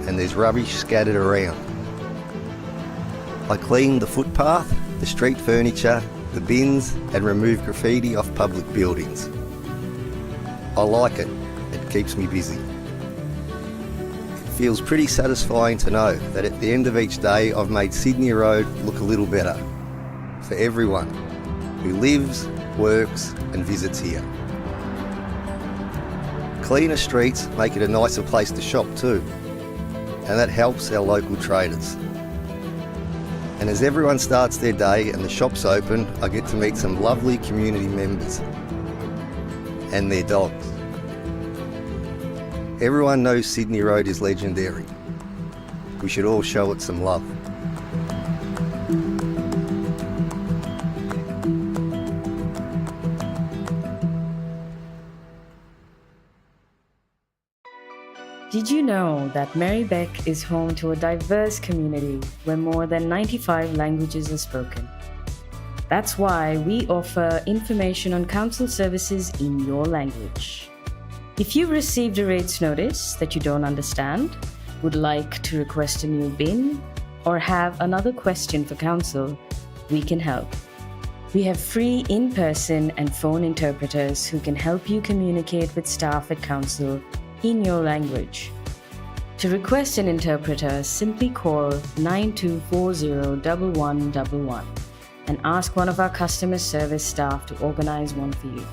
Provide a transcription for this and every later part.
and there's rubbish scattered around. I clean the footpath, the street furniture, the bins, and remove graffiti off public buildings. I like it. It keeps me busy. It feels pretty satisfying to know that at the end of each day I've made Sydney Road look a little better for everyone who lives, works and visits here. Cleaner streets make it a nicer place to shop too, and that helps our local traders. And as everyone starts their day and the shop's open, I get to meet some lovely community members and their dogs. Everyone knows Sydney Road is legendary. We should all show it some love. Did you know that Merri-bek is home to a diverse community where more than 95 languages are spoken? That's why we offer information on council services in your language. If you received a rates notice that you don't understand, would like to request a new bin, or have another question for council, we can help. We have free in-person and phone interpreters who can help you communicate with staff at council in your language. To request an interpreter, simply call 92401111 and ask one of our customer service staff to organize one for you.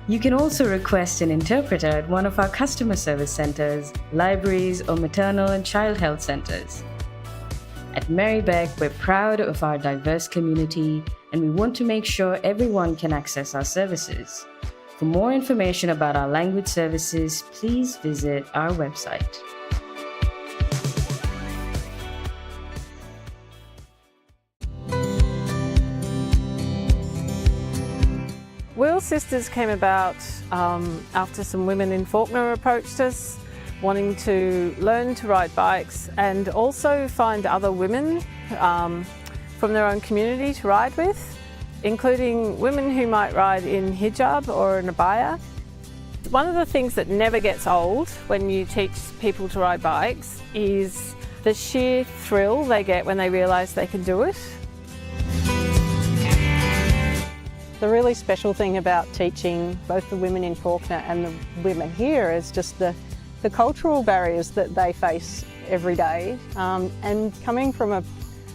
You can also request an interpreter at one of our customer service centers, libraries, or maternal and child health centers. At Merri-bek, we're proud of our diverse community and we want to make sure everyone can access our services. For more information about our language services, please visit our website. Wheel Sisters came about after some women in Fawkner approached us, wanting to learn to ride bikes and also find other women from their own community to ride with, including women who might ride in hijab or an abaya. One of the things that never gets old when you teach people to ride bikes is the sheer thrill they get when they realise they can do it. The really special thing about teaching both the women in Fawkner and the women here is just the cultural barriers that they face every day, and coming from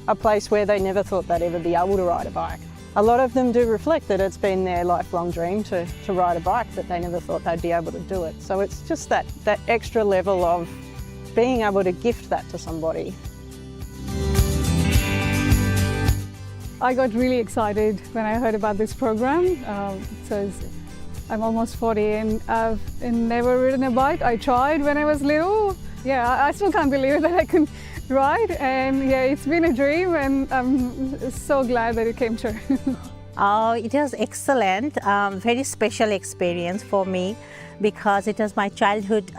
a place where they never thought they'd ever be able to ride a bike. A lot of them do reflect that it's been their lifelong dream to ride a bike, but they never thought they'd be able to do it. So it's just that extra level of being able to gift that to somebody. I got really excited when I heard about this program. So I'm almost 40 and I've never ridden a bike. I tried when I was little. Yeah, I still can't believe that I can ride, and yeah, it's been a dream and I'm so glad that it came true. It was excellent, very special experience for me because it was my childhood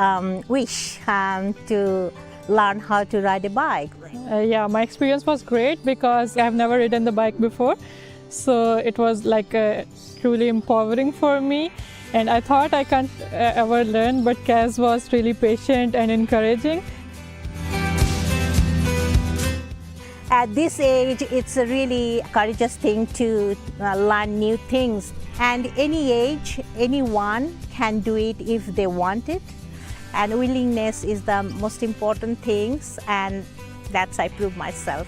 wish to learn how to ride a bike. Yeah, my experience was great because I've never ridden the bike before. So it was like truly empowering for me. And I thought I can't ever learn, but Kaz was really patient and encouraging. At this age, it's a really courageous thing to learn new things. And any age, anyone can do it if they want it. And willingness is the most important things, and that's I prove myself.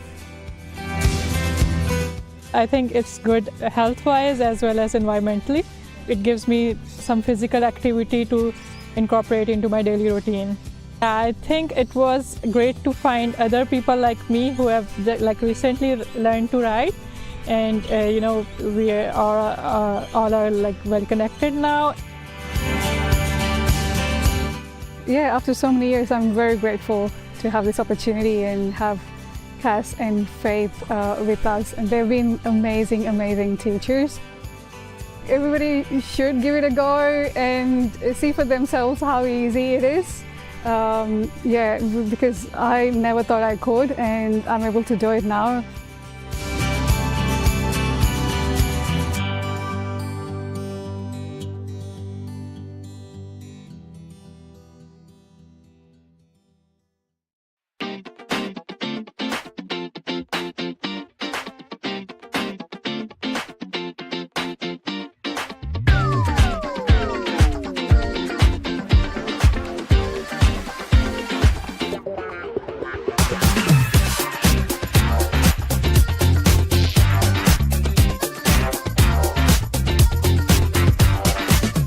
I think it's good health-wise as well as environmentally. It gives me some physical activity to incorporate into my daily routine. I think it was great to find other people like me who have recently learned to ride, and you know, we are all well connected now. Yeah, after so many years, I'm very grateful to have this opportunity and have Cass and Faith with us. And they've been amazing, amazing teachers. Everybody should give it a go and see for themselves how easy it is. Yeah, because I never thought I could, and I'm able to do it now.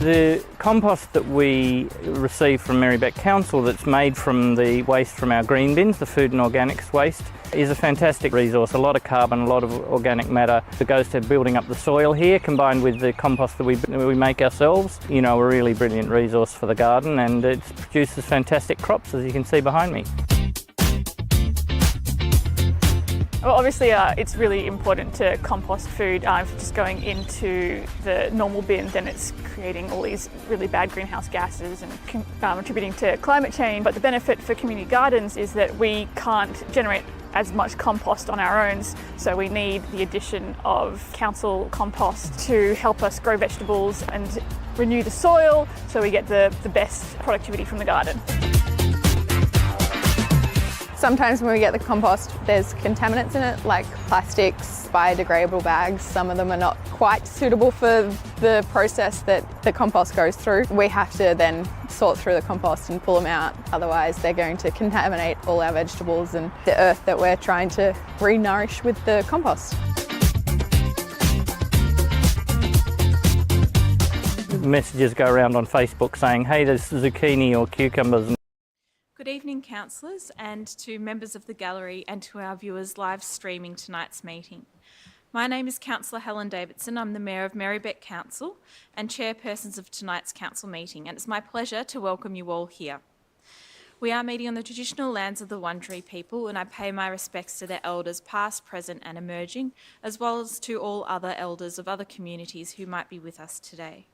The compost that we receive from Merri-bek Council that's made from the waste from our green bins, the food and organics waste, is a fantastic resource. A lot of carbon, a lot of organic matter that goes to building up the soil here, combined with the compost that we make ourselves. You know, a really brilliant resource for the garden, and it produces fantastic crops, as you can see behind me. Well, obviously it's really important to compost food. If it's just going into the normal bin, then it's creating all these really bad greenhouse gases and contributing to climate change. But the benefit for community gardens is that we can't generate as much compost on our own, so we need the addition of council compost to help us grow vegetables and renew the soil, so we get the best productivity from the garden. Sometimes when we get the compost, there's contaminants in it, like plastics, biodegradable bags. Some of them are not quite suitable for the process that the compost goes through. We have to then sort through the compost and pull them out, otherwise they're going to contaminate all our vegetables and the earth that we're trying to re-nourish with the compost. Messages go around on Facebook saying, hey, there's zucchini or cucumbers. Good evening, councillors, and to members of the gallery and to our viewers live streaming tonight's meeting. My name is Councillor Helen Davidson. I'm the Mayor of Merri-bek Council and chairpersons of tonight's council meeting, and it's my pleasure to welcome you all here. We are meeting on the traditional lands of the Wurundjeri people, and I pay my respects to their elders past, present and emerging, as well as to all other elders of other communities who might be with us today.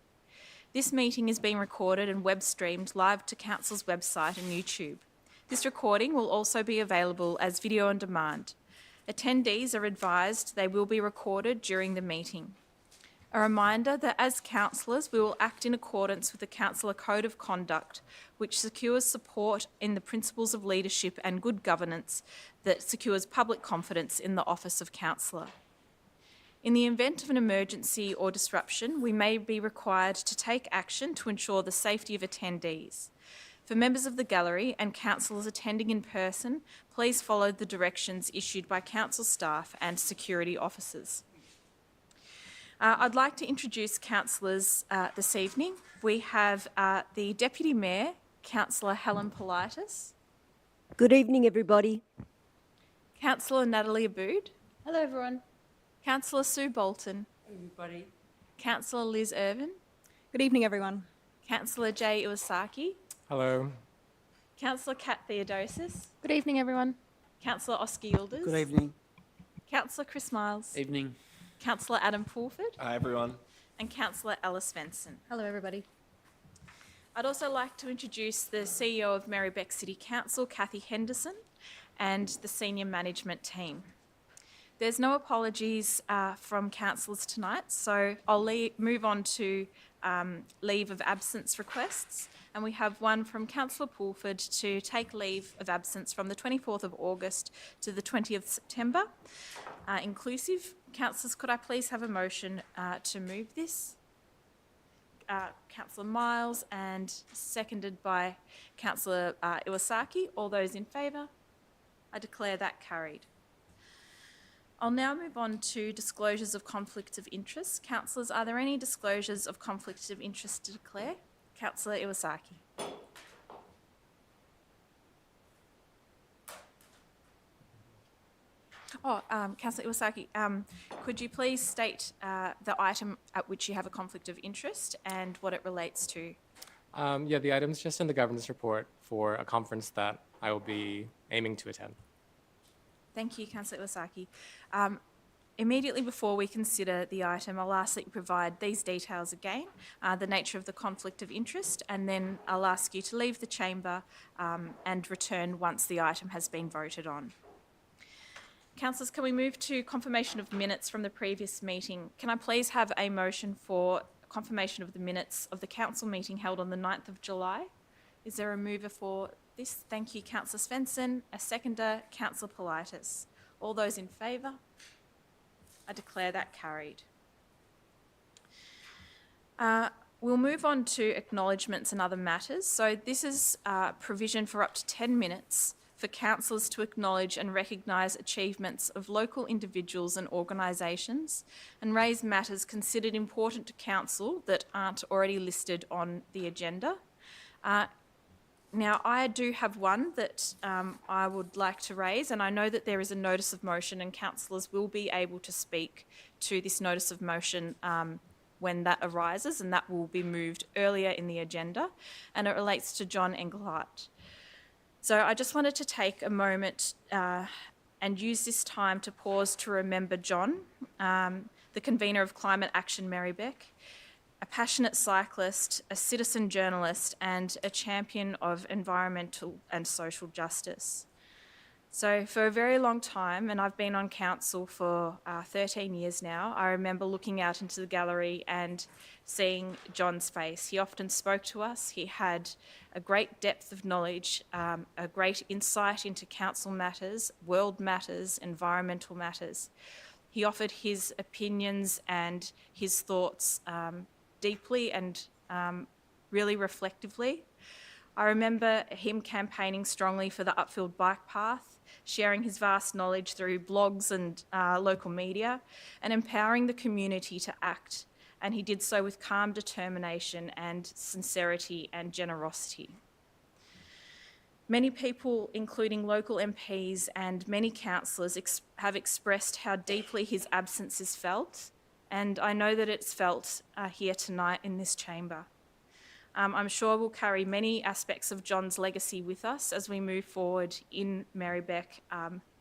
This meeting is being recorded and web streamed live to Council's website and YouTube. This recording will also be available as video on demand. Attendees are advised they will be recorded during the meeting. A reminder that as councillors, we will act in accordance with the Councillor Code of Conduct, which secures support in the principles of leadership and good governance that secures public confidence in the office of councillor. In the event of an emergency or disruption, we may be required to take action to ensure the safety of attendees. For members of the gallery and councillors attending in person, please follow the directions issued by council staff and security officers. I'd like to introduce councillors this evening. We have the Deputy Mayor, Councillor Helen Politis. Good evening, everybody. Councillor Natalie Abood. Hello, everyone. Councillor Sue Bolton. Everybody. Councillor Liz Irvin. Good evening, everyone. Councillor Jay Iwasaki. Hello. Councillor Kat Theodosis. Good evening, everyone. Councillor Oscar Yildiz. Good evening. Councillor Chris Miles. Evening. Councillor Adam Pulford. Hi, everyone. And Councillor Alice Svensson. Hello, everybody. I'd also like to introduce the CEO of Merri-bek City Council, Kathy Henderson, and the senior management team. There's no apologies from councillors tonight, so I'll move on to leave of absence requests. And we have one from Councillor Pulford to take leave of absence from the 24th of August to the 20th September, inclusive. Councillors, could I please have a motion to move this? Councillor Miles and seconded by Councillor Iwasaki. All those in favour? I declare that carried. I'll now move on to disclosures of conflicts of interest. Councillors, are there any disclosures of conflicts of interest to declare? Councillor Iwasaki. Councillor Iwasaki, could you please state the item at which you have a conflict of interest and what it relates to? Yeah, the item's just in the governance report for a conference that I will be aiming to attend. Thank you, Councillor Iwasaki. Immediately before we consider the item, I'll ask that you provide these details again, the nature of the conflict of interest, and then I'll ask you to leave the chamber and return once the item has been voted on. Councillors, can we move to confirmation of minutes from the previous meeting? Can I please have a motion for confirmation of the minutes of the council meeting held on the 9th of July? Is there a mover for this? Thank you, Councillor Svensson. A seconder, Councillor Politis. All those in favour? I declare that carried. We'll move on to acknowledgements and other matters. So this is provision for up to 10 minutes for councillors to acknowledge and recognise achievements of local individuals and organisations and raise matters considered important to council that aren't already listed on the agenda. Now, I do have one that I would like to raise, and I know that there is a notice of motion and councillors will be able to speak to this notice of motion when that arises, and that will be moved earlier in the agenda, and it relates to John Engelhardt. So I just wanted to take a moment and use this time to pause to remember John, the convener of Climate Action Merri-bek, a passionate cyclist, a citizen journalist, and a champion of environmental and social justice. So for a very long time, and I've been on council for 13 years now, I remember looking out into the gallery and seeing John's face. He often spoke to us. He had a great depth of knowledge, a great insight into council matters, world matters, environmental matters. He offered his opinions and his thoughts deeply and really reflectively. I remember him campaigning strongly for the Upfield bike path, sharing his vast knowledge through blogs and local media, and empowering the community to act. And he did so with calm determination and sincerity and generosity. Many people, including local MPs and many councillors, have expressed how deeply his absence is felt, and I know that it's felt here tonight in this chamber. I'm sure we'll carry many aspects of John's legacy with us as we move forward in Merri-bek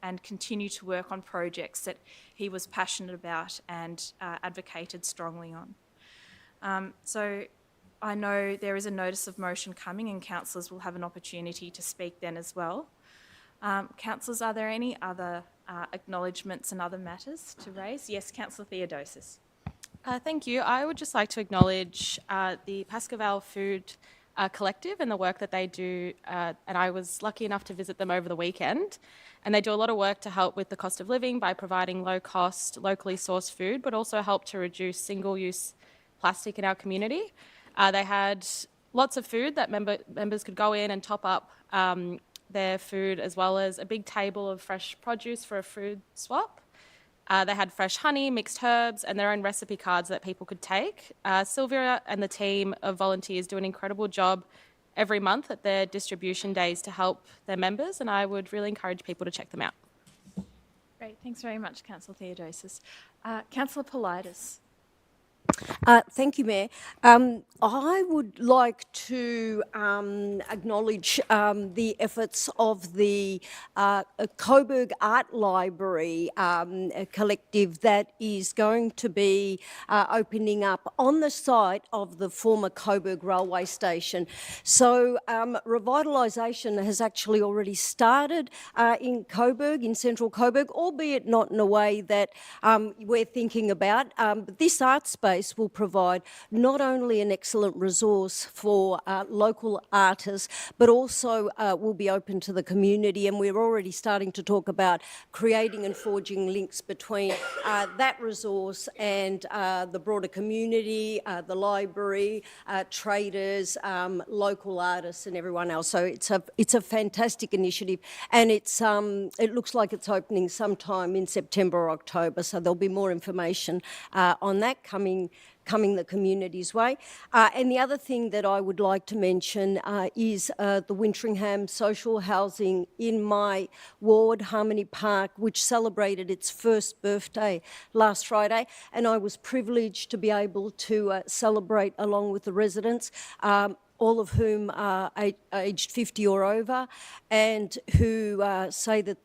and continue to work on projects that he was passionate about and advocated strongly on. So I know there is a notice of motion coming and councillors will have an opportunity to speak then as well. Councillors, are there any other acknowledgements and other matters to raise? Yes, Councillor Theodosis. Thank you. I would just like to acknowledge the Pascoval Food Collective and the work that they do, and I was lucky enough to visit them over the weekend, and they do a lot of work to help with the cost of living by providing low-cost, locally sourced food, but also help to reduce single-use plastic in our community. They had lots of food that members could go in and top up their food, as well as a big table of fresh produce for a food swap. They had fresh honey, mixed herbs, and their own recipe cards that people could take. Sylvia and the team of volunteers do an incredible job every month at their distribution days to help their members, and I would really encourage people to check them out. Great, thanks very much, Councillor Theodosis. Councillor Politis. Thank you, Mayor. I would like to acknowledge the efforts of the Coburg Art Library collective that is going to be opening up on the site of the former Coburg railway station. So revitalisation has actually already started in Coburg, in central Coburg, albeit not in a way that we're thinking about. But this art space will provide not only an excellent resource for local artists, but also will be open to the community. And we're already starting to talk about creating and forging links between that resource and the broader community, the library, traders, local artists and everyone else. So it's a fantastic initiative, and it looks like it's opening sometime in September or October, so there'll be more information on that coming the community's way. And the other thing that I would like to mention is the Wintringham social housing in my ward, Harmony Park, which celebrated its first birthday last Friday, and I was privileged to be able to celebrate along with the residents, all of whom are aged 50 or over, and who say that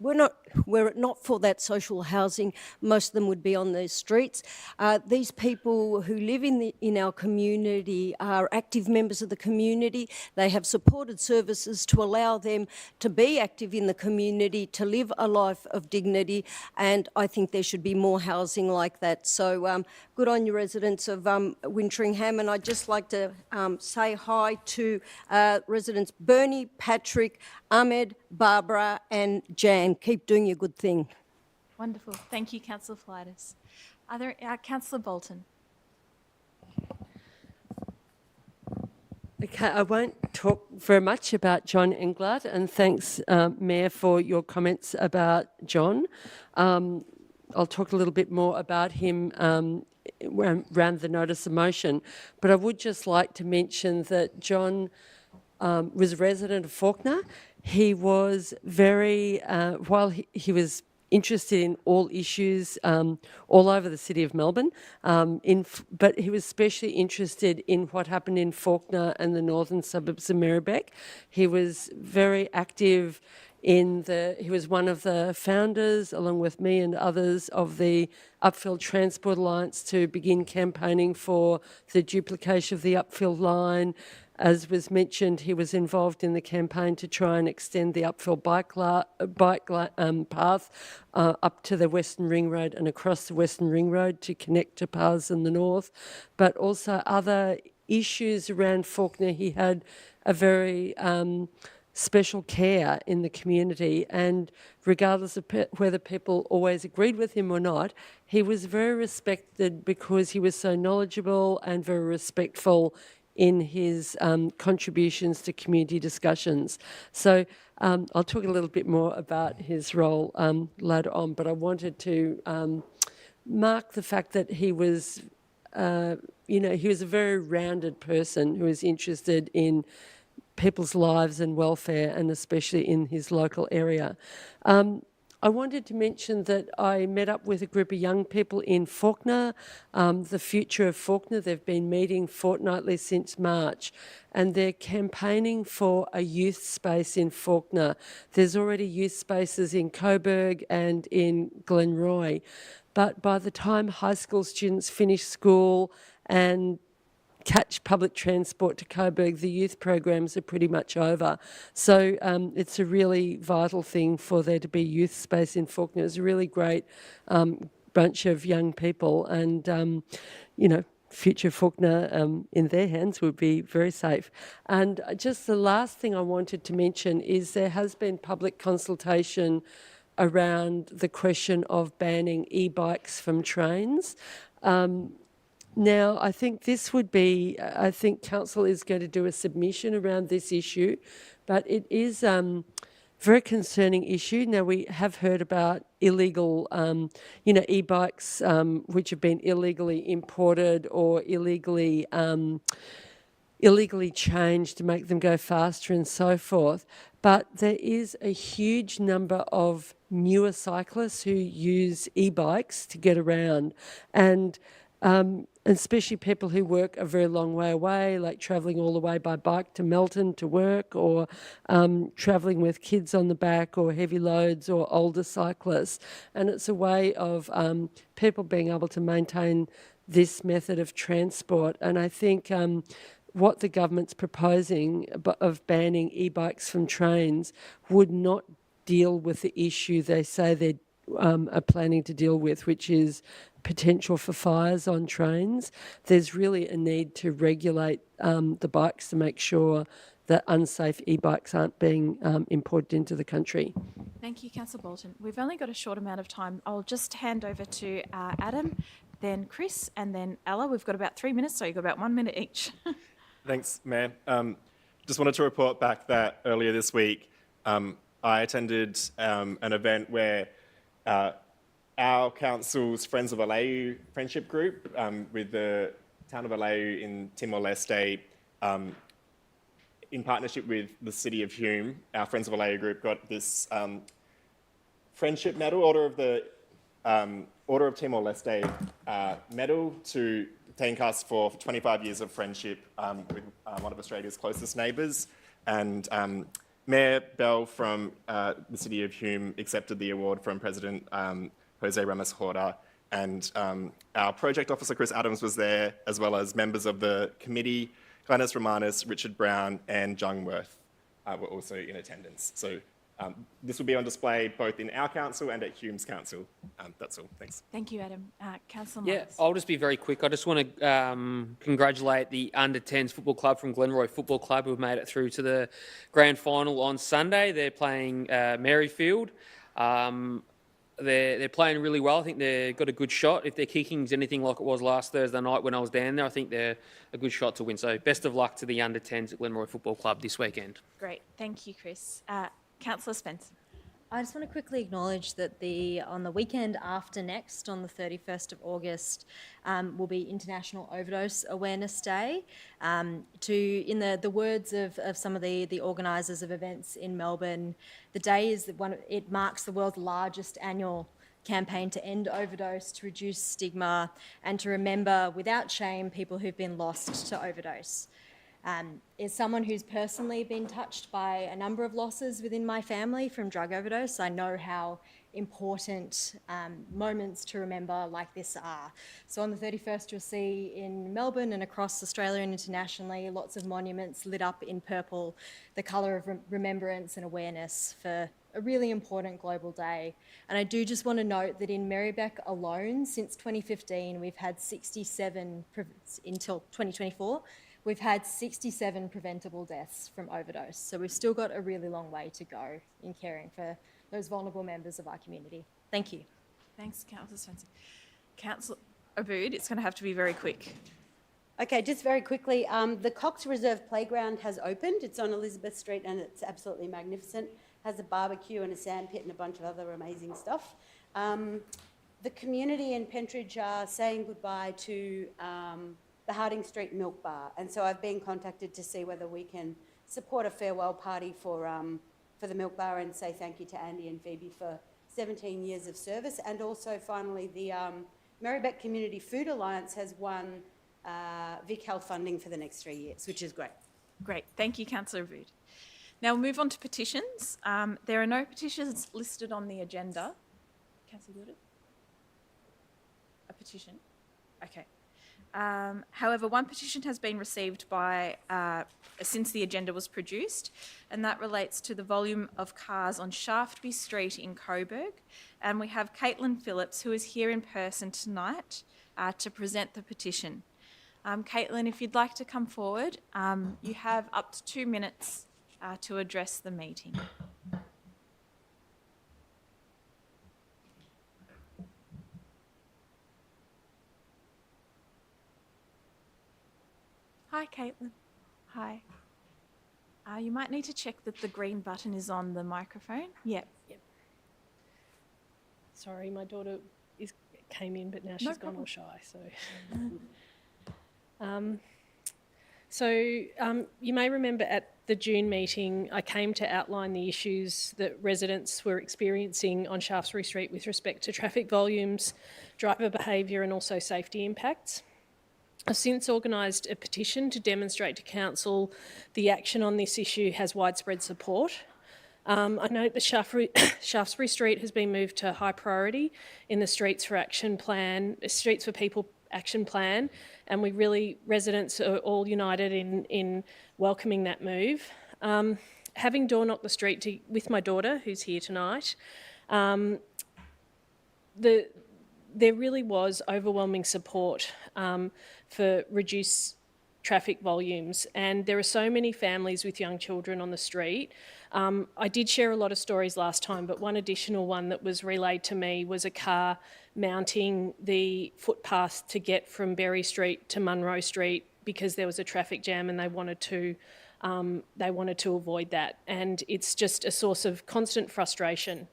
were it not for that social housing, most of them would be on the streets. These people who live in our community are active members of the community. They have supported services to allow them to be active in the community, to live a life of dignity, and I think there should be more housing like that. So good on you, residents of Wintringham, and I'd just like to say hi to residents Bernie, Patrick, Ahmed, Barbara and Jan. Keep doing your good thing. Wonderful. Thank you, Councillor Politis. Are there Councillor Bolton? Okay, I won't talk very much about John Englert, and thanks, Mayor, for your comments about John. I'll talk a little bit more about him around the notice of motion, but I would just like to mention that John was a resident of Fawkner. He was very, while he was interested in all issues all over the city of Melbourne, but he was especially interested in what happened in Fawkner and the northern suburbs of Merri-bek. He was very active he was one of the founders, along with me and others, of the Upfield Transport Alliance to begin campaigning for the duplication of the Upfield line. As was mentioned, he was involved in the campaign to try and extend the Upfield bike path up to the Western Ring Road and across the Western Ring Road to connect to paths in the north, but also other issues around Fawkner. He had a very special care in the community, and regardless of whether people always agreed with him or not, he was very respected because he was so knowledgeable and very respectful in his contributions to community discussions. So I'll talk a little bit more about his role later on, but I wanted to mark the fact that he was, he was a very rounded person who was interested in people's lives and welfare, and especially in his local area. I wanted to mention that I met up with a group of young people in Fawkner, the future of Fawkner. They've been meeting fortnightly since March, and they're campaigning for a youth space in Fawkner. There's already youth spaces in Coburg and in Glenroy, but by the time high school students finish school and catch public transport to Coburg, the youth programs are pretty much over. So it's a really vital thing for there to be youth space in Fawkner. It's a really great bunch of young people, and, future Fawkner in their hands would be very safe. And just the last thing I wanted to mention is there has been public consultation around the question of banning e-bikes from trains. Now, I think Council is going to do a submission around this issue, but it is a very concerning issue. Now, we have heard about illegal, e-bikes which have been illegally imported or illegally changed to make them go faster and so forth. But there is a huge number of newer cyclists who use e-bikes to get around, and especially people who work a very long way away, like travelling all the way by bike to Melton to work, or travelling with kids on the back, or heavy loads, or older cyclists. And it's a way of people being able to maintain this method of transport. And I think what the government's proposing of banning e-bikes from trains would not deal with the issue they say they are planning to deal with, which is potential for fires on trains. There's really a need to regulate the bikes to make sure that unsafe e-bikes aren't being imported into the country. Thank you, Councillor Bolton. We've only got a short amount of time. I'll just hand over to Adam, then Chris, and then Ella. We've got about 3 minutes, so you've got about 1 minute each. Thanks, Mayor. Just wanted to report back that earlier this week, I attended an event where our council's Friends of Aleu friendship group with the town of Aleu in Timor-Leste, in partnership with the city of Hume, our Friends of Aleu group got this friendship medal, Order of Timor-Leste medal to thank us for 25 years of friendship with one of Australia's closest neighbours. And Mayor Bell from the city of Hume accepted the award from President Jose Ramos Horta, and our project officer Chris Adams was there, as well as members of the committee, Glenys Romanis, Richard Brown and Jung Worth were also in attendance. So this will be on display both in our council and at Hume's council. That's all, thanks. Thank you, Adam. Councillor Yeah, Myers. I'll just be very quick. I just want to congratulate the under-10s football club from Glenroy Football Club who have made it through to the grand final on Sunday. They're playing Merrifield. they're playing really well. I think they've got a good shot. If their kicking's anything like it was last Thursday night when I was down there, I think they're a good shot to win. So best of luck to the under-10s at Glenroy Football Club this weekend. Great, thank you, Chris. Councillor Spencer. I just want to quickly acknowledge that on the weekend after next, on the 31st of August, will be International Overdose Awareness Day. In the words of some of the organisers of events in Melbourne, the day it marks the world's largest annual campaign to end overdose, to reduce stigma, and to remember without shame people who've been lost to overdose. As someone who's personally been touched by a number of losses within my family from drug overdose, I know how important moments to remember like this are. So on the 31st, you'll see in Melbourne and across Australia and internationally, lots of monuments lit up in purple, the colour of remembrance and awareness for a really important global day. And I do just want to note that in Merri-bek alone, since 2015, we've had 67, until 2024, we've had 67 preventable deaths from overdose. So we've still got a really long way to go in caring for those vulnerable members of our community. Thank you. Thanks, Councillor Spencer. Councillor Abood, it's going to have to be very quick. Okay, just very quickly, the Cox Reserve Playground has opened. It's on Elizabeth Street and it's absolutely magnificent. Has a barbecue and a sand pit and a bunch of other amazing stuff. The community in Pentridge are saying goodbye to the Harding Street Milk Bar, and so I've been contacted to see whether we can support a farewell party for the Milk Bar and say thank you to Andy and Phoebe for 17 years of service. And also, finally, the Merri-bek Community Food Alliance has won Vic Health funding for the next 3 years, which is great. Great, thank you, Councillor Abood. Now we'll move on to petitions. There are no petitions listed on the agenda. Councillor Gordon? A petition? Okay. However, one petition has been received since the agenda was produced, and that relates to the volume of cars on Shaftesbury Street in Coburg. And we have Caitlin Phillips, who is here in person tonight to present the petition. Caitlin, if you'd like to come forward, you have up to 2 minutes to address the meeting. Hi, Caitlin. Hi. You might need to check that the green button is on the microphone. Yep. Sorry, my daughter came in, but now she's gone all shy. So, you may remember at the June meeting, I came to outline the issues that residents were experiencing on Shaftesbury Street with respect to traffic volumes, driver behaviour, and also safety impacts. I've since organised a petition to demonstrate to Council the action on this issue has widespread support. I note the Shaftesbury Street has been moved to high priority in the Streets for People action plan, and residents are all united in welcoming that move. Having door knocked the street with my daughter, who's here tonight, there really was overwhelming support for reduced traffic volumes, and there are so many families with young children on the street. I did share a lot of stories last time, but one additional one that was relayed to me was a car mounting the footpath to get from Berry Street to Munro Street because there was a traffic jam and they wanted to avoid that, and it's just a source of constant frustration.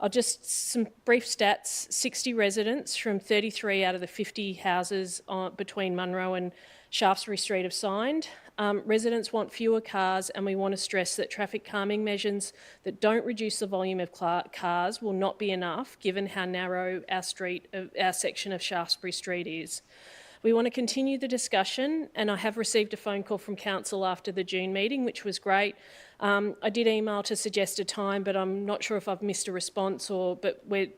Some brief stats: 60 residents from 33 out of the 50 houses between Munro and Shaftesbury Street have signed. Residents want fewer cars, and we want to stress that traffic calming measures that don't reduce the volume of cars will not be enough, given how narrow our section of Shaftesbury Street is. We want to continue the discussion, and I have received a phone call from Council after the June meeting, which was great. I did email to suggest a time, but I'm not sure if I've missed a response but we're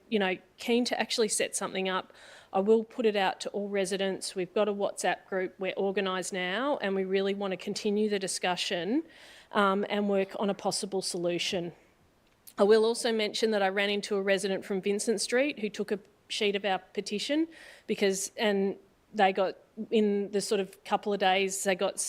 keen to actually set something up. I will put it out to all residents. We've got a WhatsApp group. We're organised now, and we really want to continue the discussion and work on a possible solution. I will also mention that I ran into a resident from Vincent Street who took a sheet of our petition and they got, in the sort of couple of days, they got,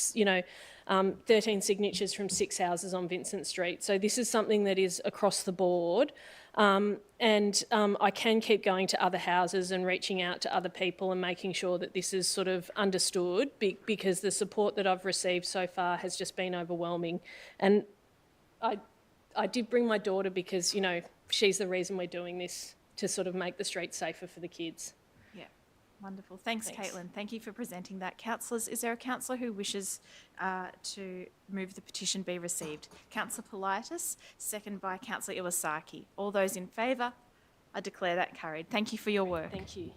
13 signatures from 6 houses on Vincent Street. So this is something that is across the board. I can keep going to other houses and reaching out to other people and making sure that this is sort of understood because the support that I've received so far has just been overwhelming. And I did bring my daughter because, you know, she's the reason we're doing this, to sort of make the streets safer for the kids. Yeah, wonderful. Thanks, Caitlin. Thank you for presenting that. Councillors, is there a councillor who wishes to move the petition be received? Councillor Politis, second by Councillor Iwasaki. All those in favour? I declare that carried. Thank you for your work. Thank you.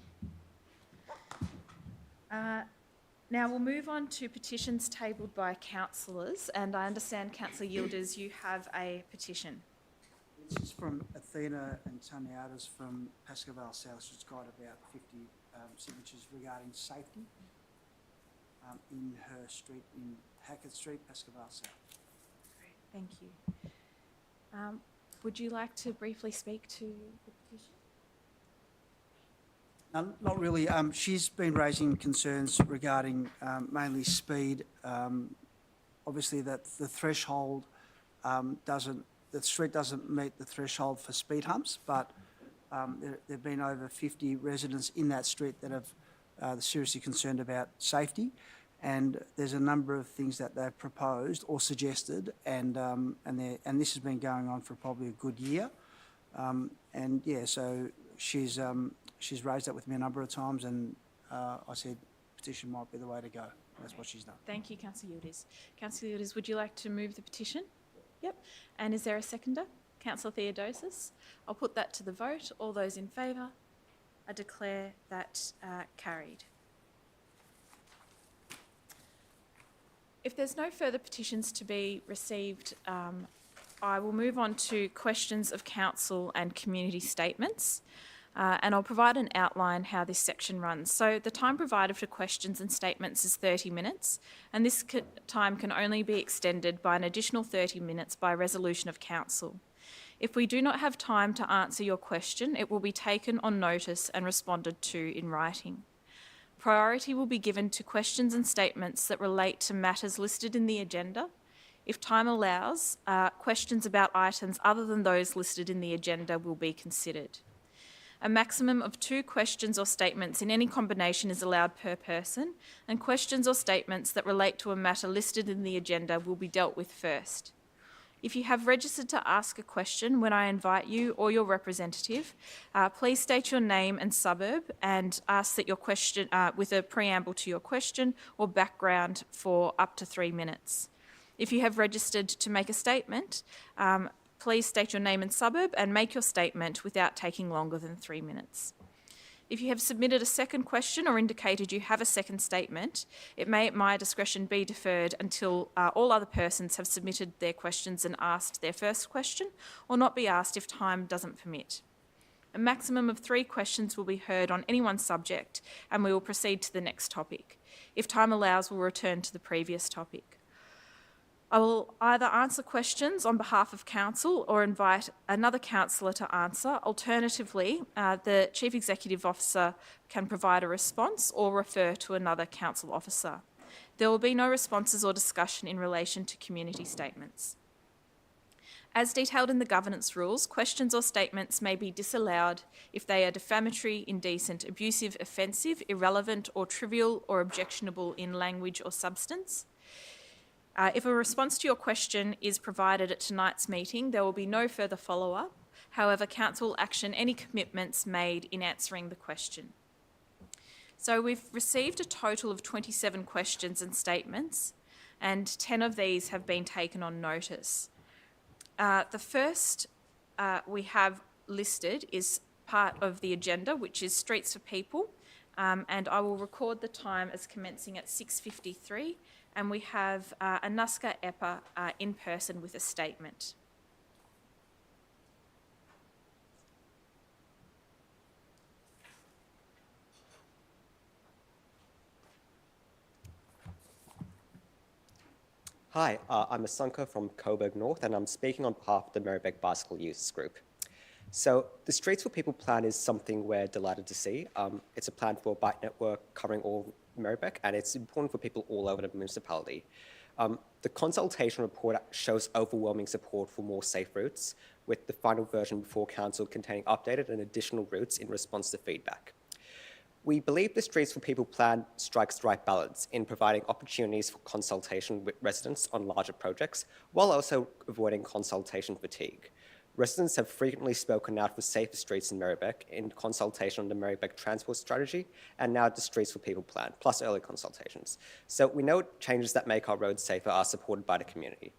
Now we'll move on to petitions tabled by councillors, and I understand, Councillor Yildiz, you have a petition. This is from Athena and Taniadas from Pascoe South. She's got about 50 signatures regarding safety in her street, in Hackett Street, Pascoe South. Great, thank you. Would you like to briefly speak to the petition? No, not really. She's been raising concerns regarding mainly speed. Obviously, that the threshold the street doesn't meet the threshold for speed humps, but there have been over 50 residents in that street that have seriously concerned about safety, and there's a number of things that they've proposed or suggested, and this has been going on for probably a good year, and yeah, so she's raised that with me a number of times, and I said petition might be the way to go. That's what she's done. Thank you, Councillor Yildiz. Councillor Yildiz, would you like to move the petition? Yep. And is there a seconder? Councillor Theodosis. I'll put that to the vote. All those in favour? I declare that carried. If there's no further petitions to be received, I will move on to questions of council and community statements. And I'll provide an outline how this section runs. So the time provided for questions and statements is 30 minutes, and this time can only be extended by an additional 30 minutes by resolution of council. If we do not have time to answer your question, it will be taken on notice and responded to in writing. Priority will be given to questions and statements that relate to matters listed in the agenda. If time allows, questions about items other than those listed in the agenda will be considered. A maximum of 2 questions or statements in any combination is allowed per person, and questions or statements that relate to a matter listed in the agenda will be dealt with first. If you have registered to ask a question when I invite you or your representative, please state your name and suburb and ask that your question, with a preamble to your question or background, for up to 3 minutes. If you have registered to make a statement, please state your name and suburb and make your statement without taking longer than 3 minutes. If you have submitted a second question or indicated you have a second statement, it may at my discretion be deferred until all other persons have submitted their questions and asked their first question, or not be asked if time doesn't permit. A maximum of 3 questions will be heard on any one subject, and we will proceed to the next topic. If time allows, we'll return to the previous topic. I will either answer questions on behalf of council or invite another councillor to answer. Alternatively, the Chief Executive Officer can provide a response or refer to another council officer. There will be no responses or discussion in relation to community statements. As detailed in the governance rules, questions or statements may be disallowed if they are defamatory, indecent, abusive, offensive, irrelevant or trivial or objectionable in language or substance. If a response to your question is provided at tonight's meeting, there will be no further follow-up. However, council will action any commitments made in answering the question. So we've received a total of 27 questions and statements, and 10 of these have been taken on notice. The first we have listed is part of the agenda, which is Streets for People, and I will record the time as commencing at 6:53. And we have Anuska Eppa in person with a statement. Hi, I'm Asanka from Coburg North, and I'm speaking on behalf of the Merri-bek Bicycle Use Group. So the Streets for People plan is something we're delighted to see. It's a plan for a bike network covering all Merri-bek, and it's important for people all over the municipality. The consultation report shows overwhelming support for more safe routes, with the final version before Council containing updated and additional routes in response to feedback. We believe the Streets for People plan strikes the right balance in providing opportunities for consultation with residents on larger projects, while also avoiding consultation fatigue. Residents have frequently spoken out for safer streets in Merri-bek in consultation on the Merri-bek transport strategy and now the Streets for People plan, plus early consultations. So we know changes that make our roads safer are supported by the community.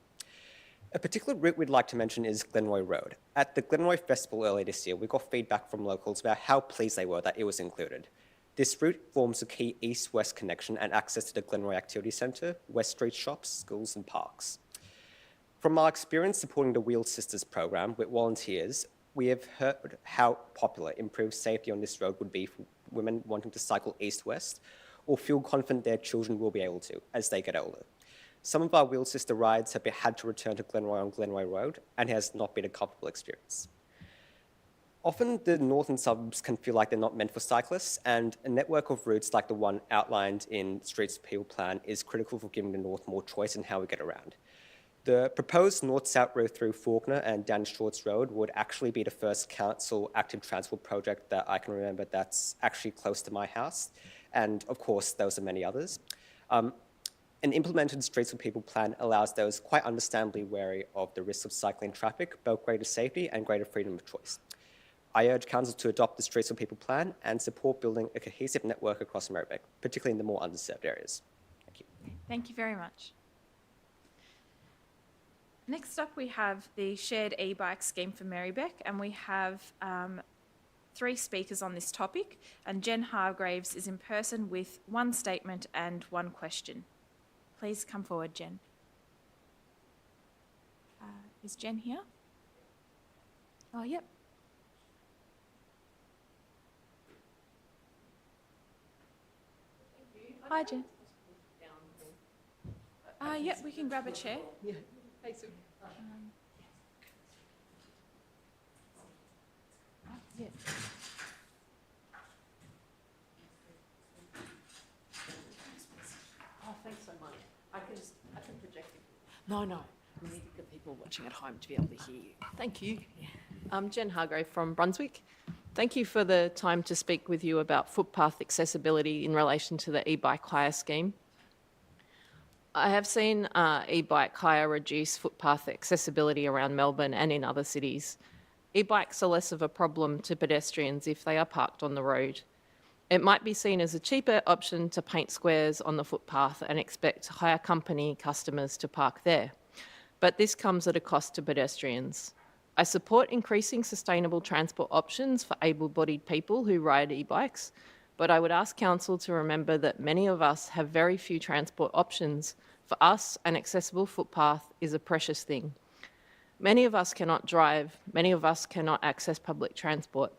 A particular route we'd like to mention is Glenroy Road. At the Glenroy Festival earlier this year, we got feedback from locals about how pleased they were that it was included. This route forms a key east-west connection and access to the Glenroy Activity Centre, West Street shops, schools and parks. From our experience supporting the Wheel Sisters program with volunteers, we have heard how popular improved safety on this road would be for women wanting to cycle east-west or feel confident their children will be able to as they get older. Some of our Wheel Sister rides have had to return to Glenroy on Glenroy Road, and it has not been a comfortable experience. Often the northern suburbs can feel like they're not meant for cyclists, and a network of routes like the one outlined in Streets for People plan is critical for giving the north more choice in how we get around. The proposed north-south route through Faulkner and down Shorts Road would actually be the first council active transport project that I can remember that's actually close to my house. And of course, those are many others. An implemented Streets for People plan allows those quite understandably wary of the risks of cycling traffic, both greater safety and greater freedom of choice. I urge Council to adopt the Streets for People plan and support building a cohesive network across Merri-bek, particularly in the more underserved areas. Thank you. Thank you very much. Next up, we have the shared e-bike scheme for Merri-bek, and we have 3 speakers on this topic, and Jen Hargraves is in person with 1 statement and 1 question. Please come forward, Jen. Is Jen here? Oh, yep. Hi, Jen. Yep, we can grab a chair. Yeah. Hey, Sue. Yeah. Oh, thanks so much. I can project it. No, we need the people watching at home to be able to hear you. Thank you. I'm Jen Hargrave from Brunswick. Thank you for the time to speak with you about footpath accessibility in relation to the e-bike hire scheme. I have seen e-bike hire reduce footpath accessibility around Melbourne and in other cities. E-bikes are less of a problem to pedestrians if they are parked on the road. It might be seen as a cheaper option to paint squares on the footpath and expect hire company customers to park there. But this comes at a cost to pedestrians. I support increasing sustainable transport options for able-bodied people who ride e-bikes, but I would ask Council to remember that many of us have very few transport options. For us, an accessible footpath is a precious thing. Many of us cannot drive, many of us cannot access public transport.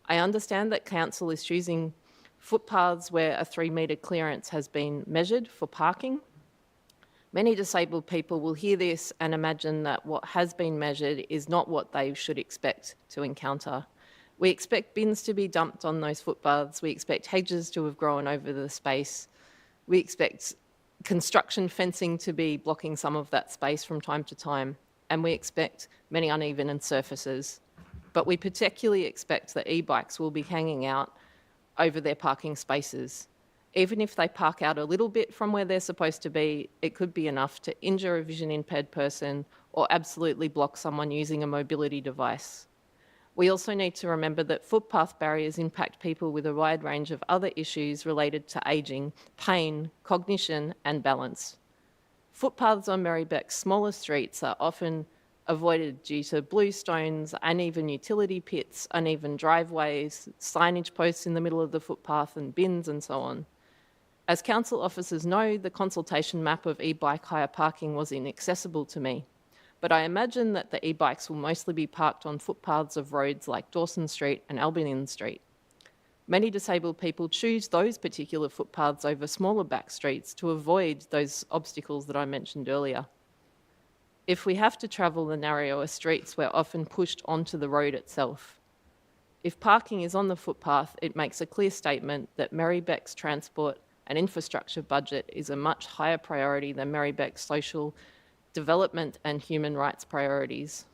I understand that Council is choosing footpaths where a 3-metre clearance has been measured for parking. Many disabled people will hear this and imagine that what has been measured is not what they should expect to encounter. We expect bins to be dumped on those footpaths. We expect hedges to have grown over the space. We expect construction fencing to be blocking some of that space from time to time. And we expect many uneven surfaces. But we particularly expect that e-bikes will be hanging out over their parking spaces. Even if they park out a little bit from where they're supposed to be, it could be enough to injure a vision-impaired person or absolutely block someone using a mobility device. We also need to remember that footpath barriers impact people with a wide range of other issues related to ageing, pain, cognition and balance. Footpaths on Merri-bek's smaller streets are often avoided due to blue stones, uneven utility pits, uneven driveways, signage posts in the middle of the footpath and bins and so on. As council officers know, the consultation map of e-bike hire parking was inaccessible to me, but I imagine that the e-bikes will mostly be parked on footpaths of roads like Dawson Street and Albion Street. Many disabled people choose those particular footpaths over smaller back streets to avoid those obstacles that I mentioned earlier. If we have to travel the narrower streets, we're often pushed onto the road itself. If parking is on the footpath, it makes a clear statement that Merri-bek's transport and infrastructure budget is a much higher priority than Merri-bek's social development and human rights priorities.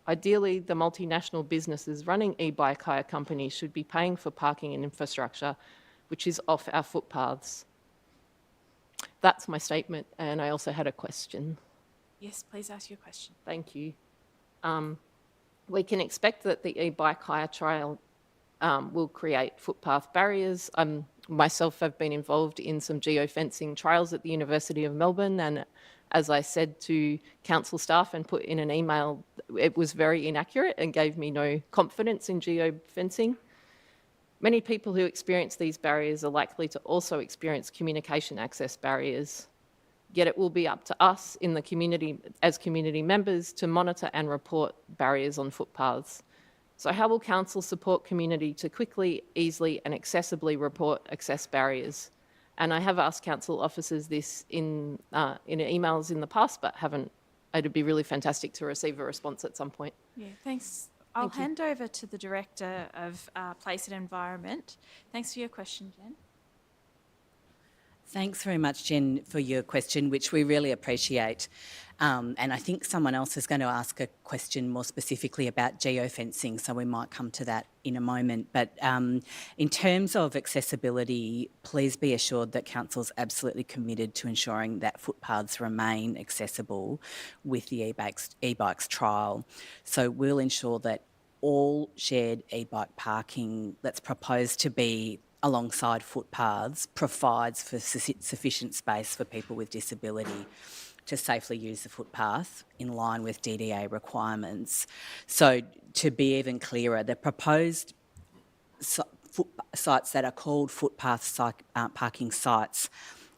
Ideally, the multinational businesses running e-bike hire companies should be paying for parking and infrastructure, which is off our footpaths. That's my statement, and I also had a question. Yes, please ask your question. Thank you. We can expect that the e-bike hire trial will create footpath barriers. Myself have been involved in some geofencing trials at the University of Melbourne, and as I said to council staff and put in an email, it was very inaccurate and gave me no confidence in geofencing. Many people who experience these barriers are likely to also experience communication access barriers. Yet it will be up to us in the community, as community members, to monitor and report barriers on footpaths. So how will council support community to quickly, easily and accessibly report access barriers? And I have asked council officers this in emails in the past, but haven't. It'd be really fantastic to receive a response at some point. Yeah, thanks. I'll Thank you. hand over to the Director of Place and Environment. Thanks for your question, Jen. Thanks very much, Jen, for your question, which we really appreciate. And I think someone else is going to ask a question more specifically about geofencing, so we might come to that in a moment. But in terms of accessibility, please be assured that Council's absolutely committed to ensuring that footpaths remain accessible with the e-bikes trial. So we'll ensure that all shared e-bike parking that's proposed to be alongside footpaths provides for sufficient space for people with disability to safely use the footpath in line with DDA requirements. So to be even clearer, the proposed sites that are called footpath parking sites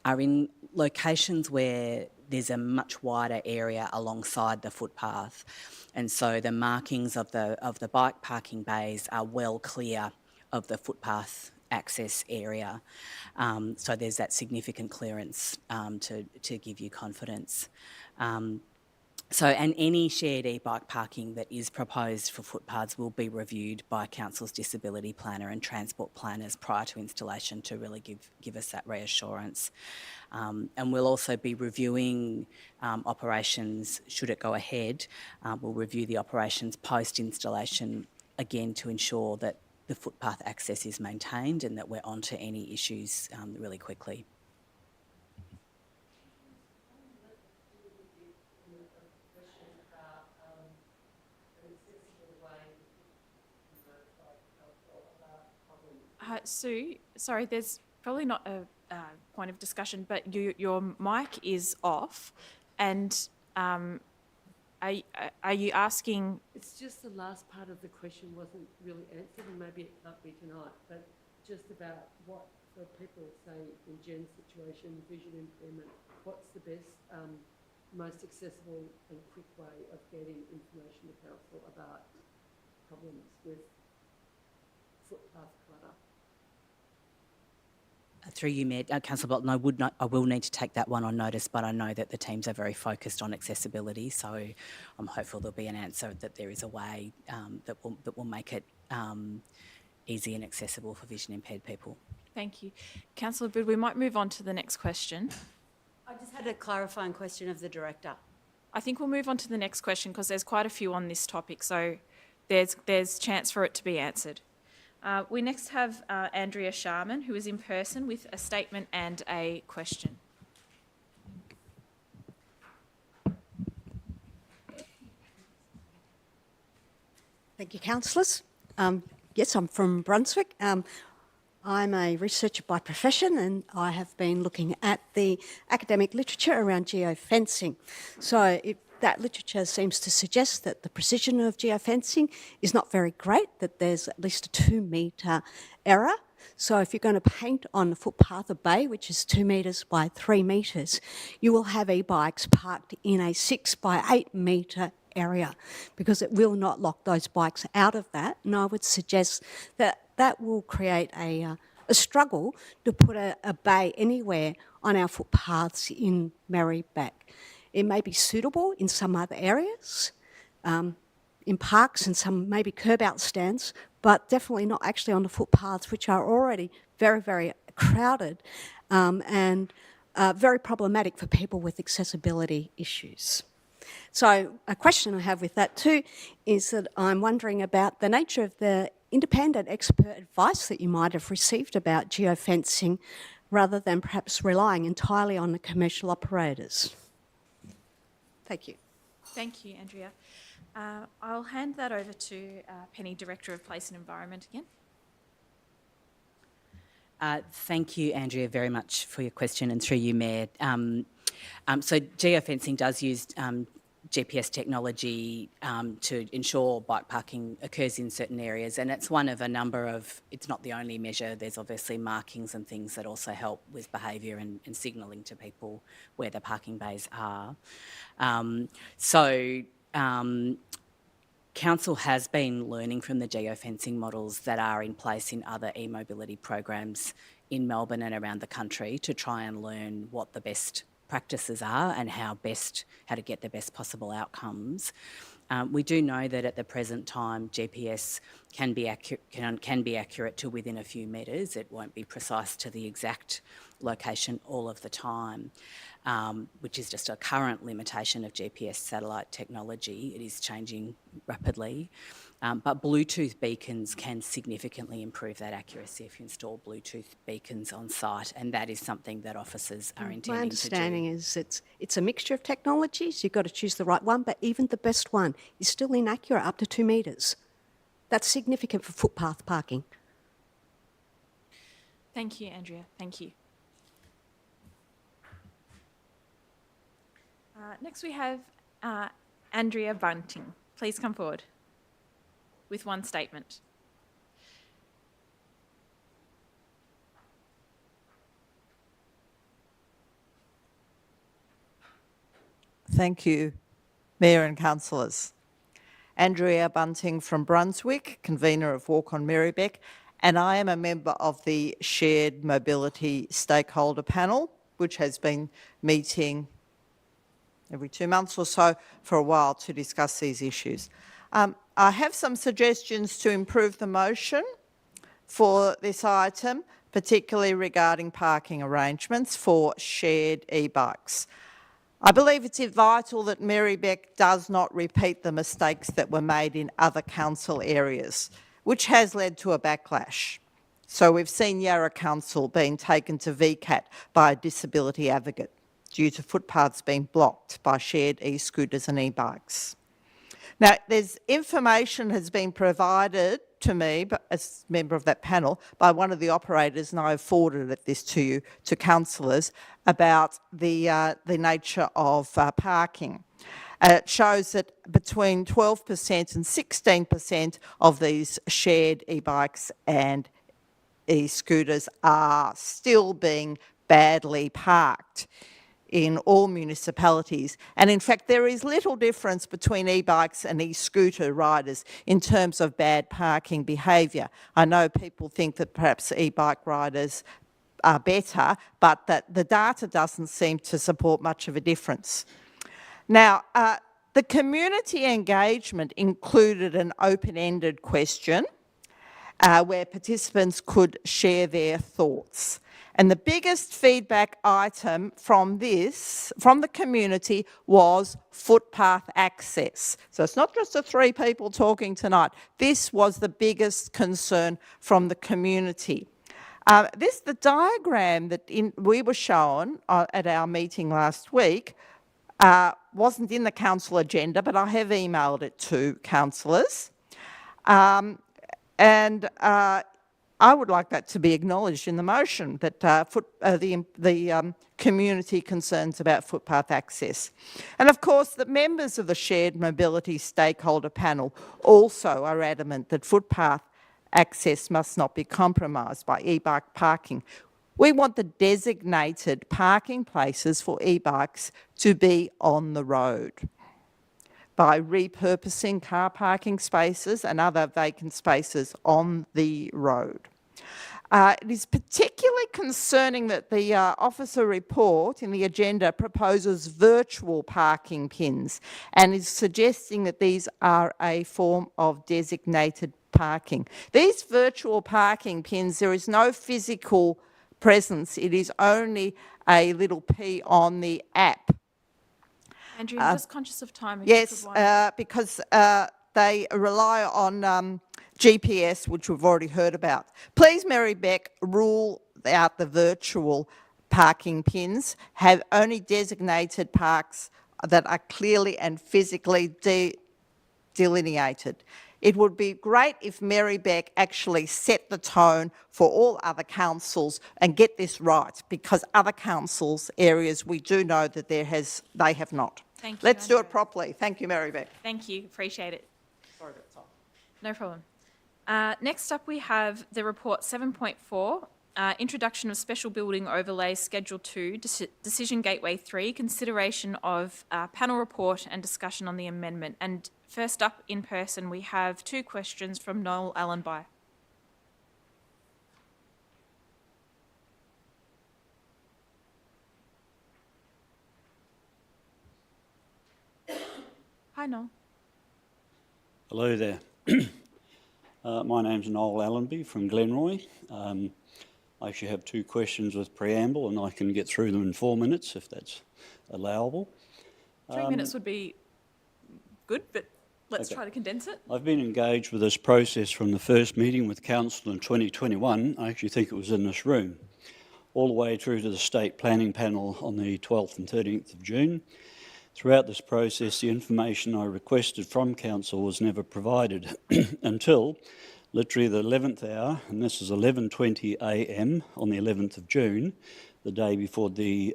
are in locations where there's a much wider area alongside the footpath. And so the markings of the bike parking bays are well clear of the footpath access area. So there's that significant clearance to give you confidence. And any shared e-bike parking that is proposed for footpaths will be reviewed by Council's disability planner and transport planners prior to installation to really give us that reassurance. And we'll also be reviewing operations, should it go ahead. We'll review the operations post-installation again to ensure that the footpath access is maintained and that we're onto any issues really quickly. Sue, sorry, there's probably not a point of discussion, but your mic is off, and are you asking? It's just the last part of the question wasn't really answered, and maybe it can't be tonight, but just about what, for people, say, in Jen's situation, vision impairment, what's the best, most accessible and quick way of getting information to council about problems with footpath clutter? Through you, Mayor, Councillor Bolton, I will need to take that one on notice, but I know that the teams are very focused on accessibility, so I'm hopeful there'll be an answer that there is a way that will make it easy and accessible for vision impaired people. Thank you. Councillor Bood, we might move on to the next question. I just had a clarifying question of the Director. I think we'll move on to the next question because there's quite a few on this topic, so there's chance for it to be answered. We next have Andrea Sharman, who is in person with a statement and a question. Thank you, councillors. Yes, I'm from Brunswick. I'm a researcher by profession, and I have been looking at the academic literature around geofencing. So that literature seems to suggest that the precision of geofencing is not very great, that there's at least a 2 metre error. So if you're going to paint on the footpath of bay, which is 2 metres by 3 metres, you will have e-bikes parked in a 6 by 8 metre area, because it will not lock those bikes out of that. And I would suggest that that will create a struggle to put a bay anywhere on our footpaths in Merri-bek. It may be suitable in some other areas, in parks and some maybe curb out stands, but definitely not actually on the footpaths, which are already very, very crowded and very problematic for people with accessibility issues. So a question I have with that too is that I'm wondering about the nature of the independent expert advice that you might have received about geofencing rather than perhaps relying entirely on the commercial operators. Thank you. Thank you, Andrea. I'll hand that over to Penny, Director of Place and Environment again. Thank you, Andrea, very much for your question, and through you, Mayor. So geofencing does use GPS technology to ensure bike parking occurs in certain areas, and it's one of a number of, it's not the only measure, there's obviously markings and things that also help with behaviour and signalling to people where the parking bays are. Council has been learning from the geofencing models that are in place in other e-mobility programs in Melbourne and around the country to try and learn what the best practices are and how to get the best possible outcomes. We do know that at the present time, GPS can be accurate to within a few metres. It won't be precise to the exact location all of the time, which is just a current limitation of GPS satellite technology. It is changing rapidly. But Bluetooth beacons can significantly improve that accuracy if you install Bluetooth beacons on site, and that is something that officers are intending to do. My understanding is it's a mixture of technologies. You've got to choose the right one, but even the best one is still inaccurate up to 2 metres. That's significant for footpath parking. Thank you, Andrea. Thank you. Next we have Andrea Bunting. Please come forward with one statement. Thank you, Mayor and Councillors. Andrea Bunting from Brunswick, convener of Walk on Merri-bek, and I am a member of the Shared Mobility Stakeholder Panel, which has been meeting every 2 months or so for a while to discuss these issues. I have some suggestions to improve the motion for this item, particularly regarding parking arrangements for shared e-bikes. I believe it's vital that Merri-bek does not repeat the mistakes that were made in other council areas, which has led to a backlash. So we've seen Yarra Council being taken to VCAT by a disability advocate due to footpaths being blocked by shared e-scooters and e-bikes. Now, there's information has been provided to me, as a member of that panel, by one of the operators, and I've forwarded this to you, to councillors, about the nature of parking. It shows that between 12% and 16% of these shared e-bikes and e-scooters are still being badly parked in all municipalities. And in fact, there is little difference between e-bikes and e-scooter riders in terms of bad parking behaviour. I know people think that perhaps e-bike riders are better, but that the data doesn't seem to support much of a difference. Now, the community engagement included an open-ended question where participants could share their thoughts. And the biggest feedback item from the community, was footpath access. So it's not just the 3 people talking tonight. This was the biggest concern from the community. The diagram that we were shown at our meeting last week wasn't in the council agenda, but I have emailed it to councillors. I would like that to be acknowledged in the motion, that the community concerns about footpath access. And of course, the members of the Shared Mobility Stakeholder Panel also are adamant that footpath access must not be compromised by e-bike parking. We want the designated parking places for e-bikes to be on the road by repurposing car parking spaces and other vacant spaces on the road. It is particularly concerning that the officer report in the agenda proposes virtual parking pins and is suggesting that these are a form of designated parking. These virtual parking pins, there is no physical presence. It is only a little P on the app. Andrew, I'm just conscious of time. If you Yes, could wind up. because they rely on GPS, which we've already heard about. Please, Merri-bek, rule out the virtual parking pins. Have only designated parks that are clearly and physically delineated. It would be great if Merri-bek actually set the tone for all other councils and get this right, because other councils' areas, we do know that they have not. Thank you, Let's do it Andrea. properly. Thank you, Merri-bek. Thank you. Appreciate it. Sorry about that. No problem. Next up, we have the report 7.4, Introduction of Special Building Overlay Schedule 2, Decision Gateway 3, consideration of panel report and discussion on the amendment. And first up in person, we have 2 questions from Noel Allenby. Hi, Noel. Hello there. My name's Noel Allenby from Glenroy. I actually have 2 questions with preamble, and I can get through them in 4 minutes if that's allowable. 3 minutes would be good, but let's Okay. try to condense it. I've been engaged with this process from the first meeting with Council in 2021. I actually think it was in this room, all the way through to the State Planning Panel on the 12th and 13th of June. Throughout this process, the information I requested from Council was never provided until literally the 11th hour, and this is 11:20 a.m. on the 11th of June, the day before the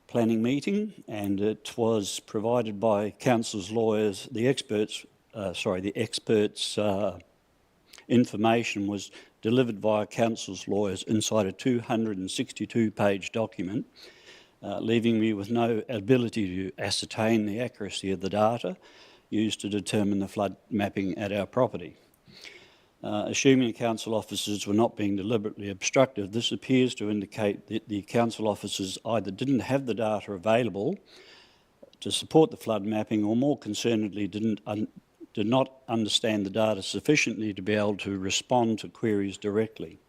planning meeting, and it was provided by Council's lawyers. The experts' information was delivered via Council's lawyers inside a 262-page document, leaving me with no ability to ascertain the accuracy of the data used to determine the flood mapping at our property. Assuming the council officers were not being deliberately obstructive, this appears to indicate that the council officers either didn't have the data available to support the flood mapping, or more concernedly, did not understand the data sufficiently to be able to respond to queries directly.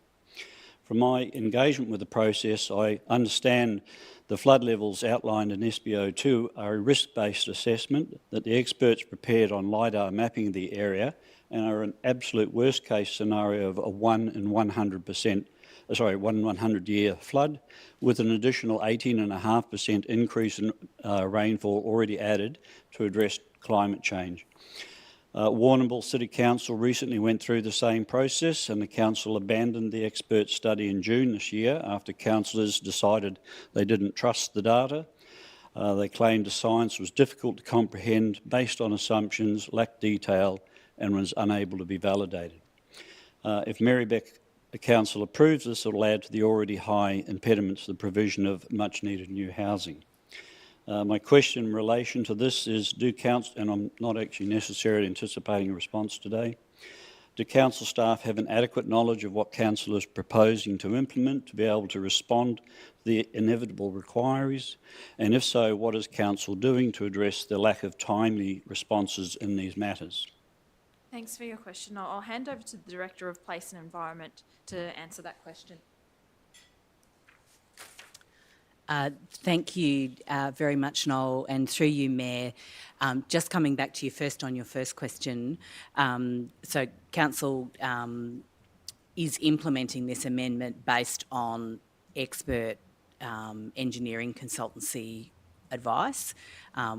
From my engagement with the process, I understand the flood levels outlined in SBO2 are a risk-based assessment that the experts prepared on LiDAR mapping of the area, and are an absolute worst-case scenario of a 1 in 100-year flood, with an additional 18.5% increase in rainfall already added to address climate change. Warrnambool City Council recently went through the same process, and the council abandoned the expert study in June this year after councillors decided they didn't trust the data. They claimed the science was difficult to comprehend, based on assumptions, lacked detail, and was unable to be validated. If Merri-bek Council approves this, it will add to the already high impediments to the provision of much-needed new housing. My question in relation to this is, do council, and I'm not actually necessarily anticipating a response today, do council staff have an adequate knowledge of what council is proposing to implement to be able to respond to the inevitable inquiries? And if so, what is council doing to address the lack of timely responses in these matters? Thanks for your question. I'll hand over to the Director of Place and Environment to answer that question. Thank you very much, Noel, and through you, Mayor. Just coming back to you first on your first question. So Council is implementing this amendment based on expert engineering consultancy advice,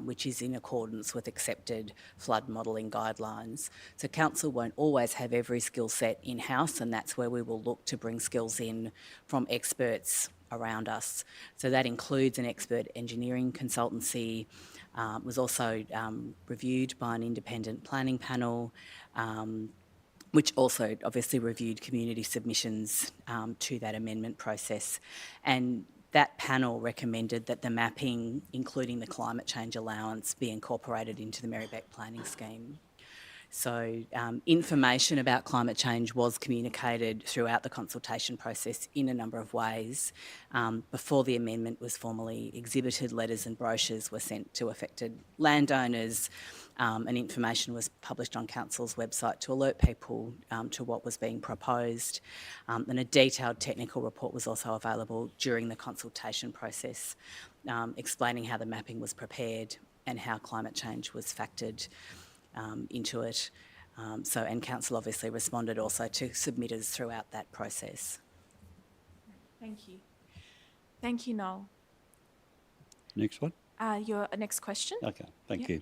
which is in accordance with accepted flood modelling guidelines. So Council won't always have every skill set in-house, and that's where we will look to bring skills in from experts around us. So that includes an expert engineering consultancy, was also reviewed by an independent planning panel, which also obviously reviewed community submissions to that amendment process. And that panel recommended that the mapping, including the climate change allowance, be incorporated into the Merri-bek planning scheme. So information about climate change was communicated throughout the consultation process in a number of ways. Before the amendment was formally exhibited, letters and brochures were sent to affected landowners, and information was published on Council's website to alert people to what was being proposed. And a detailed technical report was also available during the consultation process, explaining how the mapping was prepared and how climate change was factored into it. And Council obviously responded also to submitters throughout that process. Thank you. Thank you, Noel. Next one. Your next question. Okay, thank Yep.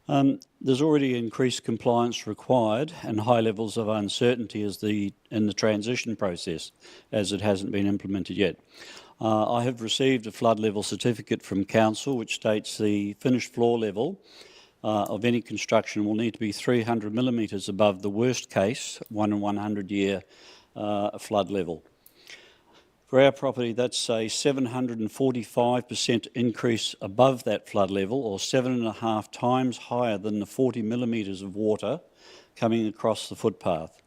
you. There's already increased compliance required and high levels of uncertainty in the transition process, as it hasn't been implemented yet. I have received a flood level certificate from Council which states the finished floor level of any construction will need to be 300 millimetres above the worst case 1 in 100 year flood level. For our property, that's a 745% increase above that flood level, or 7.5 times higher than the 40 millimetres of water coming across the footpath.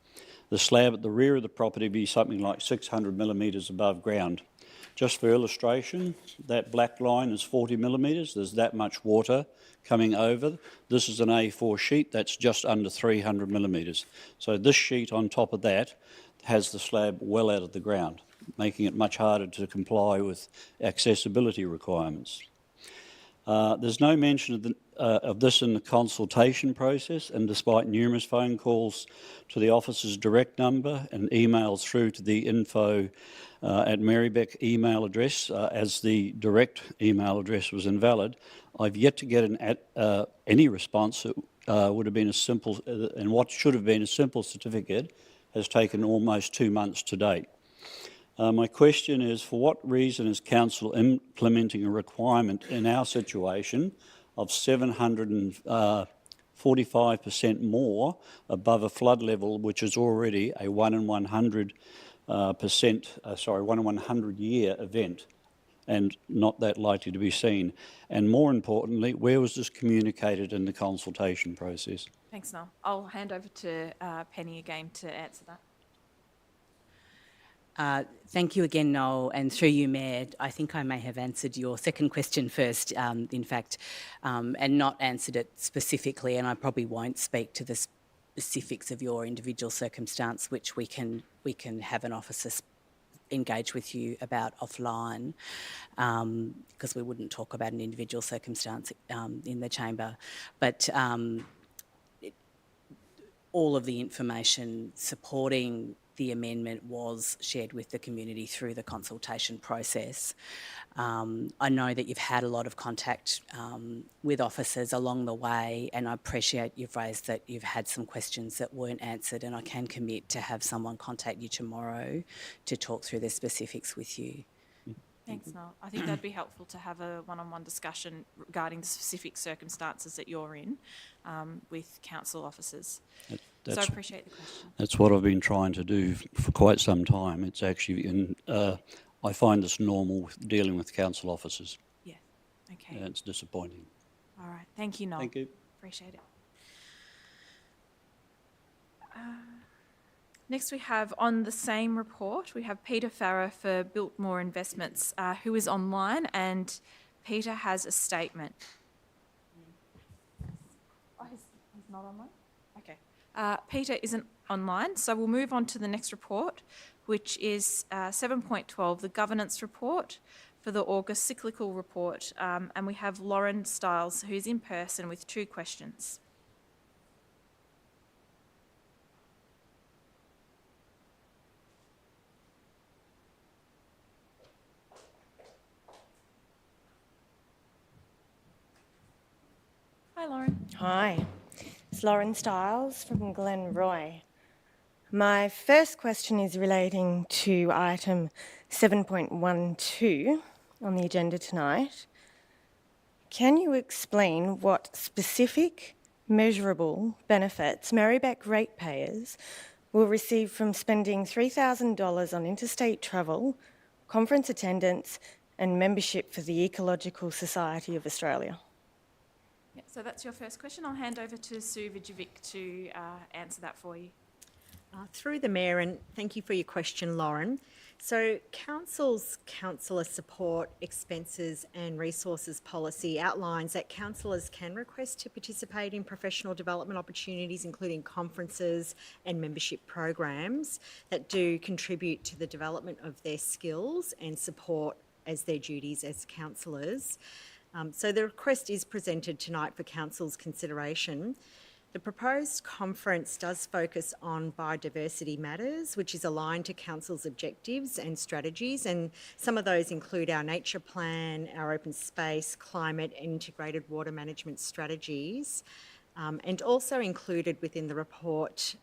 The slab at the rear of the property will be something like 600 millimetres above ground. Just for illustration, that black line is 40 millimetres. There's that much water coming over. This is an A4 sheet that's just under 300 millimetres. So this sheet on top of that has the slab well out of the ground, making it much harder to comply with accessibility requirements. There's no mention of this in the consultation process, and despite numerous phone calls to the office's direct number and emails through to the info at Merri-bek email address, as the direct email address was invalid, I've yet to get any response. It would have been a simple, and what should have been a simple certificate has taken almost 2 months to date. My question is, for what reason is Council implementing a requirement in our situation of 745% more above a flood level, which is already a 1 in 100 year event, and not that likely to be seen? And more importantly, where was this communicated in the consultation process? Thanks, Noel. I'll hand over to Penny again to answer that. Thank you again, Noel, and through you, Mayor, I think I may have answered your second question first, in fact, and not answered it specifically, and I probably won't speak to the specifics of your individual circumstance, which we can have an officer engage with you about offline, because we wouldn't talk about an individual circumstance in the chamber. But all of the information supporting the amendment was shared with the community through the consultation process. I know that you've had a lot of contact with officers along the way, and I appreciate you've raised that you've had some questions that weren't answered, and I can commit to have someone contact you tomorrow to talk through the specifics with you. Thanks, Noel. I think that'd be helpful to have a one-on-one discussion regarding the specific circumstances that you're in with council officers. So I appreciate the question. That's what I've been trying to do for quite some time. It's actually I find this normal dealing with council officers. Yeah, okay. It's disappointing. All right, thank you, Noel. Thank you. Appreciate it. Next we have, on the same report, we have Peter Farrer for Biltmore Investments, who is online, and Peter has a statement. Oh, he's not online? Okay. Peter isn't online, so we'll move on to the next report, which is 7.12, the governance report for the August cyclical report, and we have Lauren Stiles, who's in person, with 2 questions. Hi, Lauren. Hi, it's Lauren Stiles from Glenroy. My first question is relating to item 7.12 on the agenda tonight. Can you explain what specific, measurable benefits Merri-bek ratepayers will receive from spending $3,000 on interstate travel, conference attendance, and membership for the Ecological Society of Australia? Yeah, so that's your first question. I'll hand over to Sue Vijovic to answer that for you. Through the Mayor, and thank you for your question, Lauren. So Council's councillor support, expenses and resources policy outlines that councillors can request to participate in professional development opportunities, including conferences and membership programs that do contribute to the development of their skills and support as their duties as councillors. So the request is presented tonight for Council's consideration. The proposed conference does focus on biodiversity matters, which is aligned to Council's objectives and strategies, and some of those include our nature plan, our open space, climate, and integrated water management strategies. And also included within the report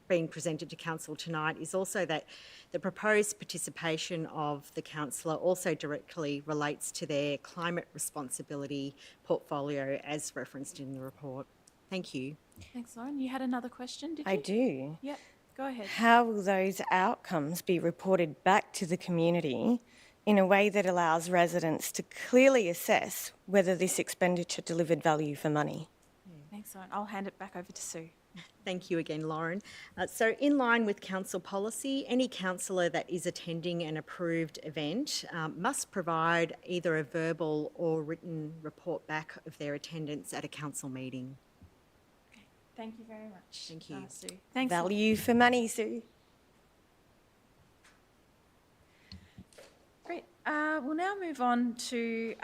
being presented to Council tonight is also that the proposed participation of the councillor also directly relates to their climate responsibility portfolio as referenced in the report. Thank you. Thanks, Lauren. You had another question, did you? I do. Yep, go ahead. How will those outcomes be reported back to the community in a way that allows residents to clearly assess whether this expenditure delivered value for money? Thanks, Lauren. I'll hand it back over to Sue. Thank you again, Lauren. So in line with council policy, any councillor that is attending an approved event must provide either a verbal or written report back of their attendance at a council meeting. Thank you very much. Thank you. Sue. Thanks. Value for money, Sue. Great. We'll now move on to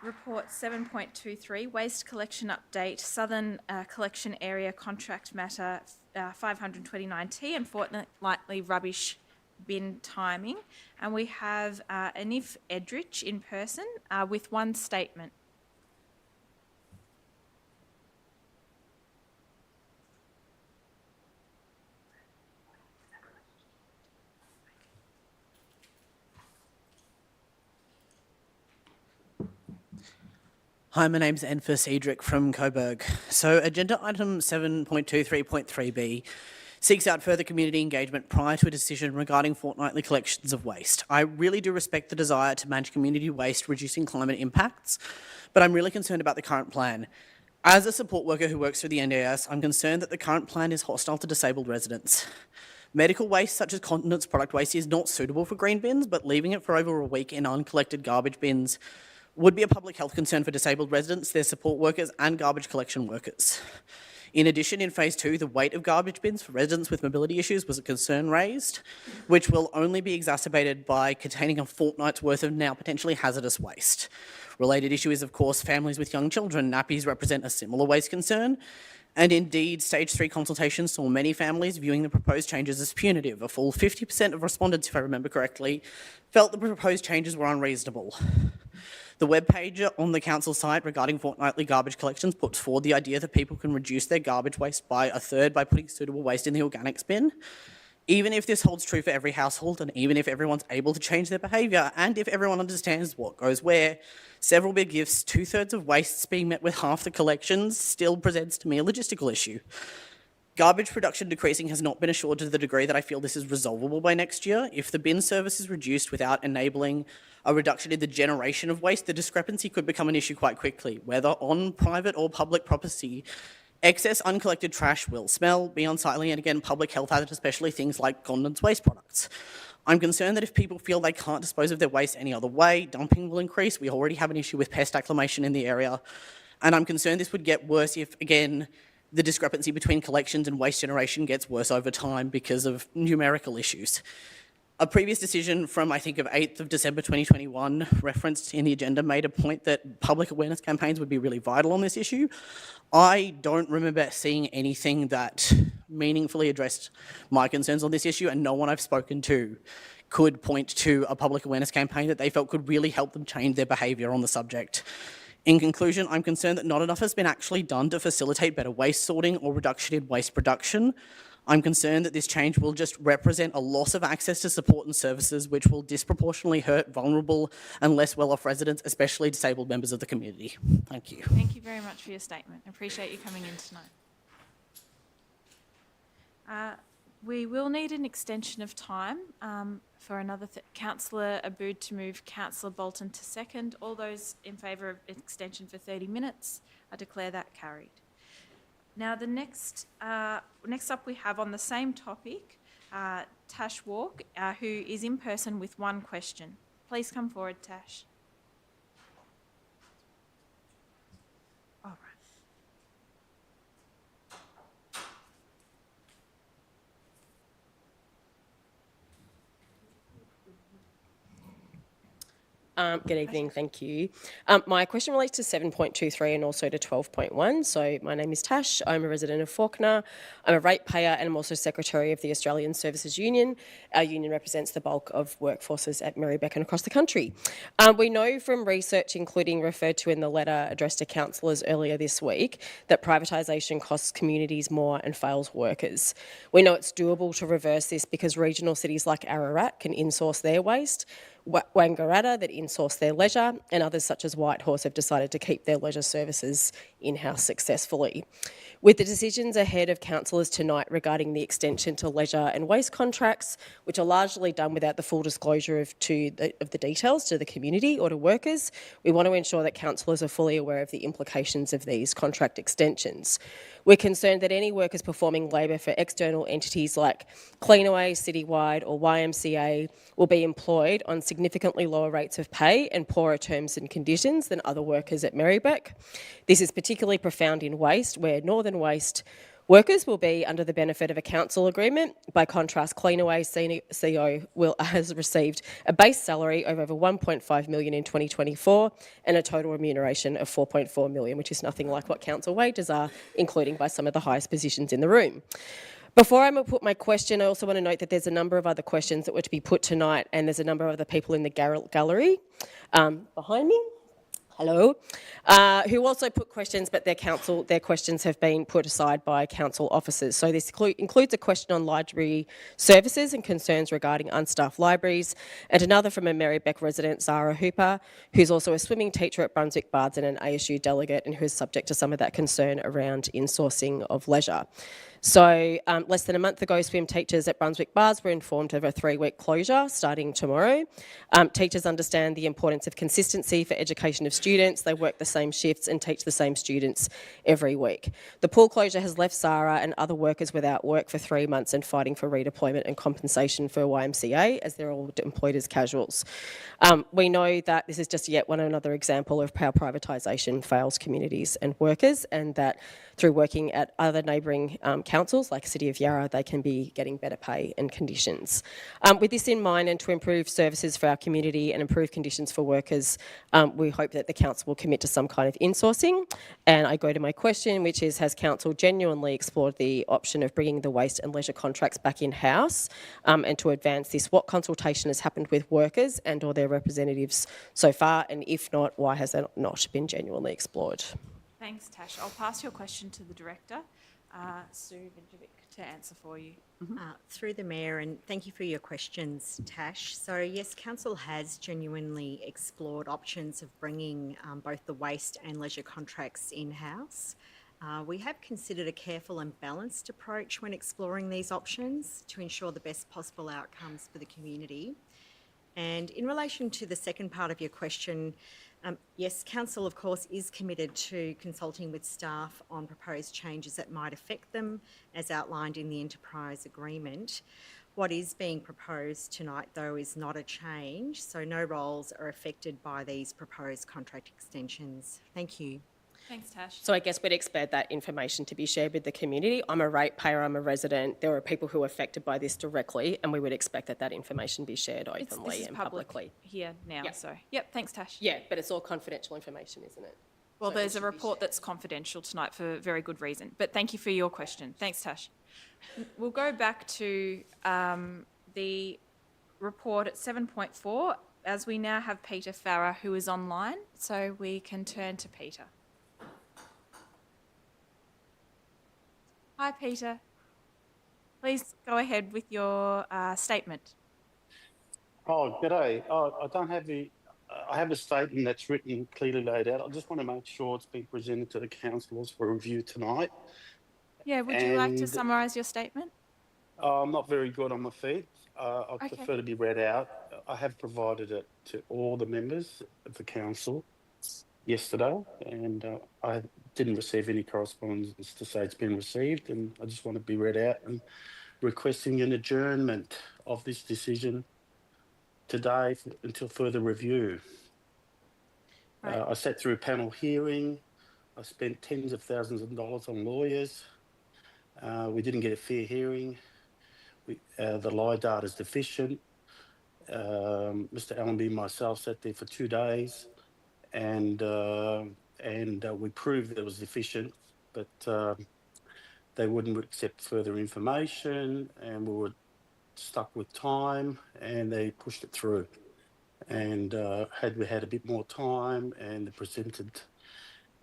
report 7.23, Waste Collection Update, Southern Collection Area Contract Matter 529T and fortnightly rubbish bin timing. And we have Anif Edrich in person with one statement. Hi, my name's Enfys Edric from Coburg. So agenda item 7.23.3b seeks out further community engagement prior to a decision regarding fortnightly collections of waste. I really do respect the desire to manage community waste, reducing climate impacts, but I'm really concerned about the current plan. As a support worker who works through the NDIS, I'm concerned that the current plan is hostile to disabled residents. Medical waste, such as continence product waste, is not suitable for green bins, but leaving it for over a week in uncollected garbage bins would be a public health concern for disabled residents, their support workers and garbage collection workers. In addition, in phase 2, the weight of garbage bins for residents with mobility issues was a concern raised, which will only be exacerbated by containing a fortnight's worth of now potentially hazardous waste. Related issue is, of course, families with young children. Nappies represent a similar waste concern, and indeed, stage 3 consultations saw many families viewing the proposed changes as punitive. A full 50% of respondents, if I remember correctly, felt the proposed changes were unreasonable. The webpage on the council site regarding fortnightly garbage collections puts forward the idea that people can reduce their garbage waste by a third by putting suitable waste in the organics bin. Even if this holds true for every household, and even if everyone's able to change their behaviour, and if everyone understands what goes where, several big gifts, 2/3 of wastes being met with half the collections still presents to me a logistical issue. Garbage production decreasing has not been assured to the degree that I feel this is resolvable by next year. If the bin service is reduced without enabling a reduction in the generation of waste, the discrepancy could become an issue quite quickly. Whether on private or public property, excess uncollected trash will smell, be unsightly, and again, public health hazard, especially things like condensed waste products. I'm concerned that if people feel they can't dispose of their waste any other way, dumping will increase. We already have an issue with pest acclimation in the area, and I'm concerned this would get worse if, again, the discrepancy between collections and waste generation gets worse over time because of numerical issues. A previous decision from, I think, of 8th of December 2021, referenced in the agenda, made a point that public awareness campaigns would be really vital on this issue. I don't remember seeing anything that meaningfully addressed my concerns on this issue, and no one I've spoken to could point to a public awareness campaign that they felt could really help them change their behaviour on the subject. In conclusion, I'm concerned that not enough has been actually done to facilitate better waste sorting or reduction in waste production. I'm concerned that this change will just represent a loss of access to support and services which will disproportionately hurt vulnerable and less well-off residents, especially disabled members of the community. Thank you. Thank you very much for your statement. I appreciate you coming in tonight. We will need an extension of time for another Councillor Abood to move, Councillor Bolton to second. All those in favour of extension for 30 minutes, I declare that carried. Now, the next up we have on the same topic, Tash Walk, who is in person with one question. Please come forward, Tash. All right. Good evening, thank you. My question relates to 7.23 and also to 12.1. So my name is Tash, I'm a resident of Fawkner, I'm a ratepayer and I'm also Secretary of the Australian Services Union. Our union represents the bulk of workforces at Merri-bek and across the country. We know from research, including referred to in the letter addressed to councillors earlier this week, that privatisation costs communities more and fails workers. We know it's doable to reverse this because regional cities like Ararat can insource their waste, Wangaratta that insource their leisure, and others such as Whitehorse have decided to keep their leisure services in-house successfully. With the decisions ahead of councillors tonight regarding the extension to leisure and waste contracts, which are largely done without the full disclosure of the details to the community or to workers, we want to ensure that councillors are fully aware of the implications of these contract extensions. We're concerned that any workers performing labour for external entities like Cleanaway, Citywide or YMCA will be employed on significantly lower rates of pay and poorer terms and conditions than other workers at Merri-bek. This is particularly profound in waste, where Northern Waste workers will be under the benefit of a council agreement. By contrast, Cleanaway CO has received a base salary of over $1.5 million in 2024 and a total remuneration of $4.4 million, which is nothing like what council wages are, including by some of the highest positions in the room. Before I put my question, I also want to note that there's a number of other questions that were to be put tonight, and there's a number of other people in the gallery behind me. Hello, who also put questions, but their questions have been put aside by council officers. So this includes a question on library services and concerns regarding unstaffed libraries, and another from a Merri-bek resident, Zara Hooper, who's also a swimming teacher at Brunswick Bards and an ASU delegate, and who is subject to some of that concern around insourcing of leisure. So less than a month ago, swim teachers at Brunswick Bars were informed of a 3-week closure starting tomorrow. Teachers understand the importance of consistency for education of students. They work the same shifts and teach the same students every week. The pool closure has left Sarah and other workers without work for 3 months and fighting for redeployment and compensation for YMCA, as they're all employed as casuals. We know that this is just yet another example of how privatisation fails communities and workers, and that through working at other neighbouring councils like City of Yarra, they can be getting better pay and conditions. With this in mind, and to improve services for our community and improve conditions for workers, we hope that the council will commit to some kind of insourcing. And I go to my question, which is, has council genuinely explored the option of bringing the waste and leisure contracts back in-house? And to advance this, what consultation has happened with workers and or their representatives so far? And if not, why has that not been genuinely explored? Thanks, Tash. I'll pass your question to the Director, Sue Merri-bek, to answer for you. Through the Mayor, and thank you for your questions, Tash. So yes, Council has genuinely explored options of bringing both the waste and leisure contracts in-house. We have considered a careful and balanced approach when exploring these options to ensure the best possible outcomes for the community. And in relation to the second part of your question, yes, Council, of course, is committed to consulting with staff on proposed changes that might affect them, as outlined in the enterprise agreement. What is being proposed tonight, though, is not a change, so no roles are affected by these proposed contract extensions. Thank you. Thanks, Tash. So I guess we'd expect that information to be shared with the community. I'm a ratepayer, I'm a resident. There are people who are affected by this directly, and we would expect that that information be shared openly and publicly. Here now, Yep. so. Yep, thanks, Tash. Yeah, but it's all confidential information, isn't it? Well, So there's a report that's confidential tonight for very good reason. But thank you for your question. Thanks, Tash. We'll go back to the report at 7.4, as we now have Peter Farrer, who is online, so we can turn to Peter. Hi, Peter. Please go ahead with your statement. Oh, g'day. Oh, I don't have the. I have a statement that's written, clearly laid out. I just want to make sure it's been presented to the councillors for review tonight. Yeah, would you like to And- summarise your statement? I'm not very good on my feet. I Okay. prefer to be read out. I have provided it to all the members of the council yesterday, and I didn't receive any correspondence to say it's been received, and I just want to be read out and requesting an adjournment of this decision today until further review. Right. I sat through a panel hearing. I spent tens of thousands of dollars on lawyers. We didn't get a fair hearing. The lie data is deficient. Mr. Allenby and myself sat there for 2 days, and we proved that it was deficient, but they wouldn't accept further information, and we were stuck with time, and they pushed it through. And had we had a bit more time and presented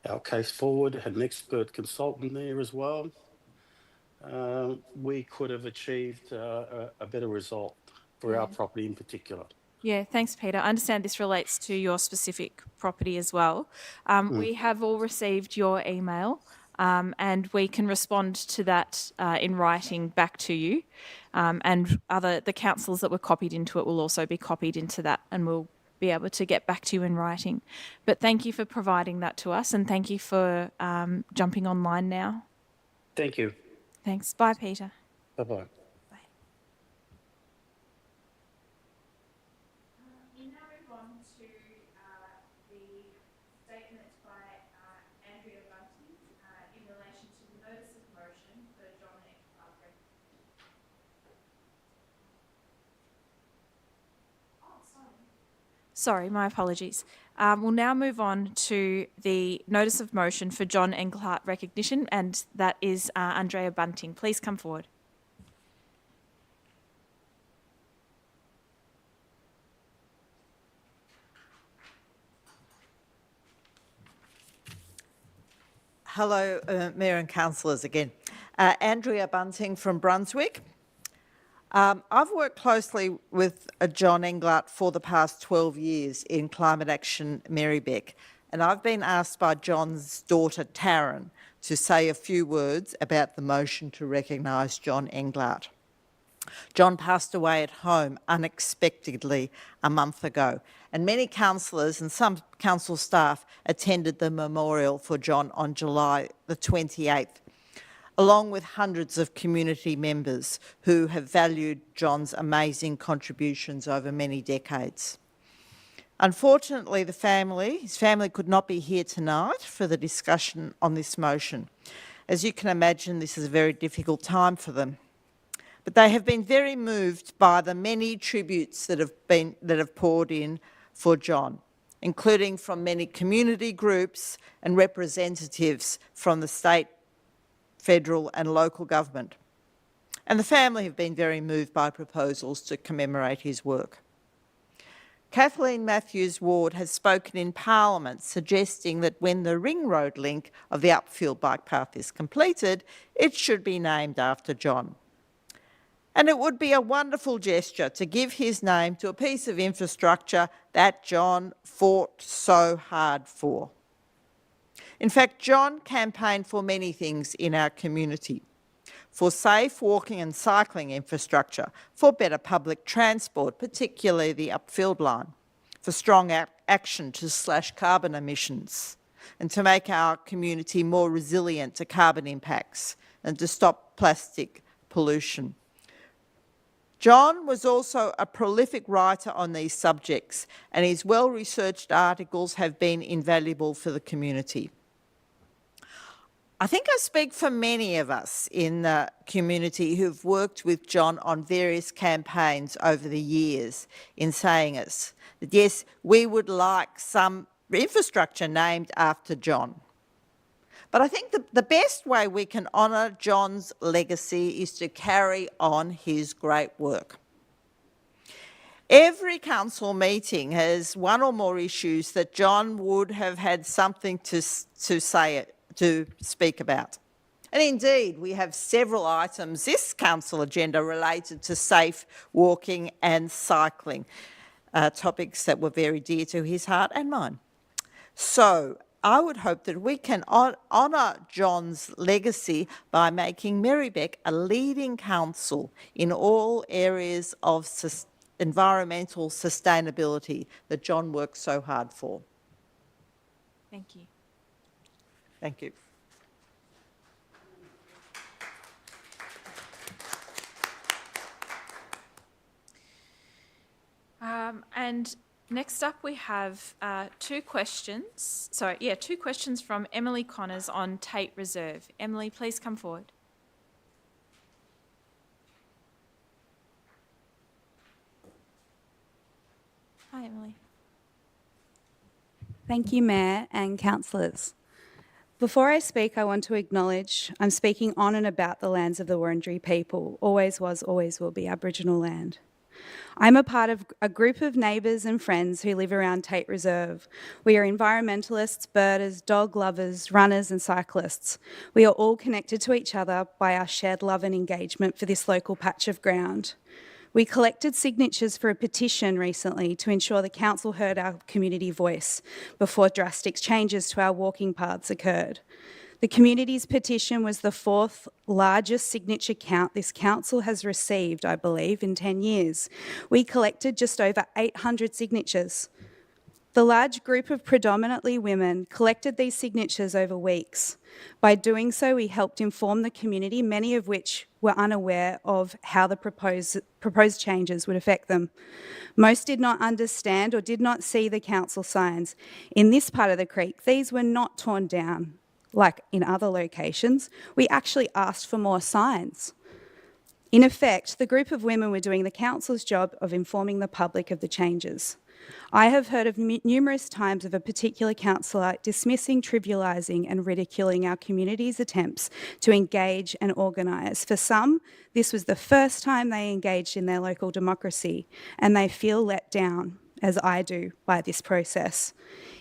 our case forward, had an expert consultant there as well, we could have achieved a better result for our property in particular. Yeah, thanks, Peter. I understand this relates to your specific property as well. We have all received your email, and we can respond to that in writing back to you. And the councillors that were copied into it will also be copied into that, and we'll be able to get back to you in writing. But thank you for providing that to us, and thank you for jumping online now. Thank you. Thanks. Bye, Peter. Bye-bye. We now move on to the statement by Andrea Bunting in relation to the notice of motion for John Englert. Sorry, my apologies. We'll now move on to the notice of motion for John Englert recognition, and that is Andrea Bunting. Please come forward. Hello, Mayor and councillors again. Andrea Bunting from Brunswick. I've worked closely with John Englert for the past 12 years in Climate Action Merri-bek, and I've been asked by John's daughter Taryn to say a few words about the motion to recognise John Englert. John passed away at home unexpectedly a month ago, and many councillors and some council staff attended the memorial for John on July the 28th, along with hundreds of community members who have valued John's amazing contributions over many decades. Unfortunately, his family could not be here tonight for the discussion on this motion. As you can imagine, this is a very difficult time for them. But they have been very moved by the many tributes that have poured in for John, including from many community groups and representatives from the state, federal and local government. And the family have been very moved by proposals to commemorate his work. Kathleen Matthews-Ward has spoken in Parliament suggesting that when the ring road link of the upfield bike path is completed, it should be named after John. And it would be a wonderful gesture to give his name to a piece of infrastructure that John fought so hard for. In fact, John campaigned for many things in our community: for safe walking and cycling infrastructure, for better public transport, particularly the upfield line, for strong action to slash carbon emissions and to make our community more resilient to carbon impacts and to stop plastic pollution. John was also a prolific writer on these subjects, and his well-researched articles have been invaluable for the community. I think I speak for many of us in the community who've worked with John on various campaigns over the years in saying that yes, we would like some infrastructure named after John. But I think the best way we can honour John's legacy is to carry on his great work. Every council meeting has one or more issues that John would have had something to speak about. And indeed, we have several items this council agenda related to safe walking and cycling, topics that were very dear to his heart and mine. So I would hope that we can honour John's legacy by making Merri-bek a leading council in all areas of environmental sustainability that John worked so hard for. Thank you. Thank you. And next up we have two questions from Emily Connors on Tate Reserve. Emily, please come forward. Hi, Emily. Thank you, Mayor and councillors. Before I speak, I want to acknowledge I'm speaking on and about the lands of the Wurundjeri people, always was, always will be Aboriginal land. I'm a part of a group of neighbours and friends who live around Tate Reserve. We are environmentalists, birders, dog lovers, runners and cyclists. We are all connected to each other by our shared love and engagement for this local patch of ground. We collected signatures for a petition recently to ensure the council heard our community voice before drastic changes to our walking paths occurred. The community's petition was the 4th largest signature count this council has received, I believe, in 10 years. We collected just over 800 signatures. The large group of predominantly women collected these signatures over weeks. By doing so, we helped inform the community, many of which were unaware of how the proposed changes would affect them. Most did not understand or did not see the council signs. In this part of the creek, these were not torn down like in other locations. We actually asked for more signs. In effect, the group of women were doing the council's job of informing the public of the changes. I have heard of numerous times of a particular councillor dismissing, trivialising and ridiculing our community's attempts to engage and organise. For some, this was the first time they engaged in their local democracy and they feel let down, as I do, by this process.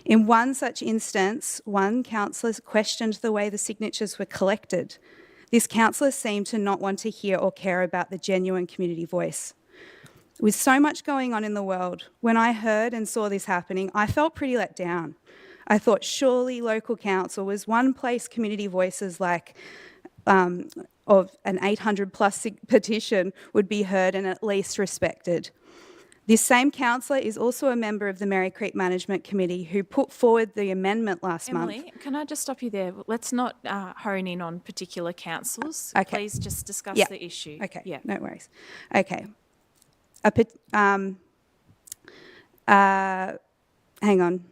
In one such instance, one councillor questioned the way the signatures were collected. This councillor seemed to not want to hear or care about the genuine community voice. With so much going on in the world, when I heard and saw this happening, I felt pretty let down. I thought surely local council was one place community voices like of an 800 plus petition would be heard and at least respected. This same councillor is also a member of the Merri-Creek Management Committee who put forward the amendment last month. Emily, can I just stop you there? Let's not hone in on particular councils. Okay. Please just discuss the issue. Okay, Yeah. no worries. Okay. Hang on.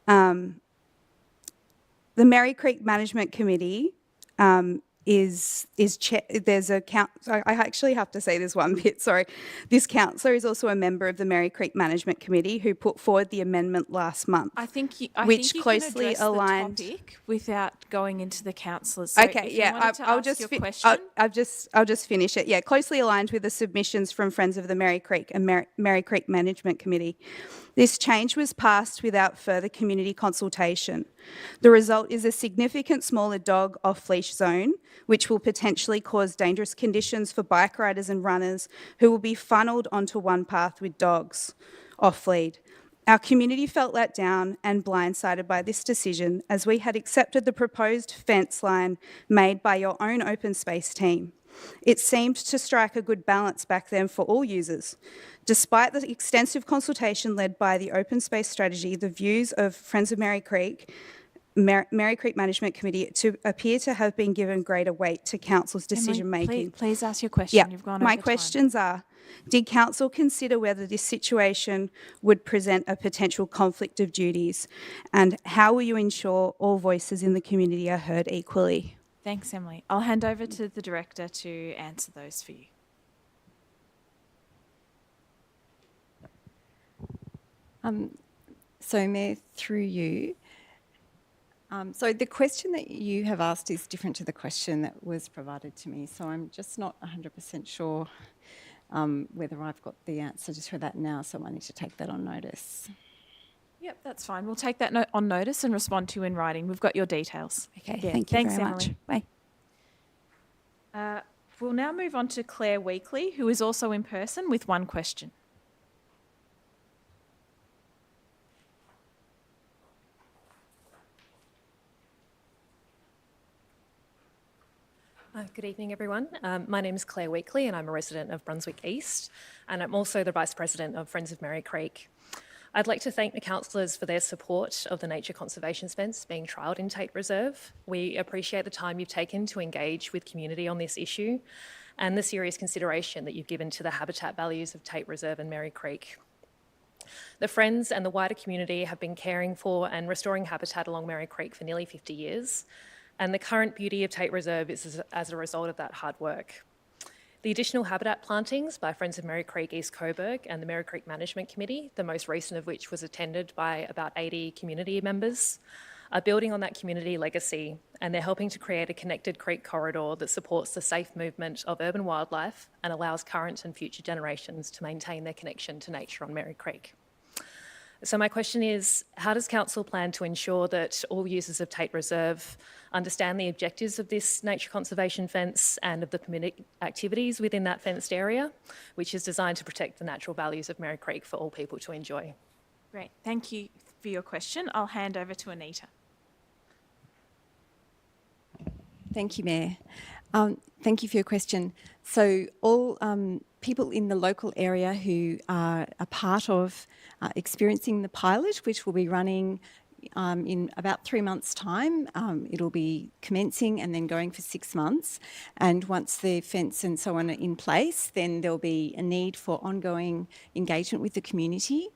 The Merri-Creek Management Committee there's a count. I actually have to say this one bit. Sorry, this councillor is also a member of the Merri-Creek Management Committee who put forward the amendment last month. I think you closely can address aligned the topic without going into the councillors. So okay, if you yeah, wanted to I'll ask just your question. I'll just finish it. Yeah, closely aligned with the submissions from Friends of the Merri-Creek and Merri-Creek Management Committee. This change was passed without further community consultation. The result is a significant smaller dog off-leash zone, which will potentially cause dangerous conditions for bike riders and runners who will be funneled onto one path with dogs off-lead. Our community felt let down and blindsided by this decision as we had accepted the proposed fence line made by your own open space team. It seemed to strike a good balance back then for all users. Despite the extensive consultation led by the Open Space Strategy, the views of Friends of Merri-Creek Management Committee appear to have been given greater weight to Council's decision making. Please ask your question. Yeah, You've gone my over questions are, did Council consider whether this situation would present a potential conflict of duties? And how will you ensure all voices in the community are heard equally? Thanks, Emily. I'll hand over to the Director to answer those for you. So, Mayor, through you, so the question that you have asked is different to the question that was provided to me. So I'm just not 100% sure whether I've got the answer just for that now. So I need to take that on notice. Yep, that's fine. We'll take that on notice and respond to you in writing. We've got your details. Okay, Yeah, thank you thanks, very Emily. much. Bye. We'll now move on to Claire Weekly, who is also in person with one question. Good evening, everyone. My name is Claire Weekly and I'm a resident of Brunswick East, and I'm also the Vice President of Friends of Merri Creek. I'd like to thank the councillors for their support of the nature conservation fence being trialled in Tate Reserve. We appreciate the time you've taken to engage with community on this issue and the serious consideration that you've given to the habitat values of Tate Reserve and Merri Creek. The Friends and the wider community have been caring for and restoring habitat along Merri Creek for nearly 50 years, and the current beauty of Tate Reserve is as a result of that hard work. The additional habitat plantings by Friends of Merri Creek East Coburg and the Merri Creek Management Committee, the most recent of which was attended by about 80 community members, are building on that community legacy, and they're helping to create a connected creek corridor that supports the safe movement of urban wildlife and allows current and future generations to maintain their connection to nature on Merri Creek. So my question is, how does Council plan to ensure that all users of Tate Reserve understand the objectives of this nature conservation fence and of the permitted activities within that fenced area, which is designed to protect the natural values of Merri Creek for all people to enjoy? Great, thank you for your question. I'll hand over to Anita. Thank you, Mayor. Thank you for your question. So all people in the local area who are a part of experiencing the pilot, which will be running in about 3 months' time. It'll be commencing and then going for 6 months. And once the fence and so on are in place, then there'll be a need for ongoing engagement with the community.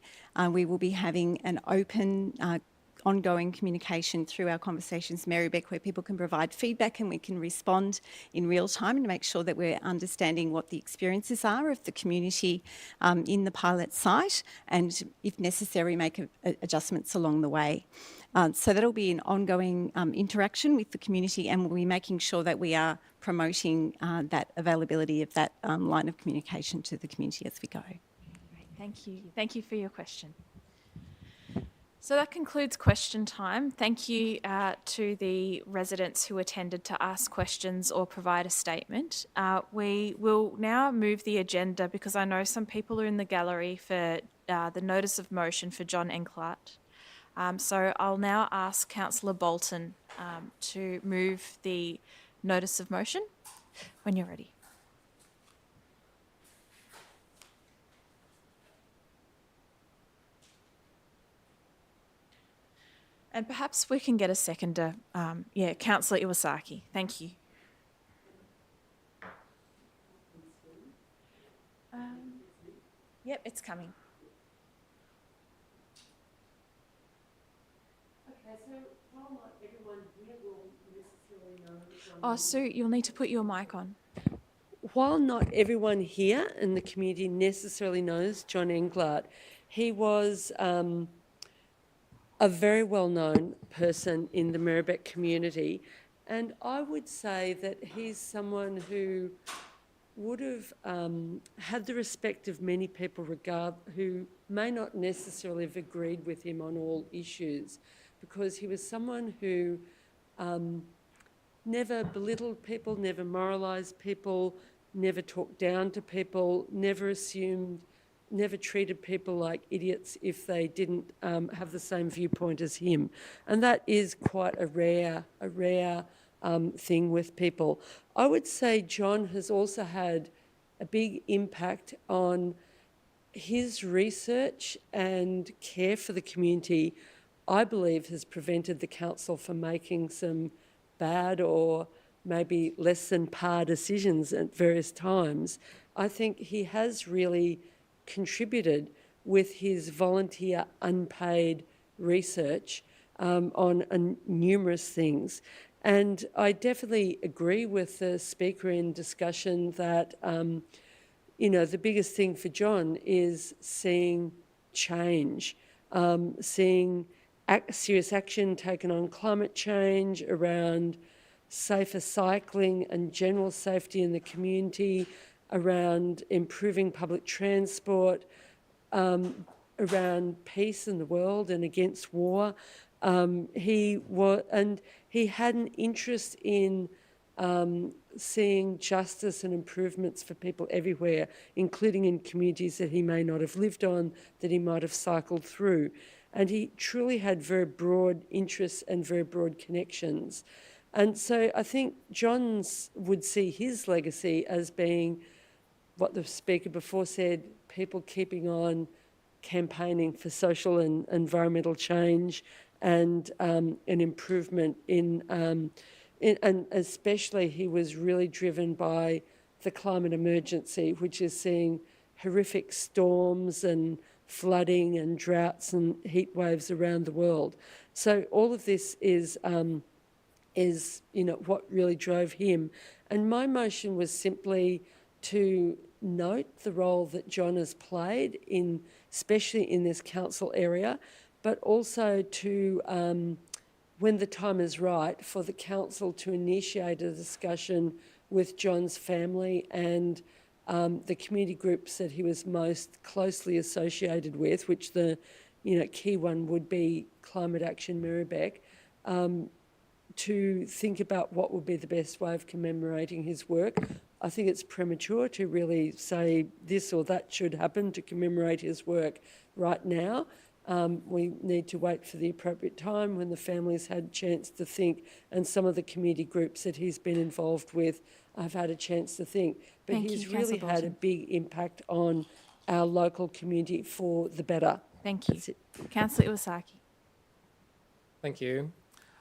We will be having an open ongoing communication through our conversations, Merri-bek, where people can provide feedback and we can respond in real time and make sure that we're understanding what the experiences are of the community in the pilot site, and if necessary, make adjustments along the way. So that'll be an ongoing interaction with the community, and we'll be making sure that we are promoting that availability of that line of communication to the community as we go. Great, thank you. Thank you for your question. So that concludes question time. Thank you to the residents who attended to ask questions or provide a statement. We will now move the agenda because I know some people are in the gallery for the notice of motion for John Englert. So I'll now ask Councillor Bolton to move the notice of motion when you're ready. And perhaps we can get a seconder. Yeah, Councillor Iwasaki. Thank you. Yep, it's coming. Okay, so while not everyone here will necessarily know... Oh, Sue, you'll need to put your mic on. While not everyone here in the community necessarily knows John Englert, he was... a very well-known person in the Merri-bek community, and I would say that he's someone who would have had the respect of many people who may not necessarily have agreed with him on all issues, because he was someone who never belittled people, never moralised people, never talked down to people, never treated people like idiots if they didn't have the same viewpoint as him. And that is quite a rare thing with people. I would say John has also had a big impact on his research and care for the community. I believe has prevented the council from making some bad or maybe less than par decisions at various times. I think he has really contributed with his volunteer unpaid research on numerous things. And I definitely agree with the speaker in discussion that, the biggest thing for John is seeing change, seeing serious action taken on climate change, around safer cycling and general safety in the community, around improving public transport, around peace in the world and against war. He had an interest in seeing justice and improvements for people everywhere, including in communities that he may not have lived on, that he might have cycled through. And he truly had very broad interests and very broad connections. And so I think John's would see his legacy as being what the speaker before said, people keeping on campaigning for social and environmental change and an improvement and especially he was really driven by the climate emergency, which is seeing horrific storms and flooding and droughts and heat waves around the world. So all of this is what really drove him. And my motion was simply to note the role that John has played especially in this council area, but also to, when the time is right, for the council to initiate a discussion with John's family and the community groups that he was most closely associated with, which the key one would be Climate Action Merri-bek, to think about what would be the best way of commemorating his work. I think it's premature to really say this or that should happen to commemorate his work right now. We need to wait for the appropriate time when the family's had a chance to think, and some of the community groups that he's been involved with have had a chance to think. But Thank he's you, really Councillor had a Bolton. big impact on our local community for the better. Thank you. That's it. Councillor Iwasaki. Thank you.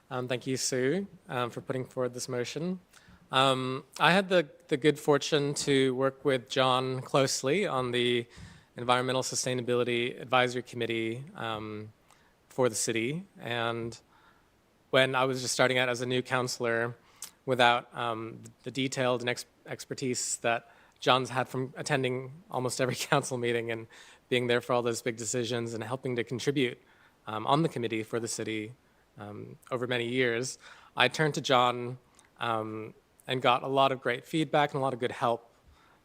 Thank you, Sue, for putting forward this motion. I had the good fortune to work with John closely on the Environmental Sustainability Advisory Committee for the city. And when I was just starting out as a new councillor, without the detailed and expertise that John's had from attending almost every council meeting and being there for all those big decisions and helping to contribute on the committee for the city over many years, I turned to John and got a lot of great feedback and a lot of good help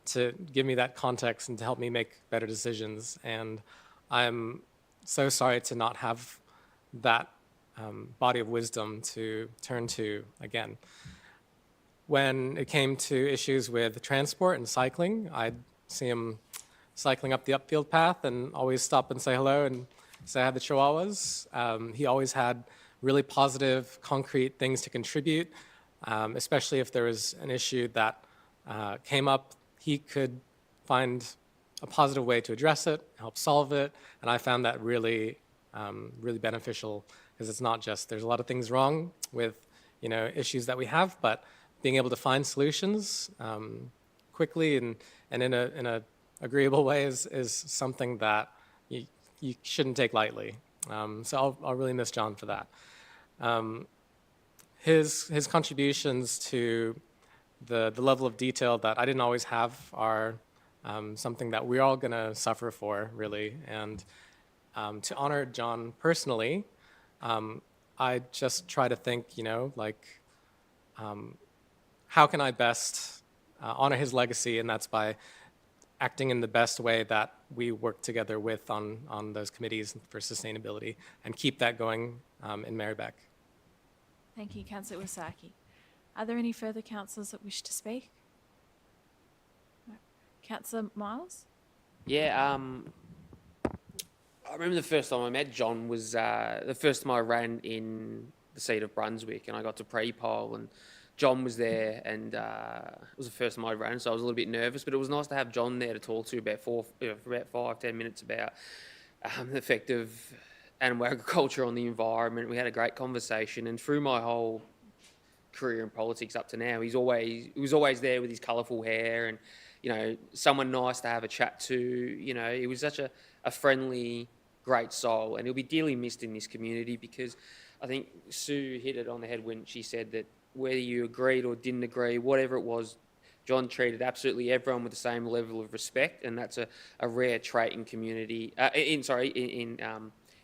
to give me that context and to help me make better decisions. And I'm so sorry to not have that body of wisdom to turn to again. When it came to issues with transport and cycling, I'd see him cycling up the upfield path and always stop and say hello and say hi to the Chihuahuas. He always had really positive, concrete things to contribute, especially if there was an issue that came up. He could find a positive way to address it, help solve it, and I found that really, really beneficial because it's not just, there's a lot of things wrong with issues that we have, but being able to find solutions quickly and in a agreeable way is something that you shouldn't take lightly. So I'll really miss John for that. His contributions to the level of detail that I didn't always have are something that we're all going to suffer for, really. And to honor John personally, I just try to think, how can I best honor his legacy? And that's by acting in the best way that we work together with on those committees for sustainability and keep that going in Merri-bek. Thank you, Councillor Iwasaki. Are there any further councillors that wish to speak? No. Councillor Miles? Yeah, I remember the first time I met John was the first time I ran in the seat of Brunswick, and I got to pre-poll, and John was there, and it was the first time I ran, so I was a little bit nervous, but it was nice to have John there to talk to for about 5-10 minutes about the effect of animal agriculture on the environment. We had a great conversation, and through my whole career in politics up to now, he was always there with his colourful hair and, someone nice to have a chat to. He was such a friendly, great soul, and he'll be dearly missed in this community because I think Sue hit it on the head when she said that whether you agreed or didn't agree, whatever it was, John treated absolutely everyone with the same level of respect, and that's a rare trait in community.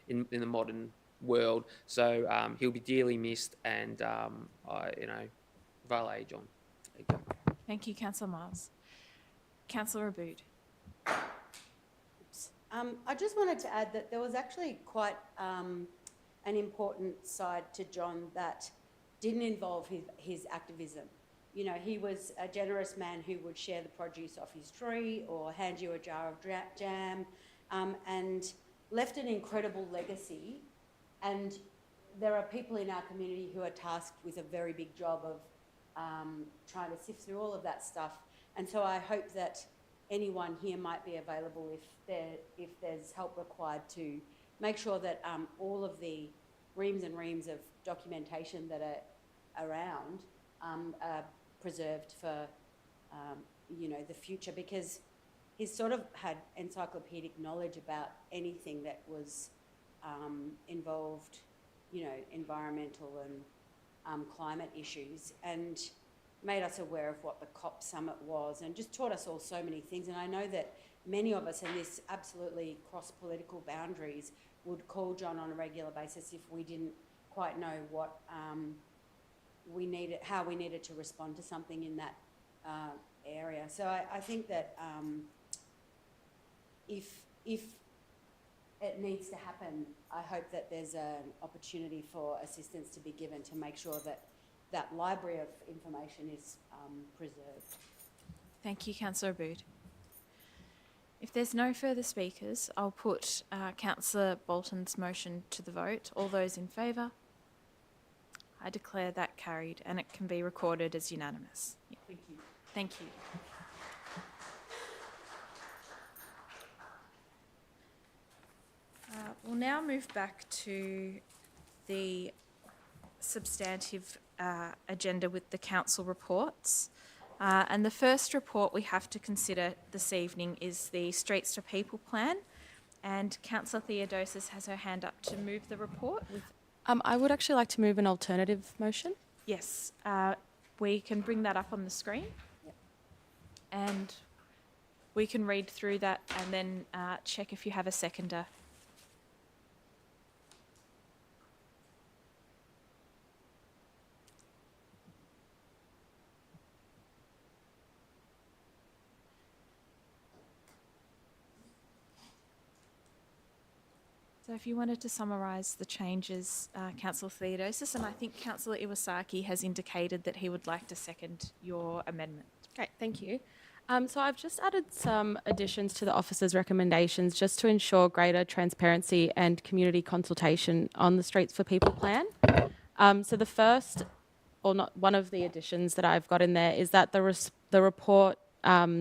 In the modern world. So he'll be dearly missed, and valet John. There you go. Thank you, Councillor Miles. Councillor Aboud. I just wanted to add that there was actually quite an important side to John that didn't involve his activism. He was a generous man who would share the produce off his tree or hand you a jar of jam, and left an incredible legacy. And there are people in our community who are tasked with a very big job of trying to sift through all of that stuff. And so I hope that anyone here might be available if there's help required to make sure that all of the reams and reams of documentation that are around are preserved for the future, because he's sort of had encyclopedic knowledge about anything that was involved, environmental and climate issues, and made us aware of what the COP summit was, and just taught us all so many things. And I know that many of us, and this absolutely cross political boundaries, would call John on a regular basis if we didn't quite know what how we needed to respond to something in that area. So I think that if it needs to happen, I hope that there's an opportunity for assistance to be given to make sure that that library of information is preserved. Thank you, Councillor Abood. If there's no further speakers, I'll put Councillor Bolton's motion to the vote. All those in favour? I declare that carried, and it can be recorded as unanimous. Yeah. Thank you. Thank you. We'll now move back to the substantive agenda with the council reports. And the first report we have to consider this evening is the Streets to People plan. And Councillor Theodosis has her hand up to move the report. I would actually like to move an alternative motion. Yes, we can bring that up on the screen. Yep. And we can read through that and then check if you have a seconder. So if you wanted to summarise the changes, Councillor Theodosis, and I think Councillor Iwasaki has indicated that he would like to second your amendment. Great, thank you. So I've just added some additions to the officer's recommendations just to ensure greater transparency and community consultation on the Streets for People plan. So the first, or not one of the additions that I've got in there, is that the report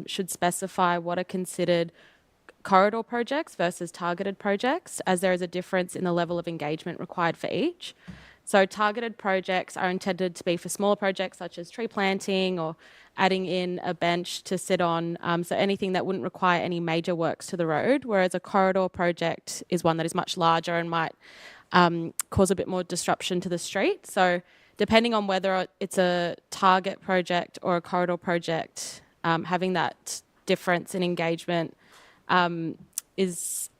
should specify what are considered corridor projects versus targeted projects, as there is a difference in the level of engagement required for each. So targeted projects are intended to be for smaller projects such as tree planting or adding in a bench to sit on, so anything that wouldn't require any major works to the road, whereas a corridor project is one that is much larger and might cause a bit more disruption to the street. So depending on whether it's a target project or a corridor project, having that difference in engagement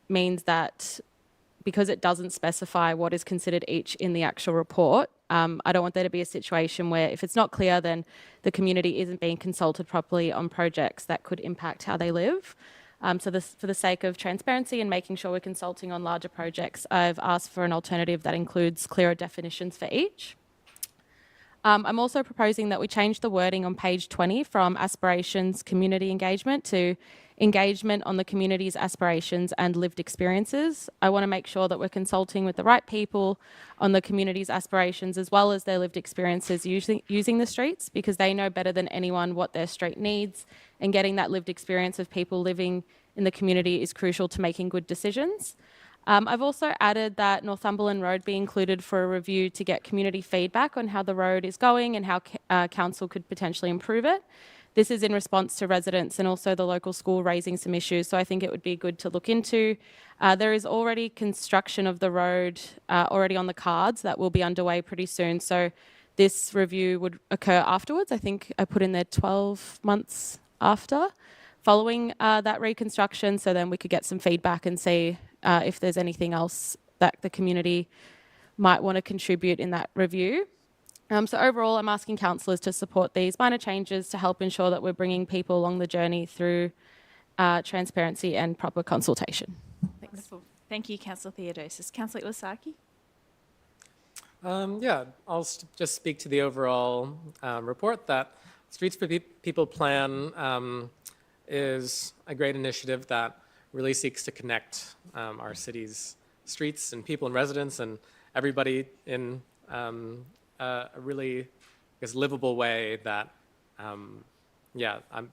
means that because it doesn't specify what is considered each in the actual report, I don't want there to be a situation where if it's not clear, then the community isn't being consulted properly on projects that could impact how they live. So for the sake of transparency and making sure we're consulting on larger projects, I've asked for an alternative that includes clearer definitions for each. I'm also proposing that we change the wording on page 20 from aspirations, community engagement to engagement on the community's aspirations and lived experiences. I want to make sure that we're consulting with the right people on the community's aspirations as well as their lived experiences using the streets, because they know better than anyone what their street needs, and getting that lived experience of people living in the community is crucial to making good decisions. I've also added that Northumberland Road be included for a review to get community feedback on how the road is going and how council could potentially improve it. This is in response to residents and also the local school raising some issues, so I think it would be good to look into. There is already construction of the road already on the cards that will be underway pretty soon, so this review would occur afterwards. I think I put in there 12 months after, following that reconstruction, so then we could get some feedback and see if there's anything else that the community might want to contribute in that review. So overall, I'm asking councillors to support these minor changes to help ensure that we're bringing people along the journey through transparency and proper consultation. Thanks. Wonderful. Thank you, Councillor Theodosis. Councillor Iwasaki? Yeah, I'll just speak to the overall report that Streets for People plan is a great initiative that really seeks to connect our city's streets and people and residents and everybody in a really, I guess, livable way that, yeah, I'm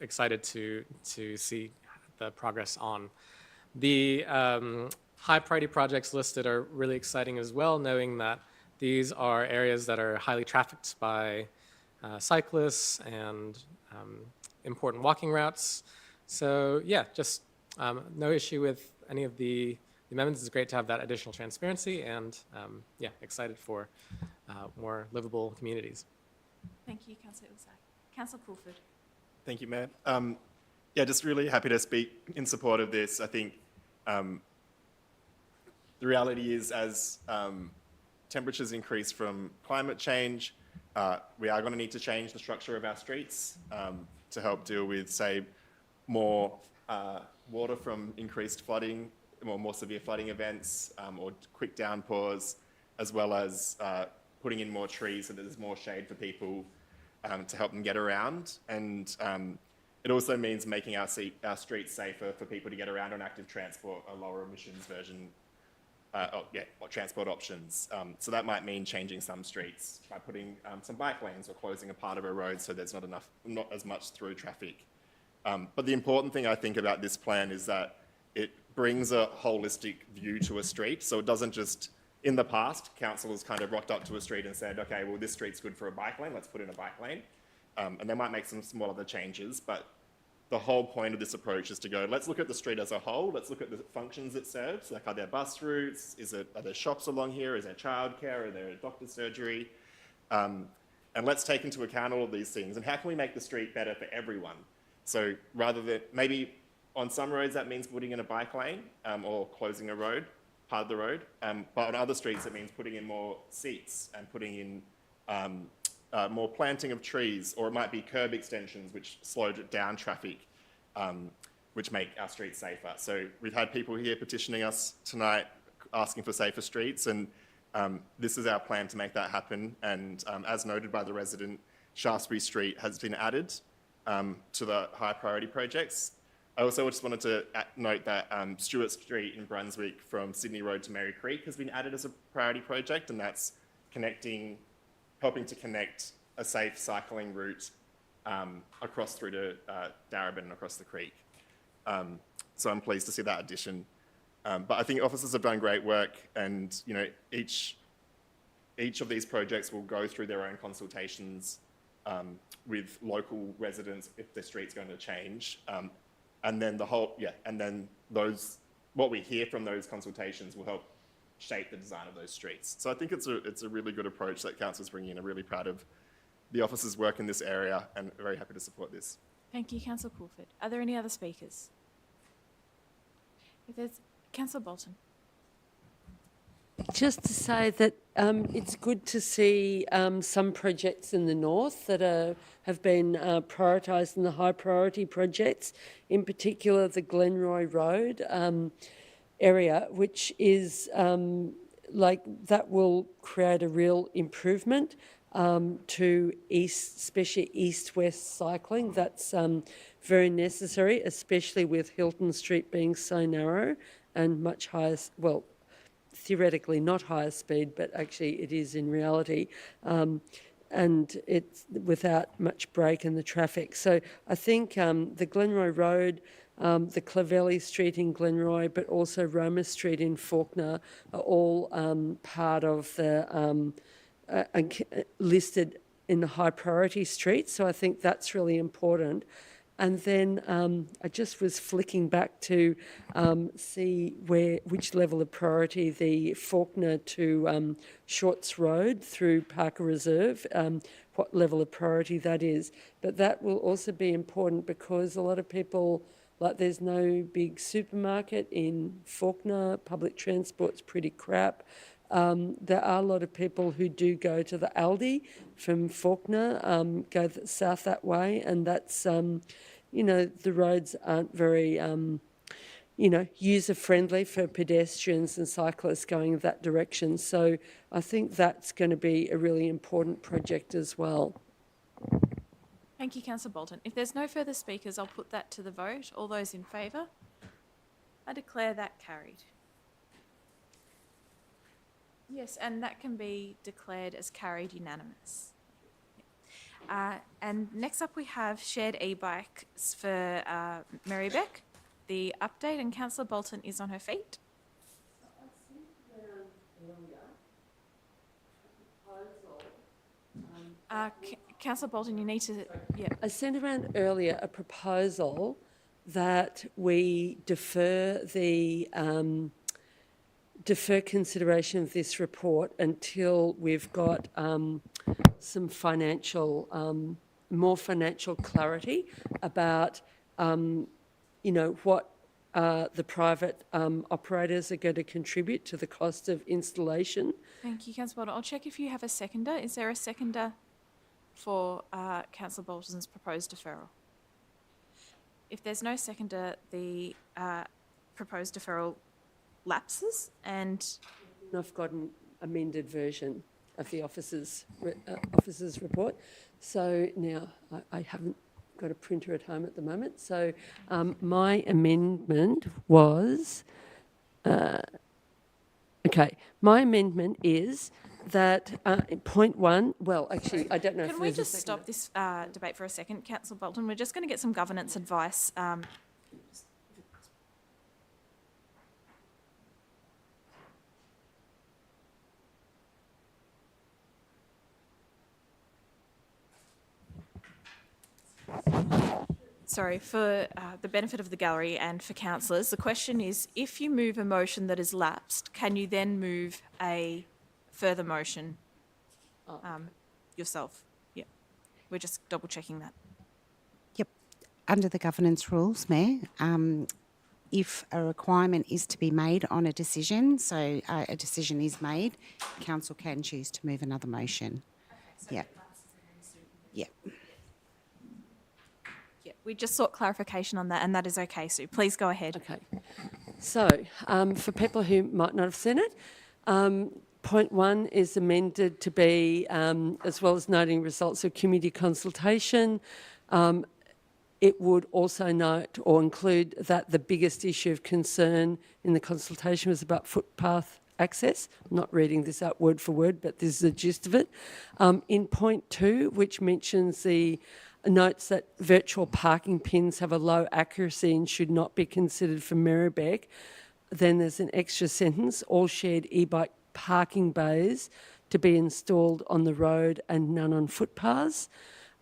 excited to see the progress on. The high priority projects listed are really exciting as well, knowing that these are areas that are highly trafficked by cyclists and important walking routes. So yeah, just no issue with any of the amendments. It's great to have that additional transparency, and yeah, excited for more livable communities. Thank you, Councillor Ilzai. Councillor Coulford. Thank you, Mayor. Yeah, just really happy to speak in support of this. I think the reality is, as temperatures increase from climate change, we are going to need to change the structure of our streets to help deal with, say, more water from increased flooding, more severe flooding events, or quick downpours, as well as putting in more trees so that there's more shade for people to help them get around. And it also means making our streets safer for people to get around on active transport, a lower emissions version, transport options. So that might mean changing some streets by putting some bike lanes or closing a part of a road so there's not as much through traffic. But the important thing I think about this plan is that it brings a holistic view to a street. So it doesn't just, in the past, councillors kind of rocked up to a street and said, okay, well, this street's good for a bike lane, let's put in a bike lane. And they might make some small other changes, but the whole point of this approach is to go, let's look at the street as a whole, let's look at the functions it serves, like are there bus routes, are there shops along here, is there childcare, are there a doctor's surgery? And let's take into account all of these things, and how can we make the street better for everyone? So rather than, maybe on some roads that means putting in a bike lane or closing a road, part of the road, but on other streets it means putting in more seats and putting in more planting of trees, or it might be curb extensions which slow down traffic, which make our streets safer. So we've had people here petitioning us tonight asking for safer streets, and this is our plan to make that happen. And as noted by the resident, Shaftesbury Street has been added to the high priority projects. I also just wanted to note that Stewart Street in Brunswick from Sydney Road to Merri Creek has been added as a priority project, and that's helping to connect a safe cycling route across through to Darebin and across the creek. So I'm pleased to see that addition. But I think officers have done great work, and each of these projects will go through their own consultations with local residents if the street's going to change. And then what we hear from those consultations will help shape the design of those streets. So I think it's a really good approach that council's bringing in. I'm really proud of the officers' work in this area and very happy to support this. Thank you, Councillor Coulford. Are there any other speakers? If there's Councillor Bolton. Just to say that it's good to see some projects in the north that have been prioritised in the high priority projects, in particular the Glenroy Road area, which is that will create a real improvement to especially east-west cycling. That's very necessary, especially with Hilton Street being so narrow and much higher, well, theoretically not higher speed, but actually it is in reality, and it's without much break in the traffic. So I think the Glenroy Road, the Clavelli Street in Glenroy, but also Roma Street in Fawkner are all part of the listed in the high priority streets. So I think that's really important. And then I just was flicking back to see which level of priority the Fawkner to Shorts Road through Parker Reserve, what level of priority that is. But that will also be important because a lot of people, there's no big supermarket in Fawkner, public transport's pretty crap. There are a lot of people who do go to the Aldi from Fawkner, go south that way, and that's, the roads aren't very, user-friendly for pedestrians and cyclists going that direction. So I think that's going to be a really important project as well. Thank you, Councillor Bolton. If there's no further speakers, I'll put that to the vote. All those in favour? I declare that carried. Yes, and that can be declared as carried unanimous. And next up we have shared e-bikes for Merri-bek. The update, and Councillor Bolton is on her feet. Councillor Bolton, you need to, yeah. I sent around earlier a proposal that we defer consideration of this report until we've got some more financial clarity about, what the private operators are going to contribute to the cost of installation. Thank you, Councillor Bolton. I'll check if you have a seconder. Is there a seconder for Councillor Bolton's proposed deferral? If there's no seconder, the proposed deferral lapses, and I've got an amended version of the officer's report. So now I haven't got a printer at home at the moment. So my amendment was, my amendment is that point one, well, actually, I don't know if can we just stop this debate for a second, Councillor Bolton? We're just going to get some governance advice. Sorry, for the benefit of the gallery and for councillors, the question is, if you move a motion that is lapsed, can you then move a further motion yourself? Yeah, we're just double checking that. Yep. Under the governance rules, Mayor, if a requirement is to be made on a decision, so a decision is made, council can choose to move another motion. Yeah. Yeah. Yeah, we just sought clarification on that, and that is okay, Sue. Please go ahead. Okay. So, for people who might not have seen it, point one is amended to be, as well as noting results of community consultation, it would also note or include that the biggest issue of concern in the consultation was about footpath access. I'm not reading this out word for word, but this is the gist of it. In point two, which mentions notes that virtual parking pins have a low accuracy and should not be considered for Merri-bek, then there's an extra sentence, all shared e-bike parking bays to be installed on the road and none on footpaths.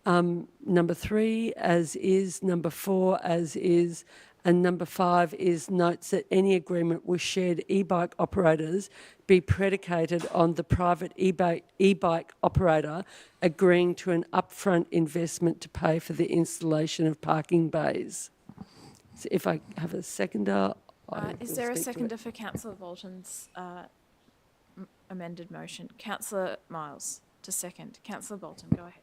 Number 3, as is. Number 4, as is. And number 5 is notes that any agreement with shared e-bike operators be predicated on the private e-bike operator agreeing to an upfront investment to pay for the installation of parking bays. So if I have a seconder, is there a seconder for Councillor Bolton's amended motion? Councillor Miles to second. Councillor Bolton, go ahead.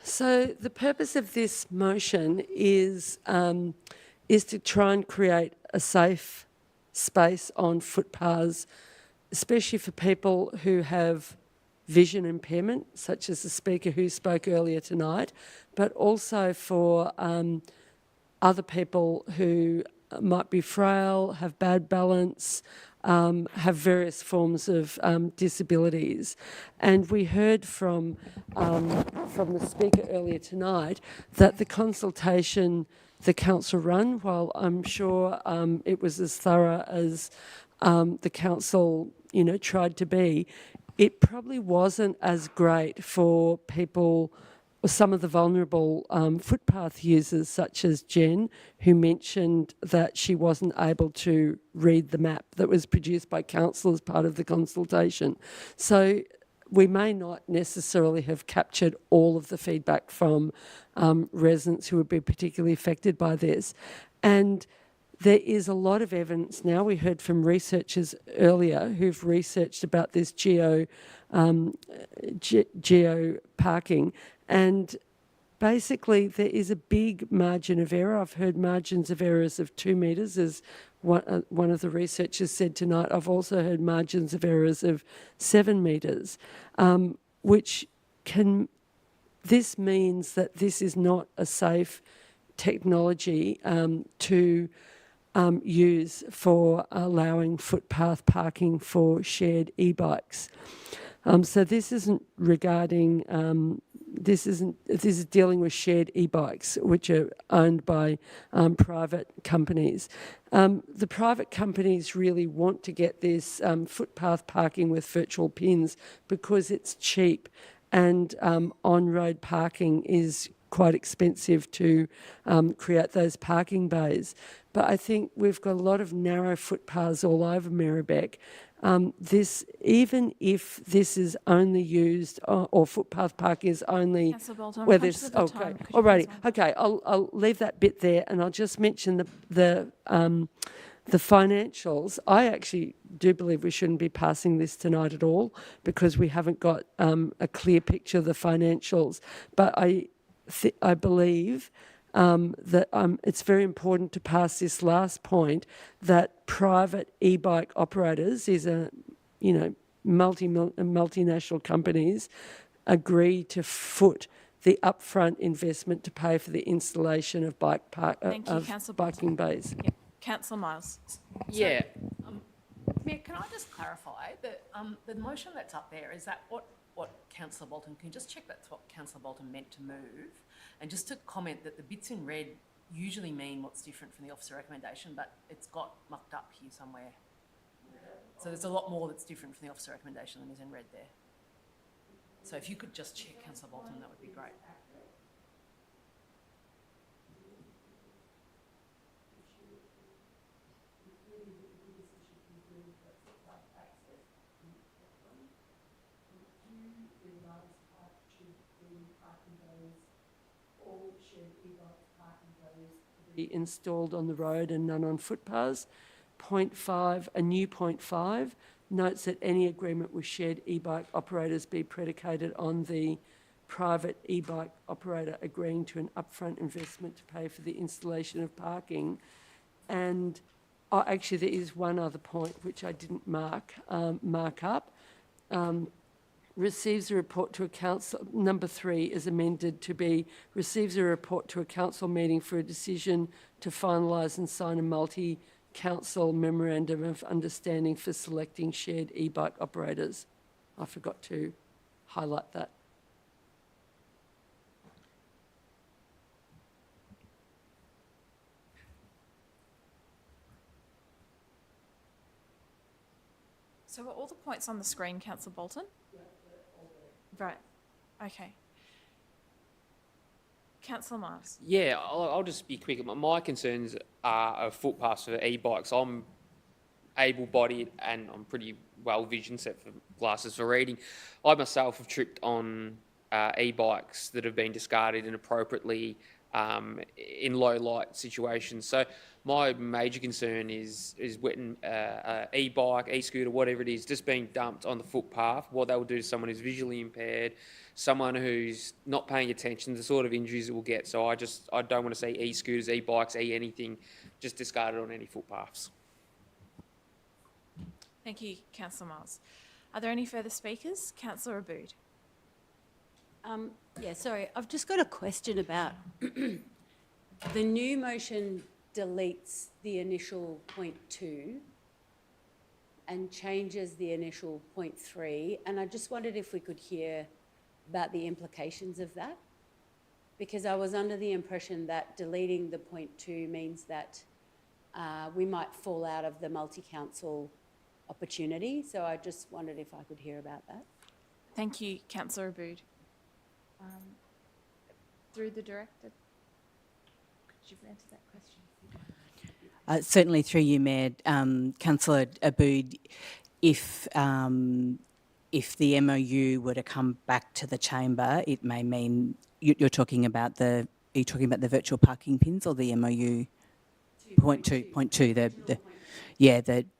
So the purpose of this motion is to try and create a safe space on footpaths, especially for people who have vision impairment, such as the speaker who spoke earlier tonight, but also for other people who might be frail, have bad balance, have various forms of disabilities. And we heard from the speaker earlier tonight that the consultation the council run, while I'm sure it was as thorough as the council, tried to be, it probably wasn't as great for people, or some of the vulnerable footpath users, such as Jen, who mentioned that she wasn't able to read the map that was produced by council as part of the consultation. So we may not necessarily have captured all of the feedback from residents who would be particularly affected by this. And there is a lot of evidence now. We heard from researchers earlier who've researched about this geo parking, and basically there is a big margin of error. I've heard margins of errors of 2 metres, as one of the researchers said tonight. I've also heard margins of errors of 7 metres, this means that this is not a safe technology to use for allowing footpath parking for shared e-bikes. So this isn't regarding, this is dealing with shared e-bikes, which are owned by private companies. The private companies really want to get this footpath parking with virtual pins because it's cheap, and on-road parking is quite expensive to create those parking bays. But I think we've got a lot of narrow footpaths all over Merri-bek. Even if this is only used, or footpath parking is only Councillor Bolton, I'm where conscious there's, of the okay, time. Could you alrighty, please wind up? okay, I'll leave that bit there, and I'll just mention the financials. I actually do believe we shouldn't be passing this tonight at all because we haven't got a clear picture of the financials. But I believe that it's very important to pass this last point, that private e-bike operators, these are, multinational companies, agree to foot the upfront investment to pay for the installation of Thank you, Councillor biking bays. Yep. Councillor Miles. Yeah. Mayor, can I just clarify that the motion that's up there, is that what Councillor Bolton, can you just check that's what Councillor Bolton meant to move? And just to comment that the bits in red usually mean what's different from the officer recommendation, but it's got mucked up here somewhere. So there's a lot more that's different from the officer recommendation than is in red there. So if you could just check, Councillor Bolton, that would be great. Be installed on the road and none on footpaths. Point 5, a new point 5, notes that any agreement with shared e-bike operators be predicated on the private e-bike operator agreeing to an upfront investment to pay for the installation of parking. And actually, there is one other point which I didn't mark up. Receives a report to a council, number 3 is amended to be, receives a report to a council meeting for a decision to finalise and sign a multi-council memorandum of understanding for selecting shared e-bike operators. I forgot to highlight that. So are all the points on the screen, Councillor Bolton? Right. Okay. Councillor Miles. Yeah, I'll just be quick. My concerns are of footpaths for e-bikes. I'm able-bodied and I'm pretty well vision, set for glasses for reading. I myself have tripped on e-bikes that have been discarded inappropriately in low light situations. So my major concern is when e-bike, e-scooter, whatever it is, just being dumped on the footpath, what that will do to someone who's visually impaired, someone who's not paying attention, the sort of injuries it will get. So I don't want to see e-scooters, e-bikes, anything just discarded on any footpaths. Thank you, Councillor Miles. Are there any further speakers? Councillor Aboud. Yeah, sorry, I've just got a question about the new motion deletes the initial point 2 and changes the initial point 3, and I just wondered if we could hear about the implications of that, because I was under the impression that deleting the point 2 means that we might fall out of the multi-council opportunity, so I just wondered if I could hear about that. Thank you, Councillor Aboud. Through the director, could you answer that question? Certainly through you, Mayor. Councillor Aboud, if the MOU were to come back to the chamber, it may mean you're talking about the. Are you talking about the virtual parking pins or the MOU? Point two. The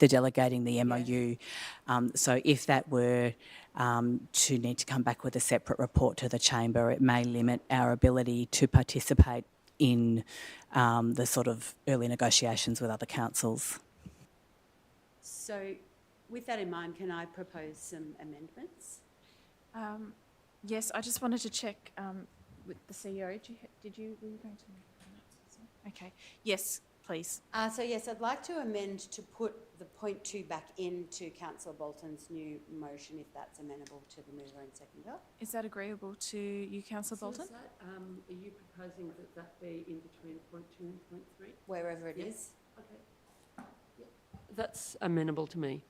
delegating the MOU. So if that were to need to come back with a separate report to the chamber, it may limit our ability to participate in the sort of early negotiations with other councils. So with that in mind, can I propose some amendments? Yes, I just wanted to check with the CEO. Were you going to make comments? Okay. Yes, please. So yes, I'd like to amend to put the point 2 back into Councillor Bolton's new motion, if that's amenable to the mover and seconder. Is that agreeable to you, Councillor Bolton? Are you proposing that that be in between point 2 and point 3? Wherever it is. Okay. Yep. That's amenable to me.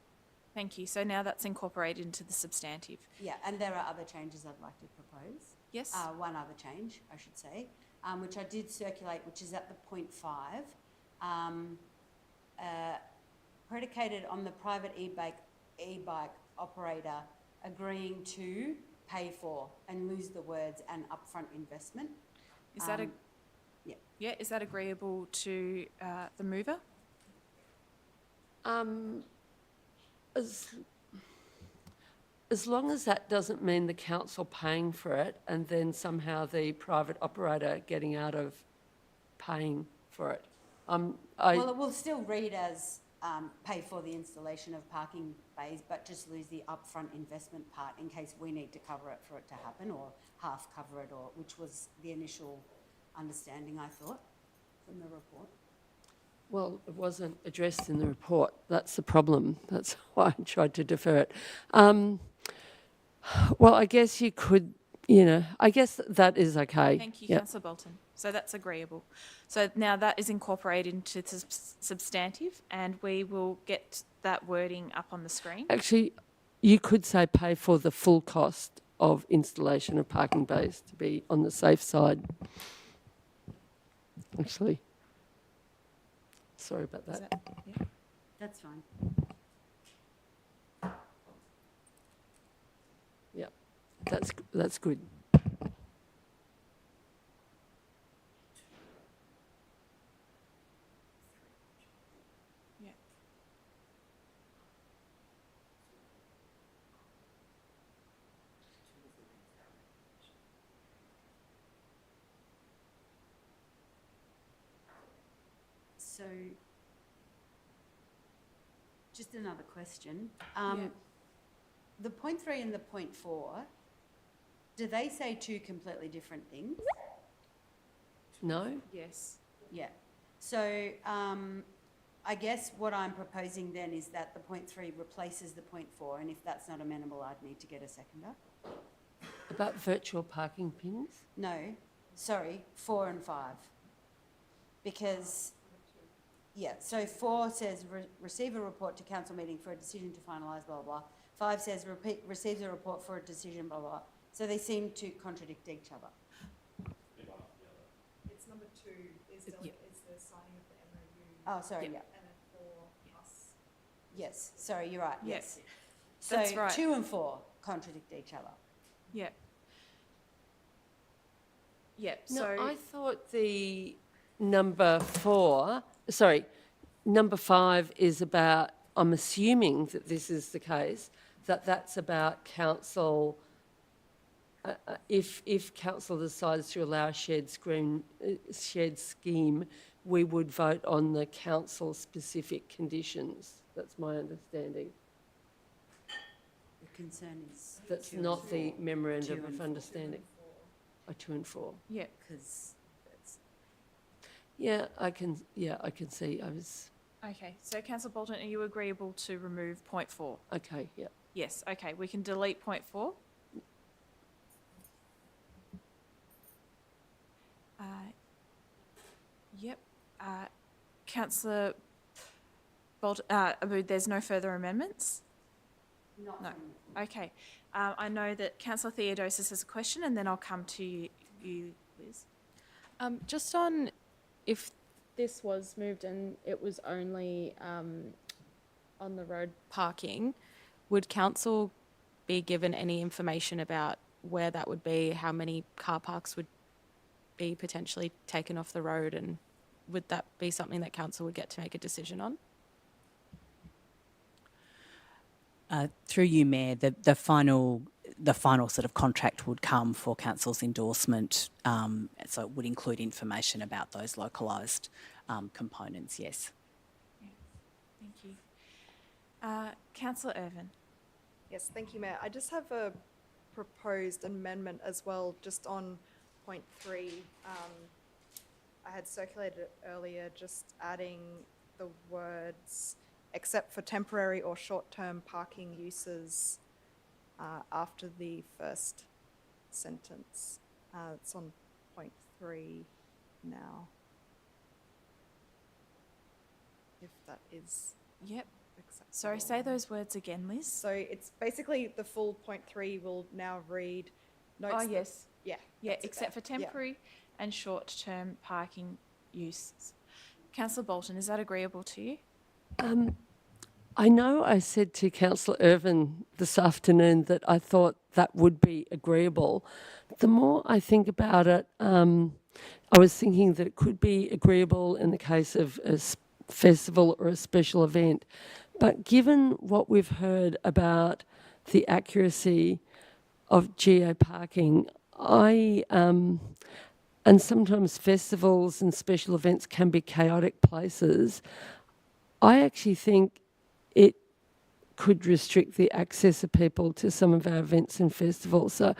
Thank you. So now that's incorporated into the substantive. Yeah, and there are other changes I'd like to propose. Yes. One other change, I should say, which I did circulate, which is at the point 5, predicated on the private e-bike operator agreeing to pay for and lose the words "an upfront investment." Is that yeah? Yeah. Is that agreeable to the mover? As long as that doesn't mean the council paying for it and then somehow the private operator getting out of paying for it. Well, it will still read as pay for the installation of parking bays, but just lose the upfront investment part in case we need to cover it for it to happen, or half cover it, or which was the initial understanding, I thought, from the report. Well, it wasn't addressed in the report. That's the problem. That's why I tried to defer it. Well, I guess you could, I guess that is okay. Thank you, Yep. Councillor Bolton. So that's agreeable. So now that is incorporated into the substantive, and we will get that wording up on the screen. Actually, you could say pay for the full cost of installation of parking bays to be on the safe side. Actually. Sorry about that. Yeah. That's fine. Yeah, that's good. Yeah. So, just another question. The point 3 and the point 4, do they say two completely different things? No? Yes. Yeah. So, I guess what I'm proposing then is that the point 3 replaces the point 4, and if that's not amenable, I'd need to get a seconder. About virtual parking pins? No, sorry, 4 and 5. Because, yeah, so 4 says receive a report to council meeting for a decision to finalise, blah, blah, blah. 5 says receives a report for a decision, blah, blah. So they seem to contradict each other. It's number 2 is the signing of the MOU. Oh, sorry, yeah. And then 4 plus. Yes, sorry, you're right, yes. So That's right. 2 and 4 contradict each other. Yeah. Yeah. No, So I thought the number 5 is about, I'm assuming that this is the case, that's about council, if council decides to allow a shared scheme, we would vote on the council-specific conditions. That's my understanding. The concern is. That's 2 and not 4. the memorandum 2 and of 4. understanding. 2 and 4. yeah. Because that's. Yeah, I can see. Okay. So, Councillor Bolton, are you agreeable to remove point 4? Okay, yeah. Yes. Okay. We can delete point 4. Yep. Councillor Bolton, Abood, there's no further amendments? Not No. from- Okay. I know that Councillor Theodosis has a question, and then I'll come to you, Liz. Just on if this was moved and it was only on the road parking, would council be given any information about where that would be, how many car parks would be potentially taken off the road, and would that be something that council would get to make a decision on? Through you, Mayor, the final sort of contract would come for council's endorsement, so it would include information about those localised components. Yes. Thank you. Councillor Irvin. Yes, thank you, Mayor. I just have a proposed amendment as well, just on point 3. I I had circulated it earlier, just adding the words except for temporary or short-term parking uses after the first sentence. It's on point 3 now. If that is Yep. acceptable. Sorry, say those words again, Liz. So it's basically the full point 3 will now read. Notes Oh, that- yes. Yeah. Yeah, that's it except for there. Yeah. temporary and short-term parking uses. Councillor Bolton, is that agreeable to you? I know I said to Councillor Irvin this afternoon that I thought that would be agreeable. The more I think about it, I was thinking that it could be agreeable in the case of a festival or a special event. But given what we've heard about the accuracy of geo-parking, and sometimes festivals and special events can be chaotic places, I actually think it could restrict the access of people to some of our events and festivals. So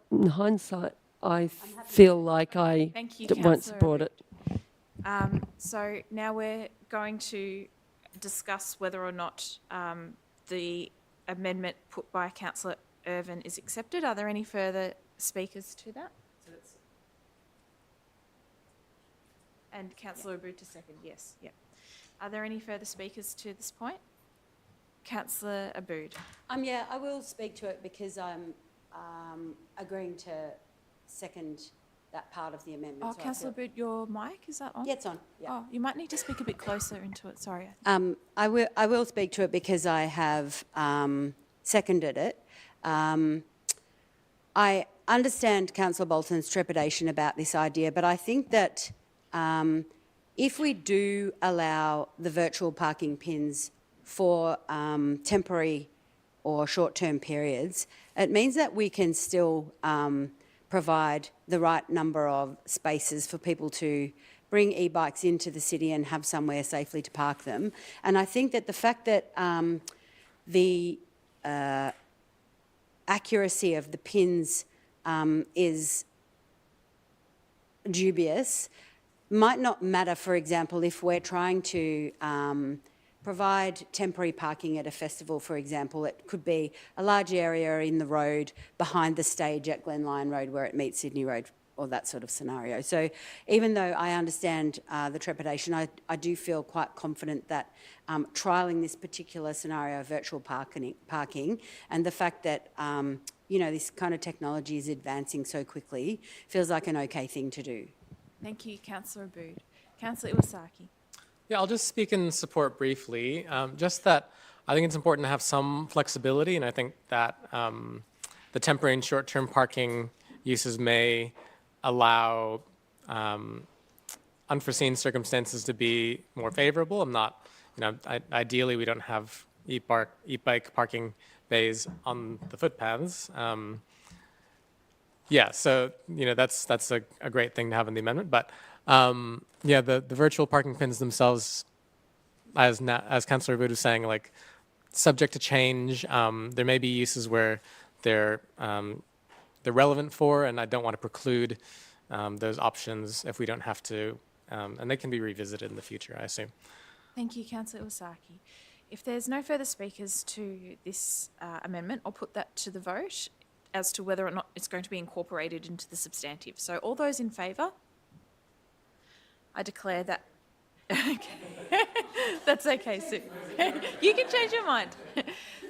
in hindsight, I feel like I Thank you, won't Councillor support it. So now we're going to discuss whether or not the amendment put by Councillor Irvin is accepted. Are there any further speakers to that? And Councillor Aboud to second, yes. Yep. Are there any further speakers to this point? Councillor Aboud. Yeah, I will speak to it because I'm agreeing to second that part of the amendment. Oh, so I Councillor feel- Aboud, your mic, is that on? Yeah, it's on. Yeah. Oh, you might need to speak a bit closer into it, sorry. I will speak to it because I have seconded it. I understand Councillor Bolton's trepidation about this idea, but I think that if we do allow the virtual parking pins for temporary or short-term periods, it means that we can still provide the right number of spaces for people to bring e-bikes into the city and have somewhere safely to park them. And I think that the fact that the accuracy of the pins is dubious might not matter, for example, if we're trying to provide temporary parking at a festival, for example. It could be a large area in the road behind the stage at Glen Lyon Road where it meets Sydney Road, or that sort of scenario. So even though I understand the trepidation, I do feel quite confident that trialling this particular scenario of virtual parking and the fact that this kind of technology is advancing so quickly feels like an okay thing to do. Thank you, Councillor Aboud. Councillor Iwasaki. Yeah, I'll just speak in support briefly. Just that I think it's important to have some flexibility, and I think that the temporary and short-term parking uses may allow unforeseen circumstances to be more favorable. I'm not, ideally we don't have e-bike parking bays on the footpaths. Yeah, so that's a great thing to have in the amendment. But yeah, the virtual parking pins themselves, as Councillor Aboud was saying, like subject to change. There may be uses where they're relevant for, and I don't want to preclude those options if we don't have to, and they can be revisited in the future, I assume. Thank you, Councillor Iwasaki. If there's no further speakers to this amendment, I'll put that to the vote as to whether or not it's going to be incorporated into the substantive. So all those in favour? I declare that... Okay. That's okay, Sue. You can change your mind.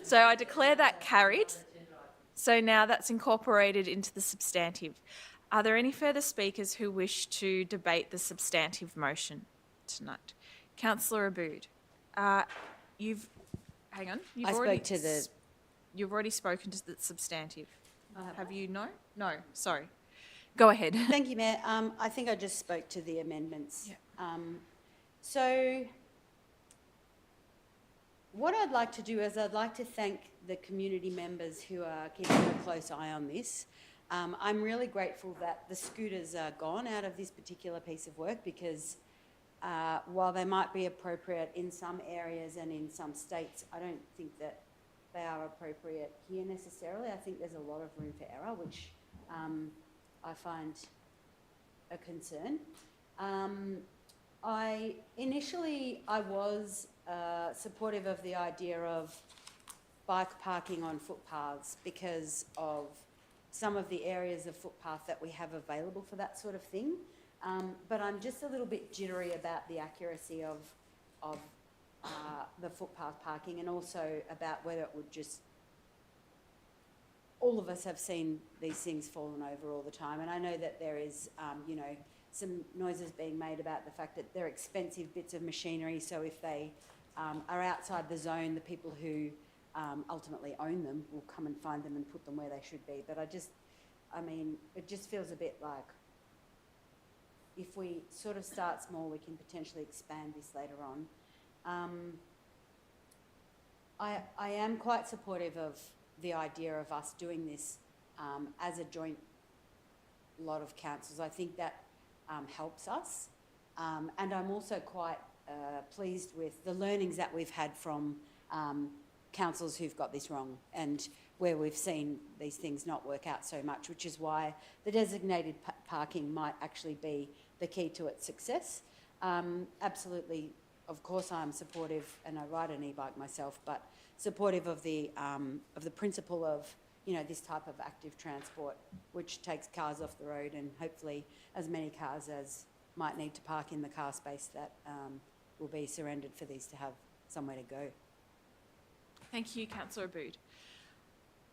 So I declare that carried. So now that's incorporated into the substantive. Are there any further speakers who wish to debate the substantive motion tonight? Councillor Aboud, you've already spoken to the substantive. Have you? No? No, sorry. Go ahead. Thank you, Mayor. I think I just spoke to the amendments. So what I'd like to do is I'd like to thank the community members who are keeping a close eye on this. I'm really grateful that the scooters are gone out of this particular piece of work because while they might be appropriate in some areas and in some states, I don't think that they are appropriate here necessarily. I think there's a lot of room for error, which I find a concern. Initially I was supportive of the idea of bike parking on footpaths because of some of the areas of footpath that we have available for that sort of thing. But I'm just a little bit jittery about the accuracy of the footpath parking, and also about whether it would just... All of us have seen these things fallen over all the time, and I know that there is, you know, some noises being made about the fact that they're expensive bits of machinery, so if they are outside the zone, the people who ultimately own them will come and find them and put them where they should be. But I mean, it just feels a bit like if we sort of start small, we can potentially expand this later on. I am quite supportive of the idea of us doing this as a joint lot of councils. I think that helps us. And I'm also quite pleased with the learnings that we've had from councils who've got this wrong, and where we've seen these things not work out so much, which is why the designated parking might actually be the key to its success. Absolutely, of course I'm supportive, and I ride an e-bike myself, but supportive of the principle of, you know, this type of active transport, which takes cars off the road, and hopefully as many cars as might need to park in the car space that will be surrendered for these to have somewhere to go. Thank you, Councillor Abood.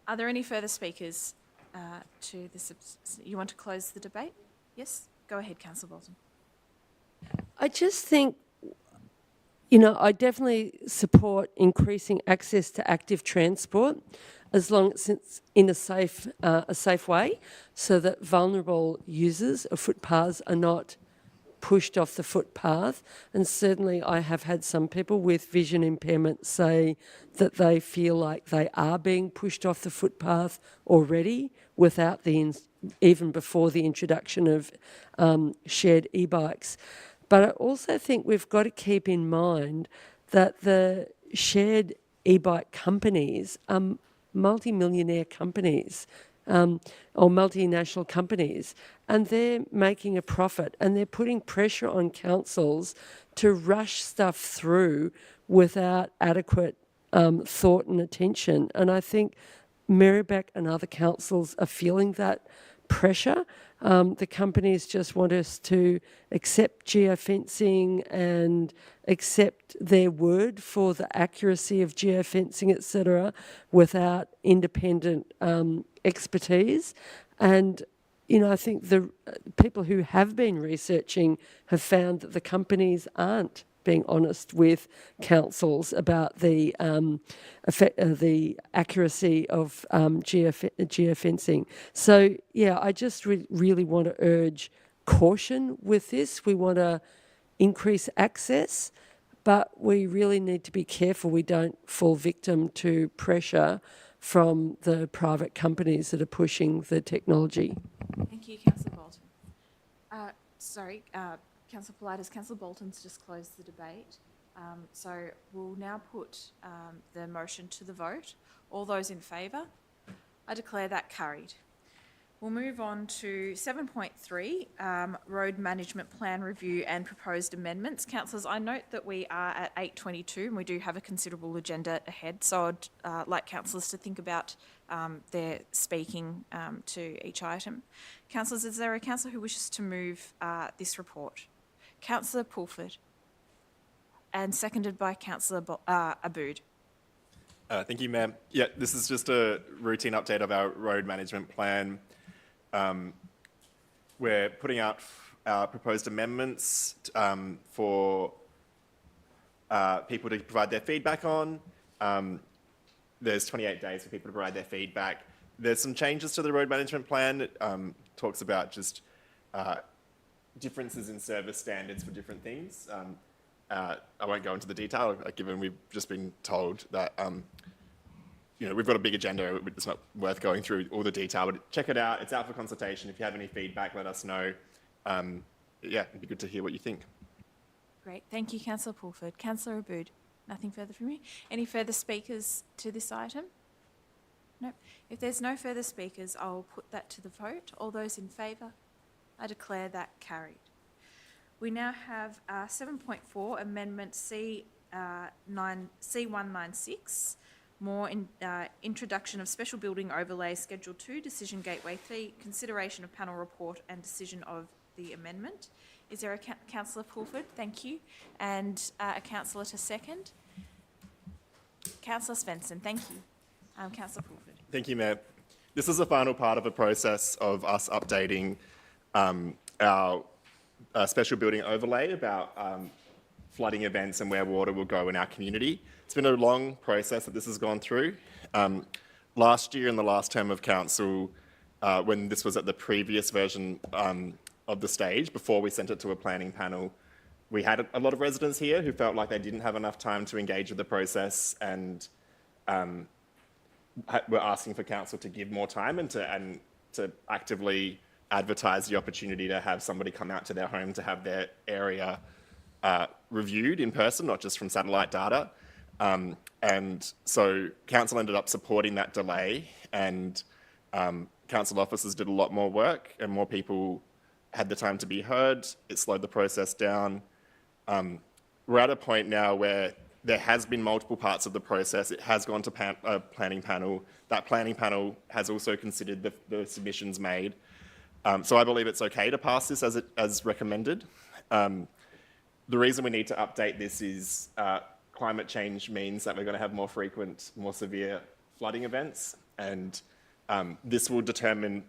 Are there any further speakers to this? You want to close the debate? Yes? Go ahead, Councillor Bolton. I just think, you know, I definitely support increasing access to active transport as long as it's in a safe way, so that vulnerable users of footpaths are not pushed off the footpath. And certainly I have had some people with vision impairment say that they feel like they are being pushed off the footpath already without even before the introduction of shared e-bikes. But I also think we've got to keep in mind that the shared e-bike companies are multi-millionaire companies, or multinational companies, and they're making a profit, and they're putting pressure on councils to rush stuff through without adequate thought and attention. And I think Merri-bek and other councils are feeling that pressure. The companies just want us to accept geofencing and accept their word for the accuracy of geofencing, etc., without independent expertise. And, you know, I think the people who have been researching have found that the companies aren't being honest with councils about the accuracy of geofencing. So, yeah, I just really want to urge caution with this. We want to increase access, but we really need to be careful we don't fall victim to pressure from the private companies that are pushing the technology. Thank you, Councillor Bolton. Councillor Politis, Councillor Bolton's just closed the debate. So we'll now put the motion to the vote. All those in favour? I declare that carried. We'll move on to 7.3, Road Management Plan Review and Proposed Amendments. Councillors, I note that we are at 8:22 and we do have a considerable agenda ahead, so I'd like councillors to think about their speaking to each item. Councillors, is there a councillor who wishes to move this report? Councillor Pulford, and seconded by Councillor Abood. Thank you, Mayor. Yeah, this is just a routine update of our road management plan. We're putting out our proposed amendments for people to provide their feedback on. There's 28 days for people to provide their feedback. There's some changes to the road management plan. It talks about just differences in service standards for different things. I won't go into the detail, given we've just been told that you know, we've got a big agenda. It's not worth going through all the detail, but check it out. It's out for consultation. If you have any feedback, let us know. Yeah, it'd be good to hear what you think. Great. Thank you, Councillor Pulford. Councillor Abood, nothing further from you. Any further speakers to this item? Nope. If there's no further speakers, I'll put that to the vote. All those in favour? I declare that carried. We now have 7.4 Amendment C196, more introduction of special building overlay Schedule 2, Decision Gateway 3, consideration of panel report and decision of the amendment. Is there a Councillor Pulford? Thank you. And a councillor to second? Councillor Svensson, thank you. Councillor Pulford. Thank you, Mayor. This is the final part of a process of us updating our special building overlay about flooding events and where water will go in our community. It's been a long process that this has gone through. Last year, in the last term of council, when this was at the previous version of the stage, before we sent it to a planning panel, we had a lot of residents here who felt like they didn't have enough time to engage with the process and were asking for council to give more time and to actively advertise the opportunity to have somebody come out to their home to have their area reviewed in person, not just from satellite data. And so council ended up supporting that delay, and council officers did a lot more work and more people had the time to be heard. It slowed the process down. We're at a point now where there has been multiple parts of the process. It has gone to a planning panel. That planning panel has also considered the submissions made. So I believe it's okay to pass this as recommended. The reason we need to update this is climate change means that we're going to have more frequent, more severe flooding events, and this will determine,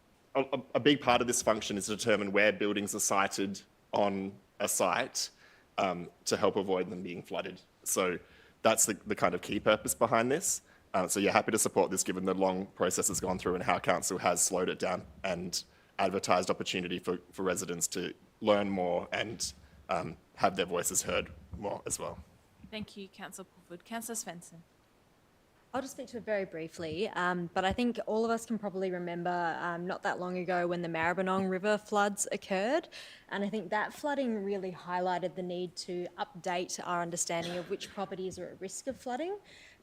a big part of this function is to determine where buildings are sited on a site to help avoid them being flooded. So that's the kind of key purpose behind this. So you're happy to support this given the long process has gone through and how council has slowed it down and advertised opportunity for residents to learn more and have their voices heard more as well. Thank you, Councillor Pulford. Councillor Svensson. I'll just speak to it very briefly, but I think all of us can probably remember not that long ago when the Merri-bek River floods occurred, and I think that flooding really highlighted the need to update our understanding of which properties are at risk of flooding,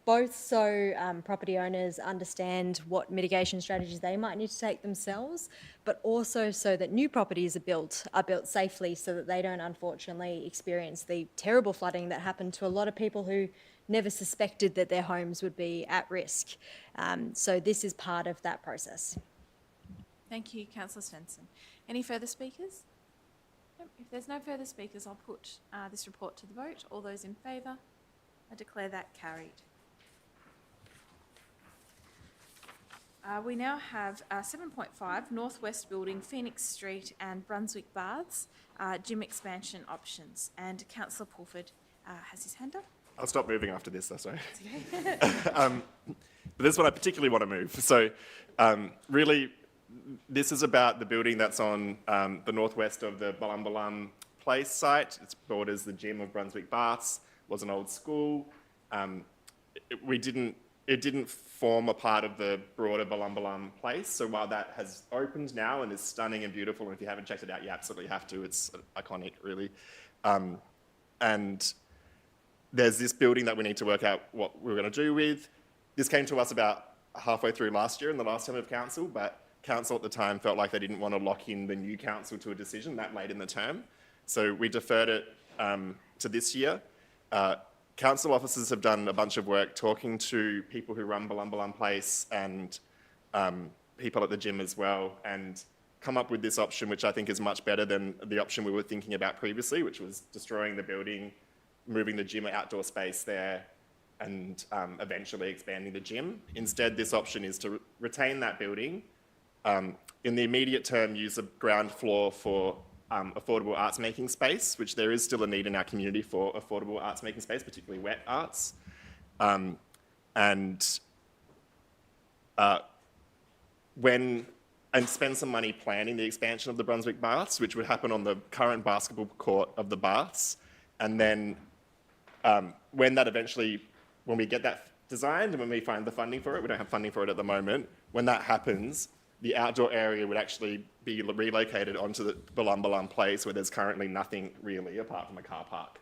both so property owners understand what mitigation strategies they might need to take themselves, but also so that new properties are built safely so that they don't unfortunately experience the terrible flooding that happened to a lot of people who never suspected that their homes would be at risk. So this is part of that process. Thank you, Councillor Svensson. Any further speakers? No, if there's no further speakers, I'll put this report to the vote. All those in favour? I declare that carried. We now have 7.5 Northwest Building, Phoenix Street and Brunswick Baths, gym expansion options. And Councillor Pulford has his hand up. I'll stop moving after this, though, sorry. But this is what I particularly want to move. So really, this is about the building that's on the northwest of the Balumbalum Place site. It borders the gym of Brunswick Baths, was an old school. It didn't form a part of the broader Balumbalum Place. So while that has opened now and is stunning and beautiful, and if you haven't checked it out, you absolutely have to. It's iconic, really. And there's this building that we need to work out what we're going to do with. This came to us about halfway through last year in the last term of council, but council at the time felt like they didn't want to lock in the new council to a decision that late in the term. So we deferred it to this year. Council officers have done a bunch of work talking to people who run Balumbalum Place and people at the gym as well, and come up with this option, which I think is much better than the option we were thinking about previously, which was destroying the building, moving the gym outdoor space there, and eventually expanding the gym. Instead, this option is to retain that building, in the immediate term use a ground floor for affordable arts making space, which there is still a need in our community for affordable arts making space, particularly wet arts. And spend some money planning the expansion of the Brunswick Baths, which would happen on the current basketball court of the Baths. And then when we get that designed and when we find the funding for it, we don't have funding for it at the moment, when that happens, the outdoor area would actually be relocated onto the Balumbalum Place where there's currently nothing really apart from a car park.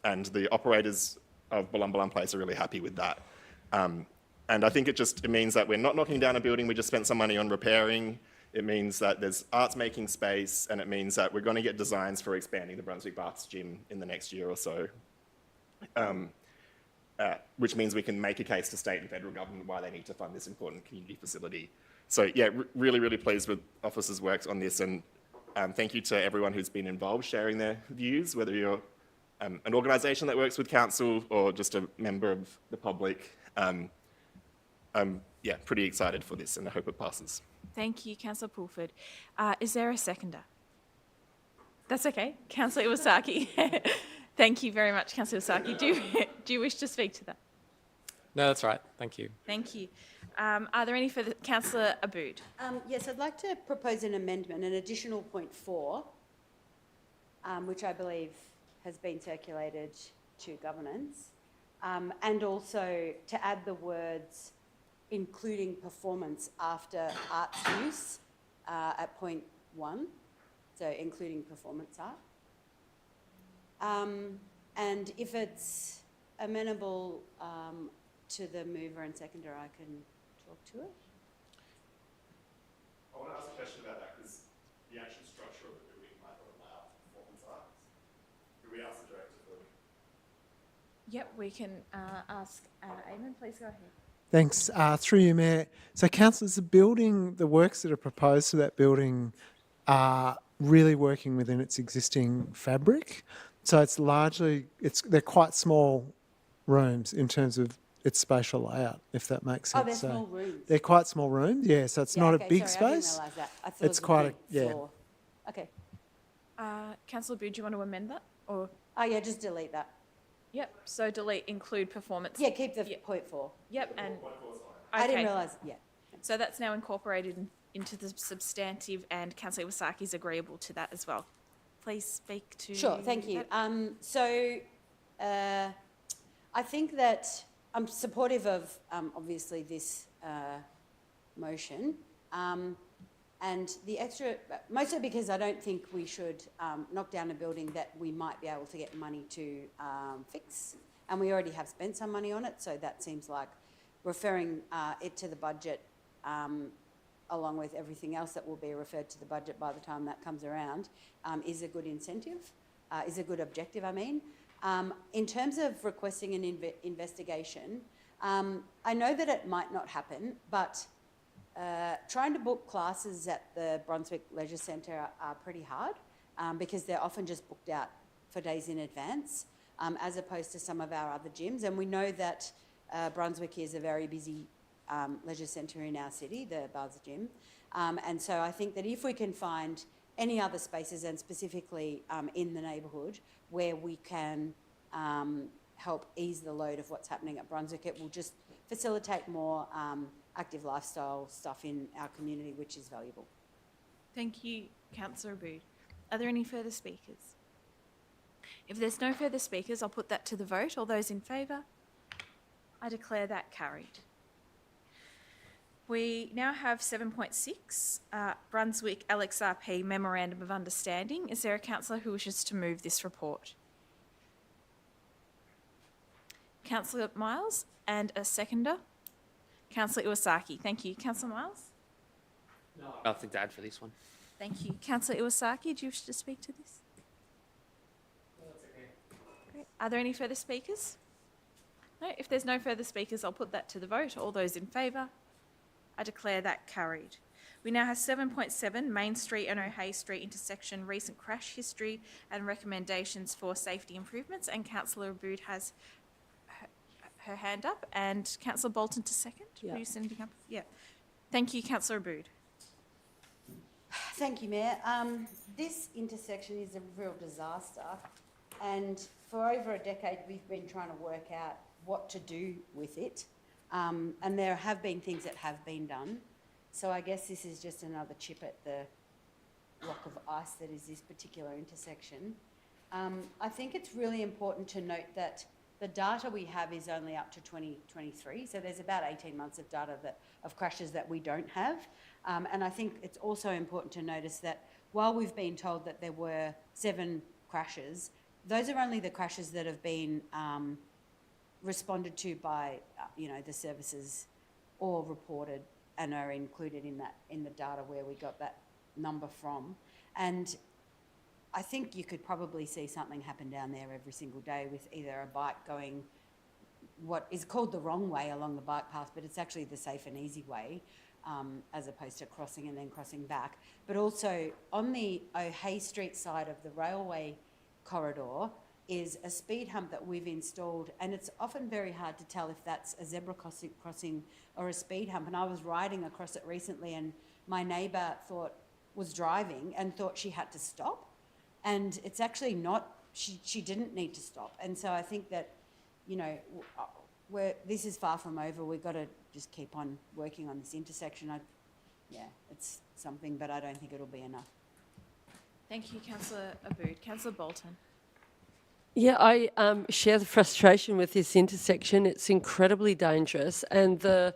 And the operators of Balumbalum Place are really happy with that. And I think it means that we're not knocking down a building we just spent some money on repairing. It means that there's arts making space, and it means that we're going to get designs for expanding the Brunswick Arts Gym in the next year or so. Which means we can make a case to state and federal government why they need to fund this important community facility. So yeah, really, really pleased with officers' work on this, and thank you to everyone who's been involved sharing their views, whether you're an organisation that works with council or just a member of the public. I'm pretty excited for this, and I hope it passes. Thank you, Councillor Pulford. Is there a seconder? That's okay. Councillor Iwasaki. Thank you very much, Councillor Iwasaki. Do you wish to speak to that? No, that's right. Thank you. Thank you. Are there any further? Councillor Abood. Yes, I'd like to propose an amendment, an additional point 4, which I believe has been circulated to governance, and also to add the words including performance after arts use at point 1, so including performance art. And if it's amenable to the mover and seconder, I can talk to it. I want to ask a question about that, because the actual structure of the building might not allow performance arts. Could we ask the director for? Yep, we can ask Eamon. Please go ahead. Thanks. Through you, Mayor. So, councillors, the works that are proposed for that building are really working within its existing fabric. So it's largely, they're quite small rooms in terms of its spatial layout, if that makes sense. Oh, they're small rooms. They're quite small rooms, yeah. So it's not a big sorry, I didn't space. realise that. I thought It's it was quite a big floor. Okay. Councillor Abood, do you want to amend that? Or? Oh, yeah, just delete that. Yep, so delete include performance. Yeah, keep the point 4. Yep, and I didn't okay. realise, yeah. So that's now incorporated into the substantive, and Councillor Iwasaki is agreeable to that as well. Please speak to. Sure, thank you. I think that I'm supportive of obviously this motion, and the extra, mostly because I don't think we should knock down a building that we might be able to get money to fix, and we already have spent some money on it, so that seems like referring it to the budget along with everything else that will be referred to the budget by the time that comes around, is a good incentive, is a good objective, I mean. In terms of requesting an investigation, I know that it might not happen, but trying to book classes at the Brunswick Leisure Centre are pretty hard because they're often just booked out for days in advance, as opposed to some of our other gyms. And we know that Brunswick is a very busy leisure centre in our city, the Buzz Gym. And so I think that if we can find any other spaces, and specifically in the neighbourhood, where we can help ease the load of what's happening at Brunswick, it will just facilitate more active lifestyle stuff in our community, which is valuable. Thank you, Councillor Abood. Are there any further speakers? If there's no further speakers, I'll put that to the vote. All those in favour? I declare that carried. We now have 7.6, Brunswick LXRP Memorandum of Understanding. Is there a councillor who wishes to move this report? Councillor Miles, and a seconder? Councillor Iwasaki. Thank you. Councillor Miles? No. Nothing to add for this one. Thank you. Councillor Iwasaki, do you wish to speak to this? No, that's okay. Great. Are there any further speakers? No. If there's no further speakers, I'll put that to the vote. All those in favour? I declare that carried. We now have 7.7, Main Street and O'Hay Street intersection, recent crash history and recommendations for safety improvements. And Councillor Abood has her hand up, and Councillor Bolton to second. Yeah. Were you sending up? Yeah. Thank you, Councillor Abood. Thank you, Mayor. This intersection is a real disaster, and for over a decade we've been trying to work out what to do with it. And there have been things that have been done. So I guess this is just another chip at the block of ice that is this particular intersection. I think it's really important to note that the data we have is only up to 2023. So there's about 18 months of data of crashes that we don't have. And I think it's also important to notice that while we've been told that there were 7 crashes, those are only the crashes that have been responded to by, the services or reported and are included in that, in the data where we got that number from. And I think you could probably see something happen down there every single day with either a bike going what is called the wrong way along the bike path, but it's actually the safe and easy way, as opposed to crossing and then crossing back. But also on the O'Hay Street side of the railway corridor is a speed hump that we've installed, and it's often very hard to tell if that's a zebra crossing or a speed hump. And I was riding across it recently, and my neighbour was driving and thought she had to stop, and it's actually not. She didn't need to stop. And so I think that, you know, this is far from over. We've got to just keep on working on this intersection. Yeah, it's something, but I don't think it'll be enough. Thank you, Councillor Abood. Councillor Bolton. Yeah, I share the frustration with this intersection. It's incredibly dangerous, and the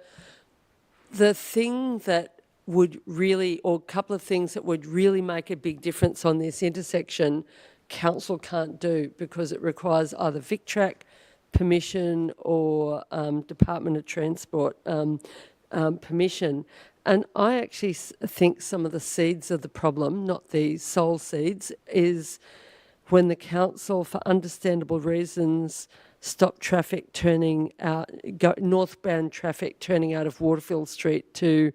thing that would really, or a couple of things that would really make a big difference on this intersection, council can't do because it requires either VicTrack permission or Department of Transport permission. And I actually think some of the seeds of the problem, not the sole seeds, is when the council, for understandable reasons, stop traffic turning out, northbound traffic turning out of Waterfield Street to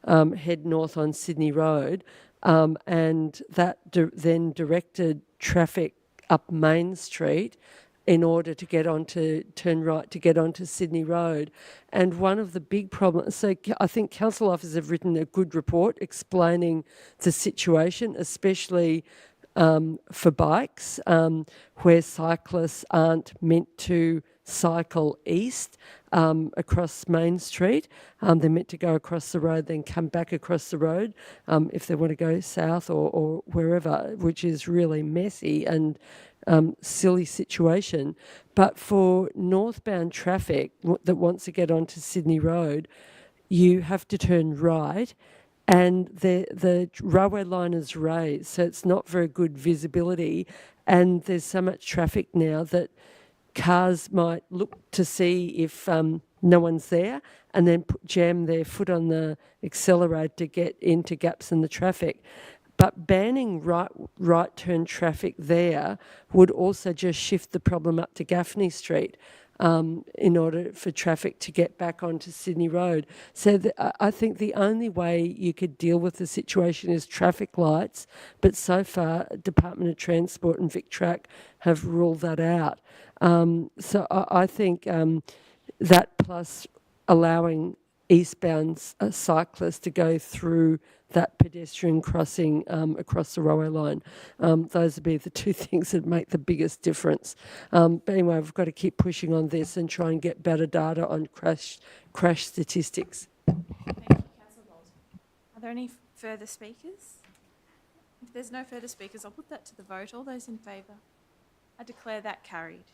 head north on Sydney Road, and that then directed traffic up Main Street in order to turn right to get onto Sydney Road. And one of the big problems, so I think council officers have written a good report explaining the situation, especially for bikes, where cyclists aren't meant to cycle east across Main Street. They're meant to go across the road, then come back across the road if they want to go south or wherever, which is really messy and silly situation. But for northbound traffic that wants to get onto Sydney Road, you have to turn right, and the railway line is raised, so it's not very good visibility, and there's so much traffic now that cars might look to see if no one's there and then jam their foot on the accelerator to get into gaps in the traffic. But banning right turn traffic there would also just shift the problem up to Gaffney Street in order for traffic to get back onto Sydney Road. So I think the only way you could deal with the situation is traffic lights, but so far Department of Transport and VicTrack have ruled that out. So I think that plus allowing eastbound cyclists to go through that pedestrian crossing across the railway line. Those would be the two things that make the biggest difference. But anyway, we've got to keep pushing on this and try and get better data on crash statistics. Thank you, Councillor Bolton. Are there any further speakers? If there's no further speakers, I'll put that to the vote. All those in favour? I declare that carried.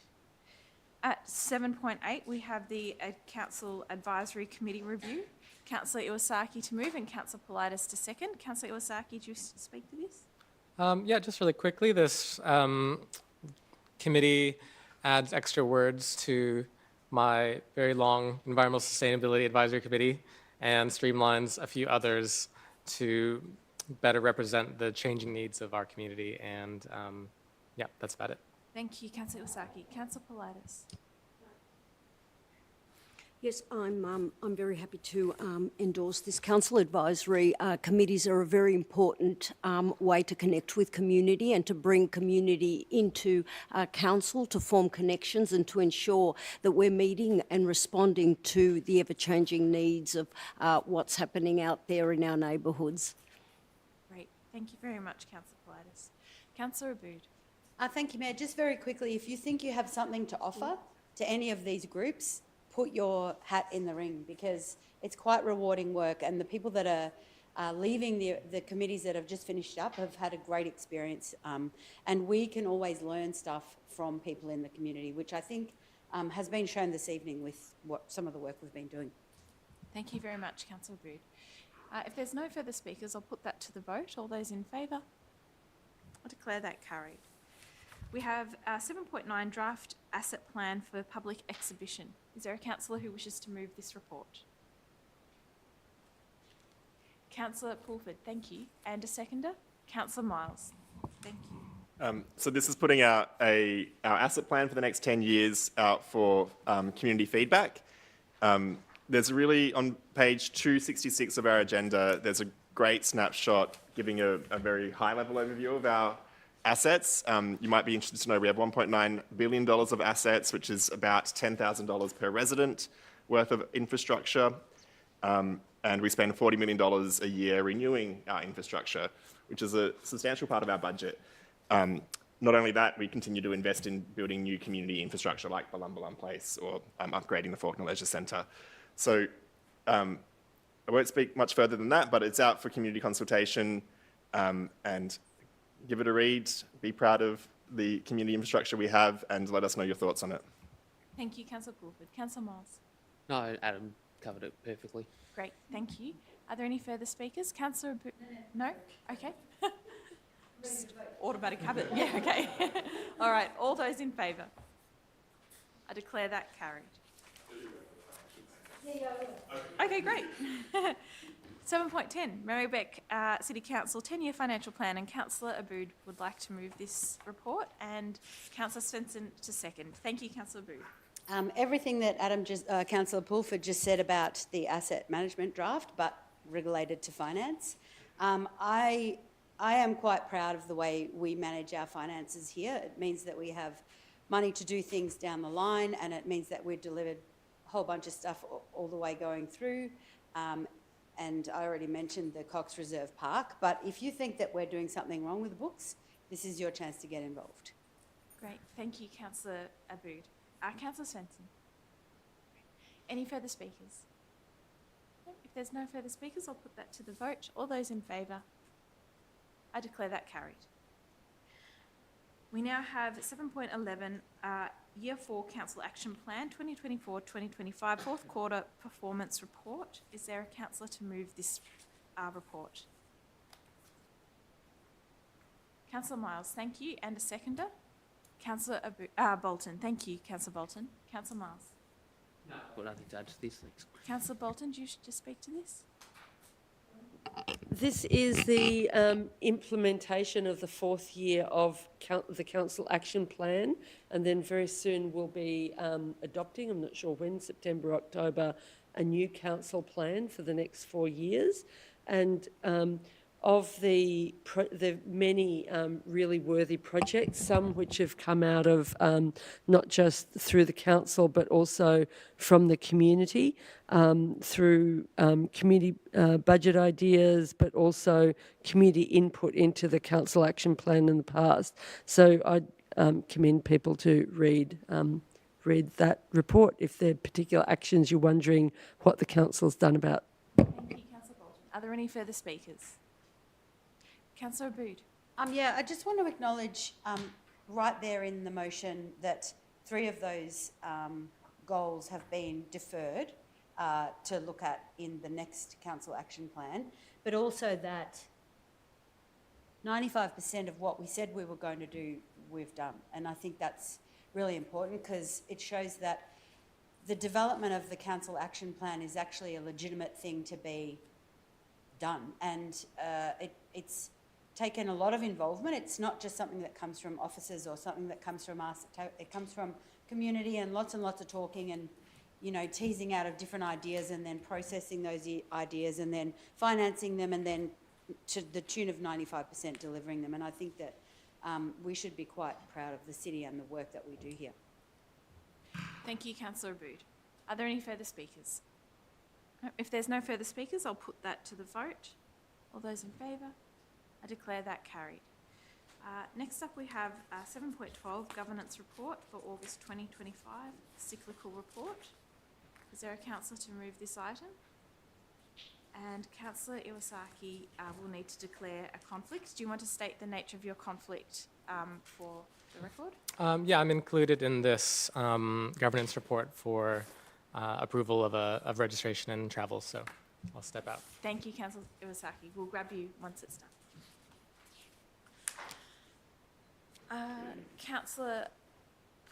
At 7.8, we have the Council Advisory Committee review. Councillor Iwasaki to move and Councillor Politis to second. Councillor Iwasaki, do you speak to this? Yeah, just really quickly, this committee adds extra words to my very long Environmental Sustainability Advisory Committee and streamlines a few others to better represent the changing needs of our community. And yeah, that's about it. Thank you, Councillor Iwasaki. Councillor Politis. Yes, I'm very happy to endorse this. Council advisory committees are a very important way to connect with community and to bring community into council to form connections and to ensure that we're meeting and responding to the ever-changing needs of what's happening out there in our neighbourhoods. Great. Thank you very much, Councillor Politis. Councillor Abood. Thank you, Mayor. Just very quickly, if you think you have something to offer to any of these groups, put your hat in the ring, because it's quite rewarding work, and the people that are leaving the committees that have just finished up have had a great experience, and we can always learn stuff from people in the community, which I think has been shown this evening with some of the work we've been doing. Thank you very much, Councillor Abood. If there's no further speakers, I'll put that to the vote. All those in favour? I declare that carried. We have 7.9 draft asset plan for public exhibition. Is there a councillor who wishes to move this report? Councillor Pulford, thank you. And a seconder? Councillor Miles, thank you. So this is putting out our asset plan for the next 10 years out for community feedback. There's really, on page 266 of our agenda, there's a great snapshot giving a very high-level overview of our assets. You might be interested to know we have $1.9 billion of assets, which is about $10,000 per resident worth of infrastructure. And we spend $40 million a year renewing our infrastructure, which is a substantial part of our budget. Not only that, we continue to invest in building new community infrastructure like Balumbalum Place or upgrading the Faulkner Leisure Centre. So I won't speak much further than that, but it's out for community consultation, and give it a read, be proud of the community infrastructure we have, and let us know your thoughts on it. Thank you, Councillor Pulford. Councillor Miles. No, Adam covered it perfectly. Great, thank you. Are there any further speakers? Councillor No? Okay. Just automatic habit. Yeah, okay. All right, all those in favour? I declare that carried. Okay, great. 7.10, Merri-bek City Council 10-year financial plan, and Councillor Aboud would like to move this report, and Councillor Svensson to second. Thank you, Councillor Aboud. Everything that Councillor Pulford just said about the asset management draft, but related to finance. I am quite proud of the way we manage our finances here. It means that we have money to do things down the line, and it means that we've delivered a whole bunch of stuff all the way going through. And I already mentioned the Cox Reserve Park, but if you think that we're doing something wrong with the books, this is your chance to get involved. Great, thank you, Councillor Aboud. Councillor Svensson. Any further speakers? No, if there's no further speakers, I'll put that to the vote. All those in favour? I declare that carried. We now have 7.11, Year 4 Council Action Plan 2024-2025, fourth quarter performance report. Is there a councillor to move this report? Councillor Miles, thank you. And a seconder? Councillor Bolton, thank you, Councillor Bolton. Councillor Miles. No, I've got nothing to add to this, thanks. Councillor Bolton, do you wish to speak to this? This is the implementation of the fourth year of the Council Action Plan, and then very soon we'll be adopting, I'm not sure when, September, October, a new council plan for the next 4 years. And of the many really worthy projects, some which have come out of not just through the council but also from the community, through community budget ideas, but also community input into the council action plan in the past. So I commend people to read that report if there are particular actions you're wondering what the council's done about. Thank you, Councillor Bolton. Are there any further speakers? Councillor Aboud. Yeah, I just want to acknowledge right there in the motion that 3 of those goals have been deferred to look at in the next council action plan, but also that 95% of what we said we were going to do, we've done. And I think that's really important because it shows that the development of the council action plan is actually a legitimate thing to be done. And it's taken a lot of involvement. It's not just something that comes from officers or something that comes from us. It comes from community and lots of talking and, you know, teasing out of different ideas and then processing those ideas and then financing them and then to the tune of 95% delivering them. And I think that we should be quite proud of the city and the work that we do here. Thank you, Councillor Aboud. Are there any further speakers? If there's no further speakers, I'll put that to the vote. All those in favour? I declare that carried. Next up we have 7.12 Governance Report for August 2025, Cyclical Report. Is there a councillor to move this item? And Councillor Iwasaki will need to declare a conflict. Do you want to state the nature of your conflict for the record? Yeah, I'm included in this governance report for approval of registration and travel, so I'll step out. Thank you, Councillor Iwasaki. We'll grab you once it's done. Councillor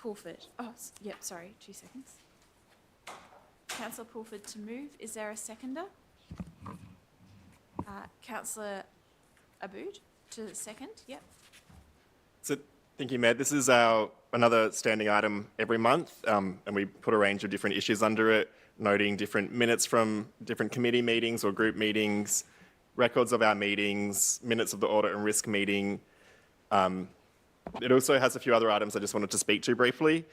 Pulford. Oh, yep, sorry, 2 seconds. Councillor Pulford to move. Is there a seconder? Councillor Abood to second. Yep. So, thank you, Mayor. This is another standing item every month, and we put a range of different issues under it, noting different minutes from different committee meetings or group meetings, records of our meetings, minutes of the audit and risk meeting. It also has a few other items I just wanted to speak to briefly.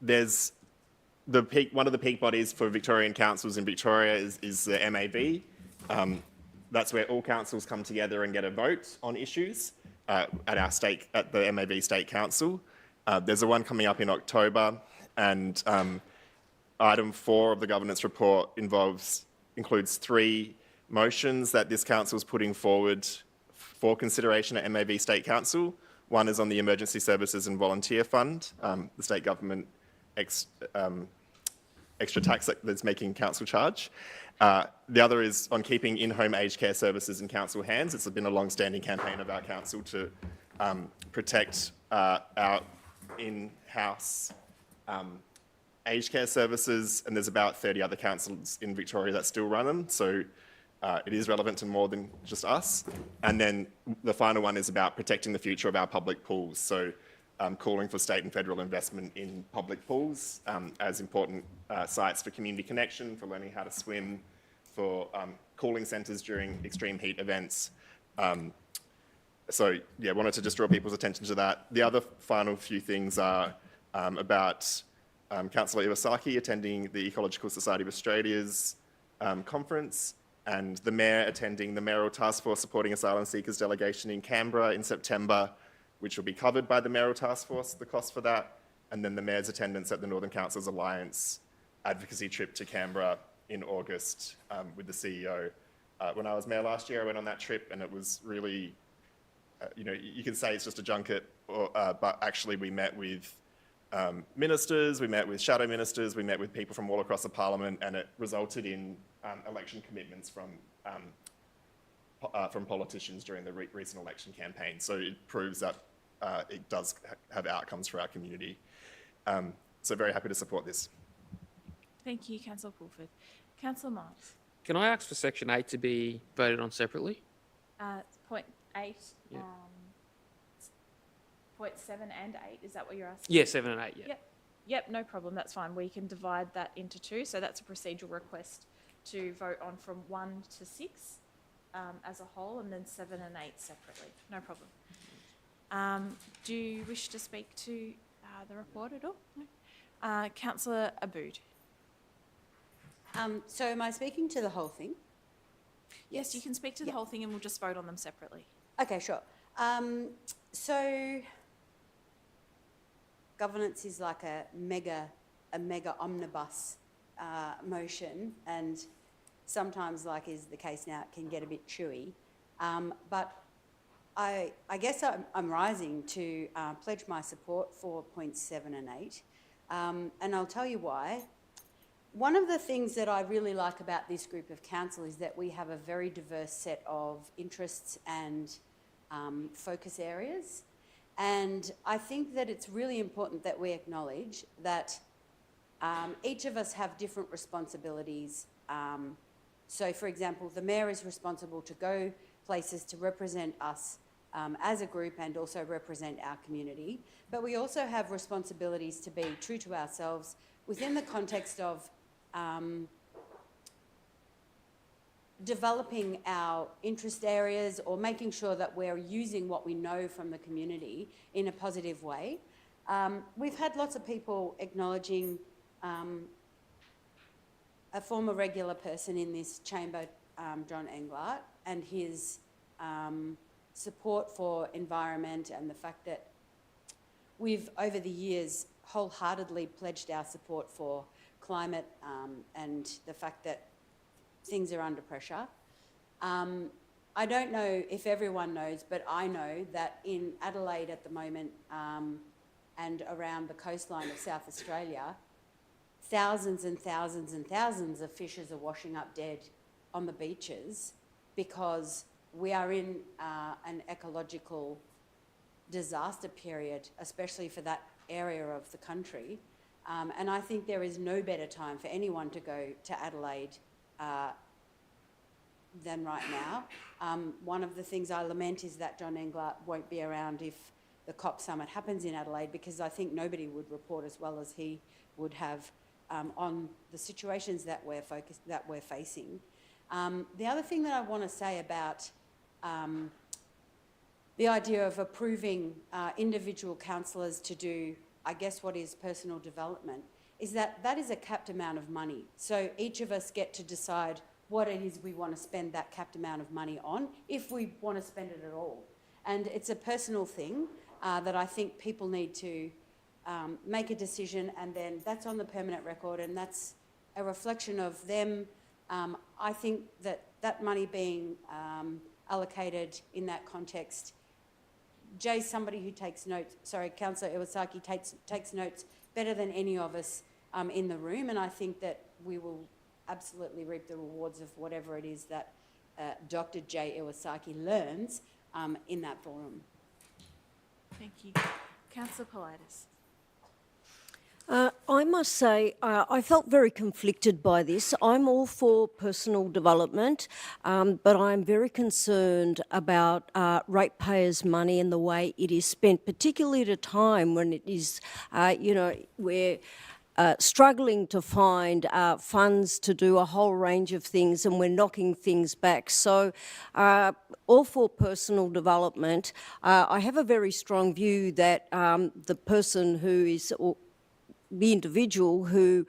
There's one of the peak bodies for Victorian councils in Victoria is the MAV. That's where all councils come together and get a vote on issues at the MAV State Council. There's a one coming up in October, and item 4 of the governance report includes 3 motions that this council is putting forward for consideration at MAV State Council. One is on the Emergency Services and Volunteer Fund, the state government extra tax that's making council charge. The other is on keeping in-home aged care services in council hands. It's been a long-standing campaign of our council to protect our in-house aged care services, and there's about 30 other councils in Victoria that still run them, so it is relevant to more than just us. And then the final one is about protecting the future of our public pools, so calling for state and federal investment in public pools as important sites for community connection, for learning how to swim, for cooling centres during extreme heat events. So yeah, wanted to just draw people's attention to that. The other final few things are about Councillor Iwasaki attending the Ecological Society of Australia's conference, and the Mayor attending the Mayoral Task Force Supporting Asylum Seekers delegation in Canberra in September, which will be covered by the Mayoral Task Force, the cost for that, and then the Mayor's attendance at the Northern Councils Alliance advocacy trip to Canberra in August with the CEO. When I was Mayor last year, I went on that trip, and it was really, you can say it's just a junket, but actually we met with ministers, we met with shadow ministers, we met with people from all across the parliament, and it resulted in election commitments from politicians during the recent election campaign. So it proves that it does have outcomes for our community. So very happy to support this. Thank you, Councillor Pulford. Councillor Miles. Can I ask for Section 8 to be voted on separately? Point 8, Yeah. point 7 and 8, is that what you're asking? Yeah, 7 and 8, yeah. Yep, no problem, that's fine. We can divide that into 2, so that's a procedural request to vote on from 1 to 6 as a whole, and then 7 and 8 separately. No problem. Do you wish to speak to the report at all? No. Councillor Abood. So am I speaking to the whole thing? Yes, you can speak to the whole thing and we'll just vote on them separately. Okay, sure. So governance is like a mega omnibus motion, and sometimes, like is the case now, it can get a bit chewy. But I guess I'm rising to pledge my support for points 7 and 8, and I'll tell you why. One of the things that I really like about this group of council is that we have a very diverse set of interests and focus areas. And I think that it's really important that we acknowledge that each of us have different responsibilities. So, for example, the Mayor is responsible to go places to represent us as a group and also represent our community. But we also have responsibilities to be true to ourselves within the context of developing our interest areas or making sure that we're using what we know from the community in a positive way. We've had lots of people acknowledging a former regular person in this chamber, John Englert, and his support for environment, and the fact that we've, over the years, wholeheartedly pledged our support for climate and the fact that things are under pressure. I don't know if everyone knows, but I know that in Adelaide at the moment and around the coastline of South Australia, thousands and thousands and thousands of fishes are washing up dead on the beaches because we are in an ecological disaster period, especially for that area of the country. And I think there is no better time for anyone to go to Adelaide than right now. One of the things I lament is that John Englert won't be around if the COP summit happens in Adelaide, because I think nobody would report as well as he would have on the situations that we're facing. The other thing that I want to say about the idea of approving individual councillors to do, I guess, what is personal development, is that that is a capped amount of money. So each of us get to decide what it is we want to spend that capped amount of money on, if we want to spend it at all. And it's a personal thing that I think people need to make a decision, and then that's on the permanent record, and that's a reflection of them. I think that that money being allocated in that context, Jay's somebody who takes notes, sorry, Councillor Iwasaki takes notes better than any of us in the room, and I think that we will absolutely reap the rewards of whatever it is that Dr. Jay Iwasaki learns in that forum. Thank you. Councillor Politis. I must say, I felt very conflicted by this. I'm all for personal development, but I'm very concerned about ratepayers' money and the way it is spent, particularly at a time when it is, we're struggling to find funds to do a whole range of things, and we're knocking things back. So all for personal development. I have a very strong view that the person who is, or the individual who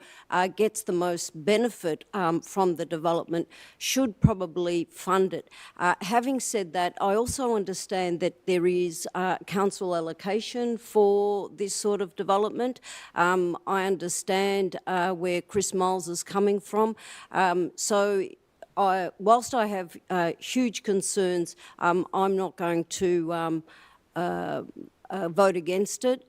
gets the most benefit from the development should probably fund it. Having said that, I also understand that there is council allocation for this sort of development. I understand where Chris Miles is coming from. Whilst I have huge concerns, I'm not going to vote against it.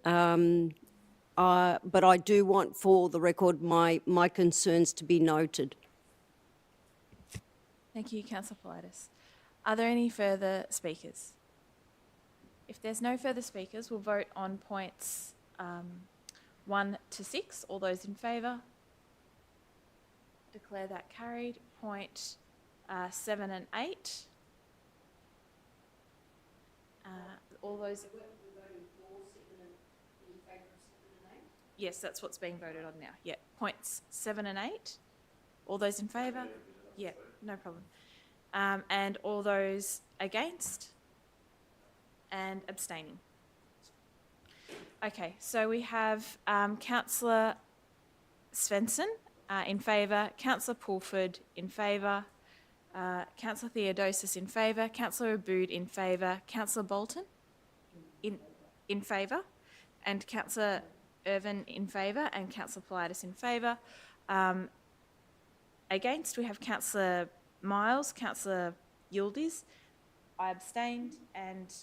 But I do want, for the record, my concerns to be noted. Thank you, Councillor Politis. Are there any further speakers? If there's no further speakers, we'll vote on points 1 to 6. All those in favour? Declare that carried. Point 7 and 8. All those... Yes, that's what's being voted on now. Yeah, points 7 and 8. All those in favour? Yeah, no problem. And all those against? And abstaining. Okay, so we have Councillor Svensson in favour, Councillor Pulford in favour, Councillor Theodosis in favour, Councillor Abood in favour, Councillor Bolton in favour, and Councillor Irvin in favour, and Councillor Politis in favour. Against, we have Councillor Miles, Councillor Yildiz. I abstained, and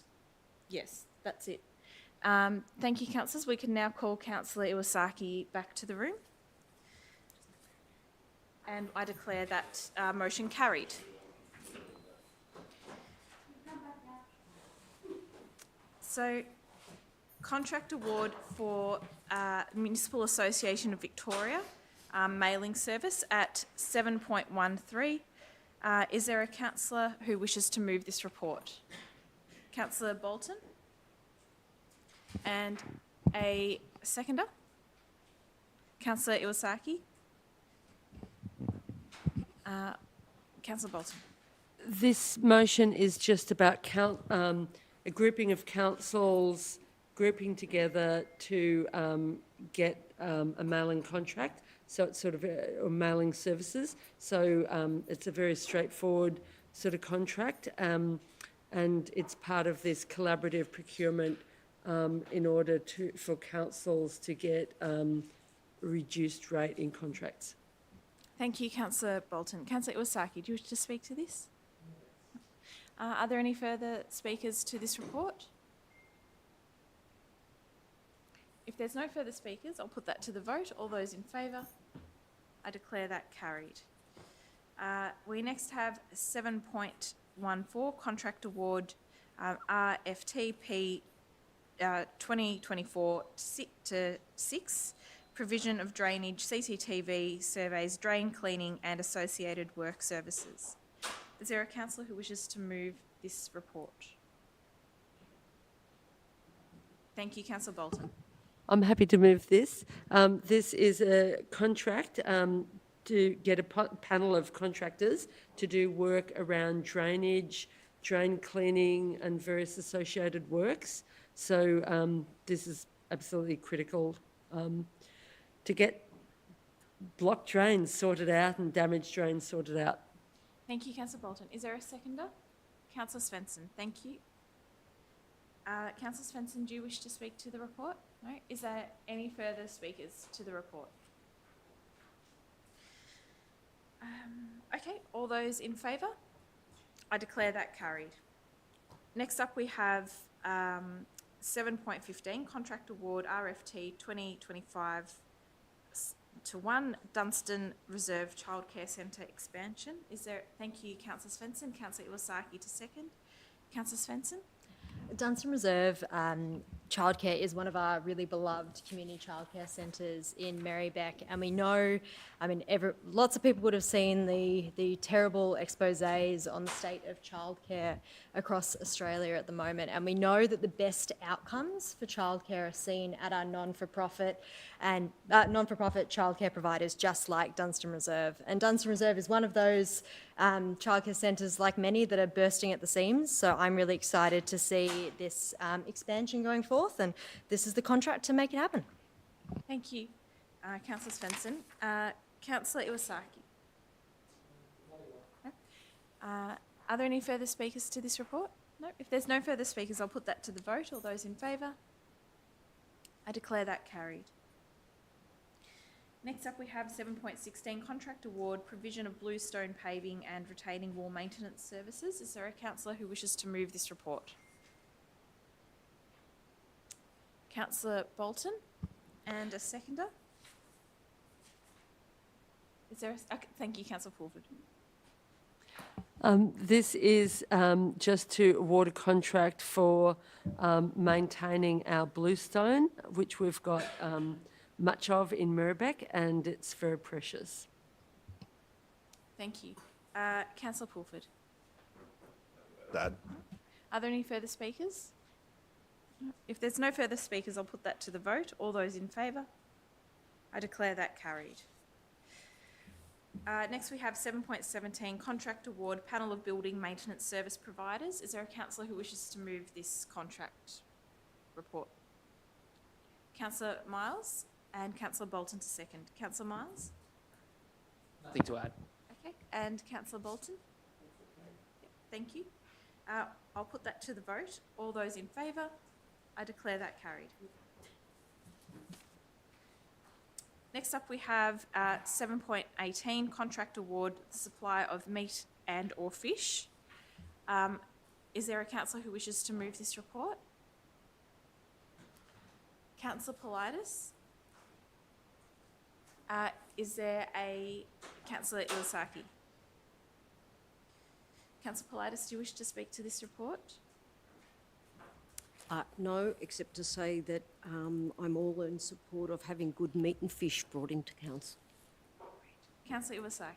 yes, that's it. Thank you, councillors. We can now call Councillor Iwasaki back to the room. And I declare that motion carried. So, contract award for Municipal Association of Victoria mailing service at 7.13. Is there a councillor who wishes to move this report? Councillor Bolton? And a seconder? Councillor Iwasaki? Councillor Bolton. This motion is just about a grouping of councils grouping together to get a mailing contract. So it's sort of or mailing services. So it's a very straightforward sort of contract, and it's part of this collaborative procurement in order for councils to get reduced rate in contracts. Thank you, Councillor Bolton. Councillor Iwasaki, do you wish to speak to this? Are there any further speakers to this report? If there's no further speakers, I'll put that to the vote. All those in favour? I declare that carried. We next have 7.14, Contract Award RFTP 2024-6, Provision of Drainage, CCTV, Surveys, Drain Cleaning and Associated Work Services. Is there a councillor who wishes to move this report? Thank you, Councillor Bolton. I'm happy to move this. This is a contract to get a panel of contractors to do work around drainage, drain cleaning and various associated works. So this is absolutely critical to get blocked drains sorted out and damaged drains sorted out. Thank you, Councillor Bolton. Is there a seconder? Councillor Svensson, thank you. Councillor Svensson, do you wish to speak to the report? No? Is there any further speakers to the report? Okay, all those in favour? I declare that carried. Next up we have 7.15, Contract Award RFT 2025-1, Dunstan Reserve Childcare Centre Expansion. Is there, thank you, Councillor Svensson. Councillor Iwasaki to second. Councillor Svensson? Dunstan Reserve childcare is one of our really beloved community childcare centres in Merri-bek, and we know, I mean, lots of people would have seen the terrible exposés on the state of childcare across Australia at the moment, and we know that the best outcomes for childcare are seen at our non-for-profit childcare providers, just like Dunstan Reserve. And Dunstan Reserve is one of those childcare centres, like many, that are bursting at the seams. So I'm really excited to see this expansion going forth, and this is the contract to make it happen. Thank you, Councillor Svensson. Councillor Iwasaki? Are there any further speakers to this report? No. If there's no further speakers, I'll put that to the vote. All those in favour? I declare that carried. Next up we have 7.16, Contract Award, Provision of Bluestone Paving and Retaining Wall Maintenance Services. Is there a councillor who wishes to move this report? Councillor Bolton, and a seconder. Is there a, okay, thank you, Councillor Fulford. This is just to award a contract for maintaining our bluestone, which we've got much of in Merri-bek, and it's very precious. Thank you. Councillor Fulford. Dad. Are there any further speakers? If there's no further speakers, I'll put that to the vote. All those in favour? I declare that carried. Next we have 7.17, Contract Award, Panel of Building Maintenance Service Providers. Is there a councillor who wishes to move this contract report? Councillor Miles and Councillor Bolton to second. Councillor Miles? Nothing to add. Okay, and Councillor Bolton? Yep, thank you. I'll put that to the vote. All those in favour? I declare that carried. Next up we have 7.18, Contract Award, Supply of Meat and or Fish. Is there a councillor who wishes to move this report? Councillor Politis? Is there a Councillor Iwasaki? Councillor Politis, do you wish to speak to this report? No, except to say that I'm all in support of having good meat and fish brought into council. Councillor Iwasaki?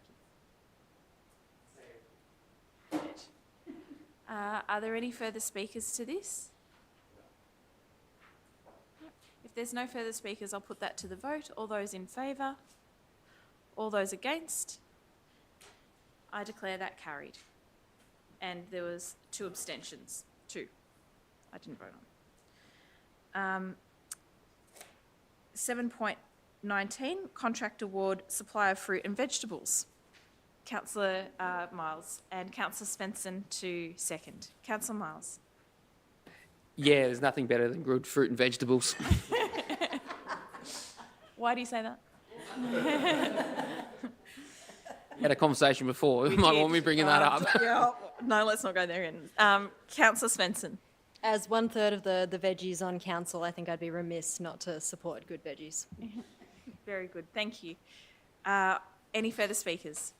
Are there any further speakers to this? If there's no further speakers, I'll put that to the vote. All those in favour? All those against? I declare that carried. And there was 2 abstentions. 2. I didn't vote on. 7.19, Contract Award, Supply of Fruit and Vegetables. Councillor Miles and Councillor Svensson to second. Councillor Miles. Yeah, there's nothing better than good fruit and vegetables. Why do you say that? Had a conversation before. You might want me bringing that up. Yeah. No, let's not go there again. Councillor Svensson. As 1/3 of the veggies on council, I think I'd be remiss not to support good veggies. Very good, thank you. Any further speakers?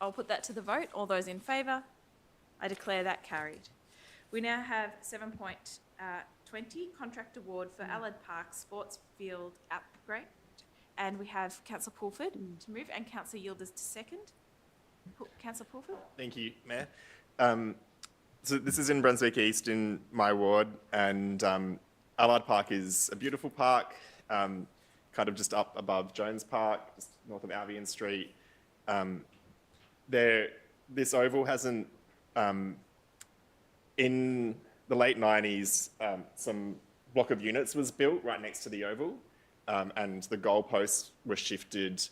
I'll put that to the vote. All those in favour? I declare that carried. We now have 7.20, Contract Award for Allard Park Sports Field Upgrade. And we have Councillor Pulford to move and Councillor Yildiz to second. Councillor Pulford? Thank you, Mayor. So this is in Brunswick East in my ward, and Allard Park is a beautiful park, kind of just up above Jones Park, just north of Albion Street. This oval hasn't, in the late 90s, some block of units was built right next to the oval, and the goalposts were shifted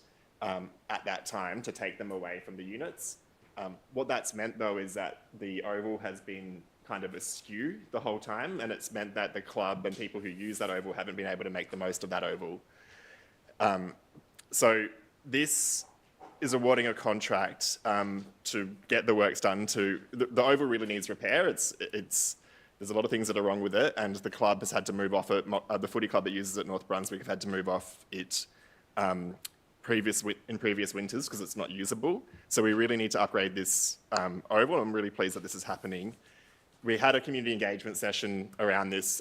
at that time to take them away from the units. What that's meant, though, is that the oval has been kind of askew the whole time, and it's meant that the club and people who use that oval haven't been able to make the most of that oval. So this is awarding a contract to get the works done to... The oval really needs repair. There's a lot of things that are wrong with it, and the club has had to move off it. The footy club that uses it, North Brunswick, have had to move off it in previous winters because it's not usable. So we really need to upgrade this oval. I'm really pleased that this is happening. We had a community engagement session around this.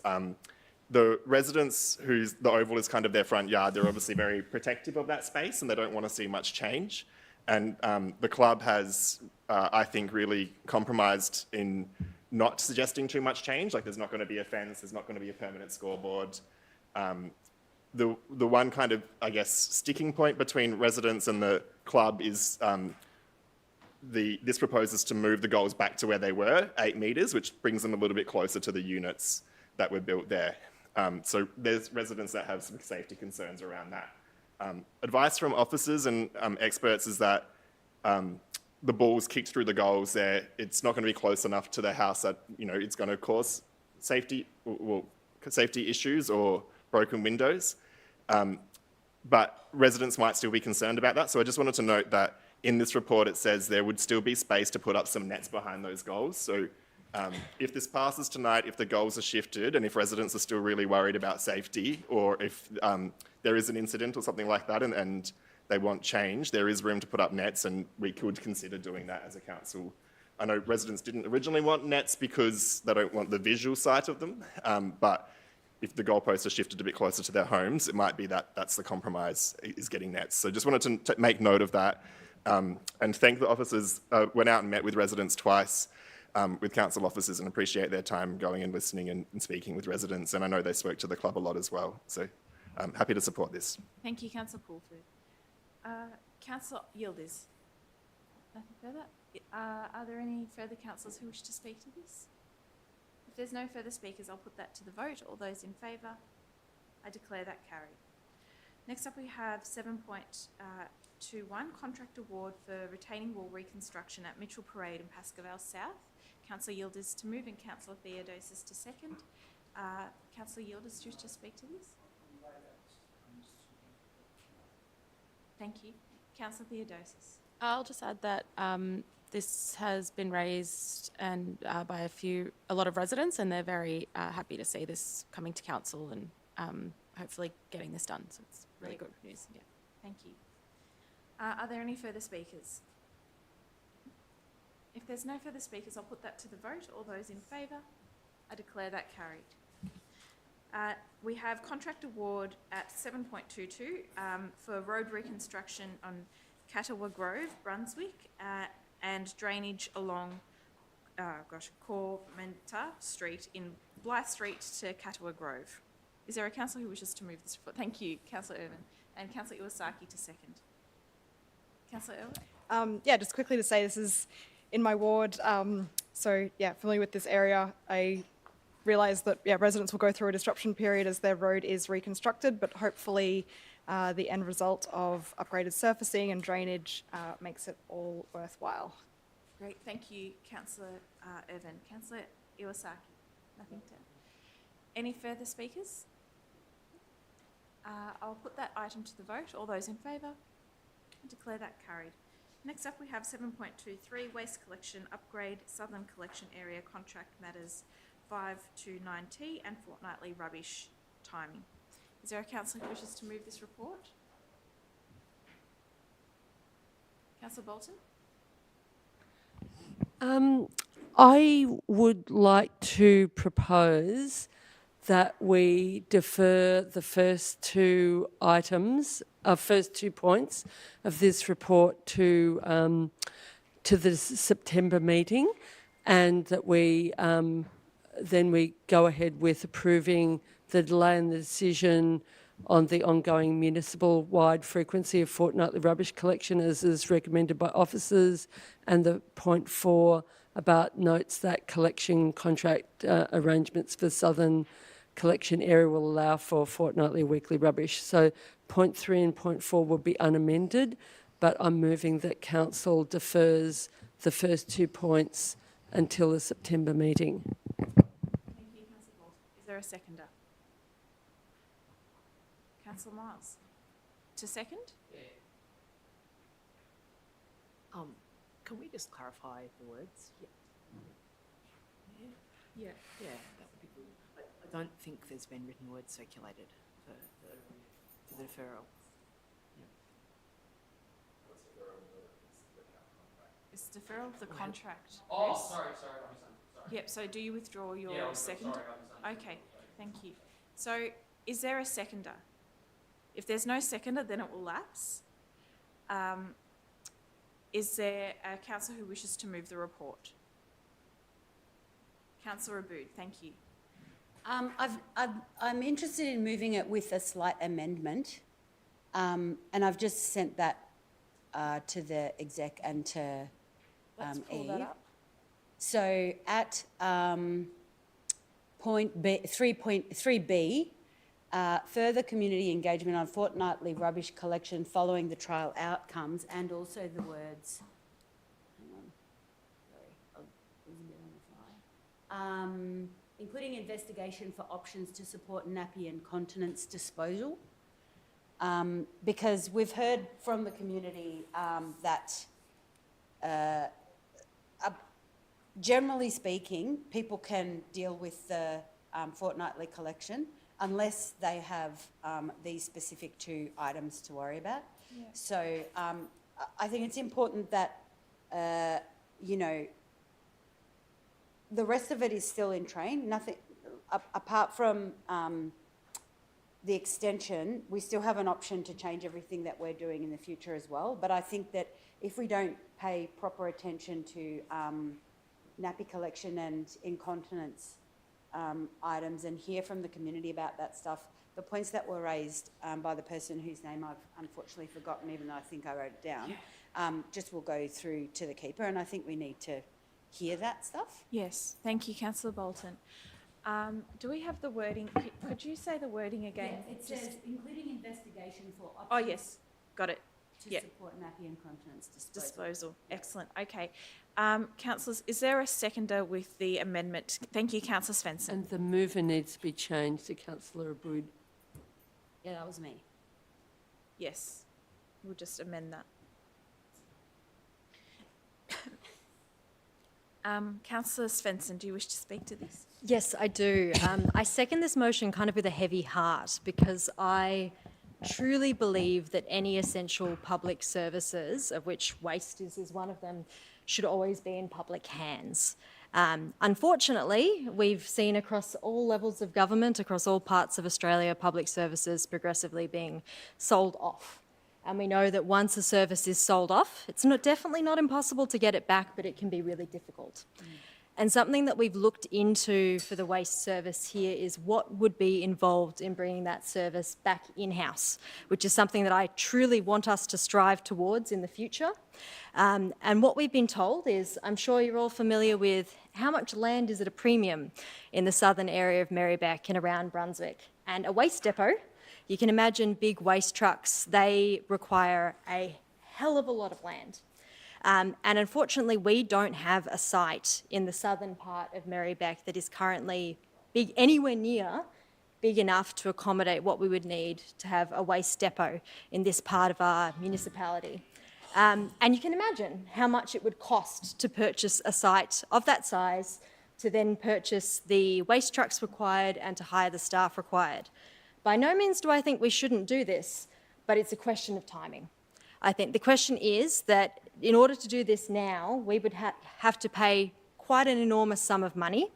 The residents the oval is kind of their front yard, they're obviously very protective of that space and they don't want to see much change. And the club has, I think, really compromised in not suggesting too much change. Like there's not going to be a fence, there's not going to be a permanent scoreboard. The one kind of, I guess, sticking point between residents and the club is this proposes to move the goals back to where they were, 8 metres, which brings them a little bit closer to the units that were built there. So there's residents that have some safety concerns around that. Advice from officers and experts is that the ball's kicked through the goals there. It's not going to be close enough to the house that, it's going to cause safety issues or broken windows. But residents might still be concerned about that. So I just wanted to note that in this report, it says there would still be space to put up some nets behind those goals. So if this passes tonight, if the goals are shifted and if residents are still really worried about safety, or if there is an incident or something like that and they want change, there is room to put up nets, and we could consider doing that as a council. I know residents didn't originally want nets because they don't want the visual sight of them, but if the goalposts are shifted a bit closer to their homes, it might be that that's the compromise, is getting nets. So just wanted to make note of that and thank the officers. Went out and met with residents twice, with council officers, and appreciate their time going and listening and speaking with residents. And I know they spoke to the club a lot as well. So I'm happy to support this. Thank you, Councillor Pulford. Councillor Yildiz. Nothing further? Are there any further councillors who wish to speak to this? If there's no further speakers, I'll put that to the vote. All those in favour? I declare that carried. Next up we have 7.21, contract award for retaining wall reconstruction at Mitchell Parade in Pascoe South. Councillor Yildiz to move and Councillor Theodosis to second. Councillor Yildiz, do you wish to speak to this? Thank you. Councillor Theodosis. I'll just add that this has been raised and by a lot of residents, and they're very happy to see this coming to council and hopefully getting this done. So it's really good news. Yeah. Thank you. Are there any further speakers? If there's no further speakers, I'll put that to the vote. All those in favour? I declare that carried. We have contract award at 7.22 for road reconstruction on Katawa Grove, Brunswick, and drainage along Cormenta Street in Blythe Street to Katawa Grove. Is there a councillor who wishes to move this report? Thank you, Councillor Irvin, and Councillor Iwasaki to second. Councillor Irvin? Yeah, just quickly to say this is in my ward, so yeah, familiar with this area. I realise that residents will go through a disruption period as their road is reconstructed, but hopefully the end result of upgraded surfacing and drainage makes it all worthwhile. Great, thank you, Councillor Irvin. Councillor Iwasaki? Nothing to... Any further speakers? I'll put that item to the vote. All those in favour? I declare that carried. Next up we have 7.23, waste collection upgrade, Southern Collection Area contract matters 529T and fortnightly rubbish timing. Is there a councillor who wishes to move this report? Councillor Bolton? I would like to propose that we defer the first two items, first 2 points of this report to to the September meeting, and that we then we go ahead with approving the delay in the decision on the ongoing municipal-wide frequency of fortnightly rubbish collection as is recommended by officers, and the point 4 about notes that collection contract arrangements for southern collection area will allow for fortnightly weekly rubbish. So point 3 and point 4 will be unamended, but I'm moving that council defers the first 2 points until the September meeting. Thank you, Councillor Bolton. Is there a seconder? Councillor Miles. To second? Can we just clarify the words? Yeah, that would be good. I don't think there's been written words circulated for the deferral. It's deferral of the contract. Oh, Chris? sorry, sorry. Yep, so do you withdraw your Yeah, second? sorry, I misunderstood. Okay, thank you. So is there a seconder? If there's no seconder, then it will lapse. Is there a councillor who wishes to move the report? Councillor Abood, thank you. I'm interested in moving it with a slight amendment, and I've just sent that to the exec and to Let's pull Eve. that up. So at point B, 3.3b, further community engagement on fortnightly rubbish collection following the trial outcomes, and also the words, hang on, sorry, I was a bit on the fly, including investigation for options to support nappy incontinence disposal. Because we've heard from the community that generally speaking, people can deal with the fortnightly collection unless they have these specific 2 items to worry about. Yeah. So I think it's important that, you know, the rest of it is still in train. Nothing, apart from the extension, we still have an option to change everything that we're doing in the future as well. But I think that if we don't pay proper attention to nappy collection and incontinence items and hear from the community about that stuff, the points that were raised by the person whose name I've unfortunately forgotten, even though I think I wrote it down, just will go through to the keeper, and I think we need to hear that stuff. Yes, thank you, Councillor Bolton. Do we have the wording? Could you say the wording again? Yeah, it says including investigation for options. Oh, yes, got it. To support nappy incontinence Disposal. Excellent. Okay. Councillors, is there a seconder with the amendment? Thank you, Councillor Svensson. And the mover needs to be changed to Councillor Abood. Yeah, that was me. Yes, we'll just amend that. Councillor Svensson, do you wish to speak to this? Yes, I do. I second this motion kind of with a heavy heart because I truly believe that any essential public services, of which waste is one of them, should always be in public hands. Unfortunately, we've seen across all levels of government, across all parts of Australia, public services progressively being sold off. And we know that once a service is sold off, it's definitely not impossible to get it back, but it can be really difficult. And something that we've looked into for the waste service here is what would be involved in bringing that service back in-house, which is something that I truly want us to strive towards in the future. And what we've been told is, I'm sure you're all familiar with how much land is at a premium in the southern area of Merri-bek and around Brunswick. And a waste depot, you can imagine big waste trucks, they require a hell of a lot of land. And unfortunately, we don't have a site in the southern part of Merri-bek that is currently big, anywhere near big enough to accommodate what we would need to have a waste depot in this part of our municipality. And you can imagine how much it would cost to purchase a site of that size, to then purchase the waste trucks required and to hire the staff required. By no means do I think we shouldn't do this, but it's a question of timing. I think the question is that in order to do this now, we would have to pay quite an enormous sum of money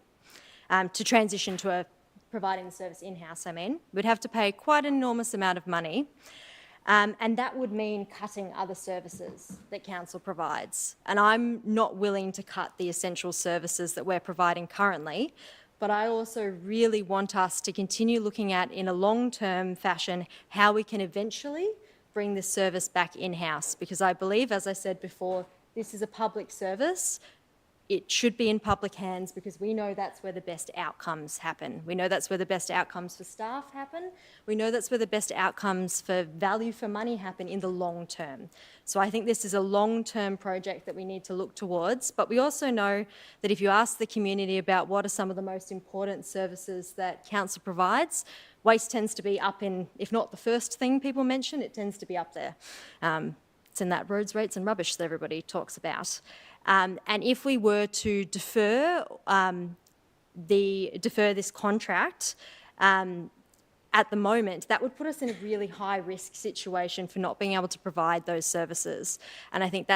to transition to providing the service in-house, We'd have to pay quite an enormous amount of money. And that would mean cutting other services that council provides. And I'm not willing to cut the essential services that we're providing currently, but I also really want us to continue looking at, in a long-term fashion, how we can eventually bring this service back in-house. Because I believe, as I said before, this is a public service. It should be in public hands because we know that's where the best outcomes happen. We know that's where the best outcomes for staff happen. We know that's where the best outcomes for value for money happen in the long term. So I think this is a long-term project that we need to look towards. But we also know that if you ask the community about what are some of the most important services that council provides, waste tends to be up in, if not the first thing people mention, it tends to be up there. It's in that roads, rates and rubbish that everybody talks about. And if we were to defer this contract at the moment, that would put us in a really high risk situation for not being able to provide those services. And I think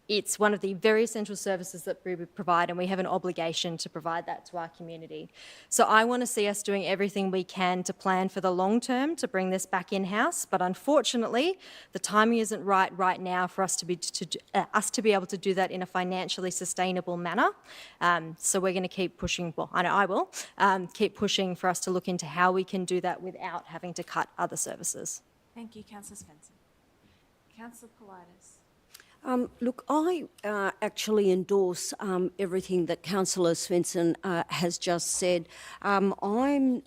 it's one of the very essential services that we provide, and we have an obligation to provide that to our community. So I want to see us doing everything we can to plan for the long term to bring this back in-house, but unfortunately, the timing isn't right now for us to be able to do that in a financially sustainable manner. So we're going to keep pushing, well, I know I will, keep pushing for us to look into how we can do that without having to cut other services. Thank you, Councillor Svensson. Councillor Politis. Look, I actually endorse everything that Councillor Svensson has just said. I'm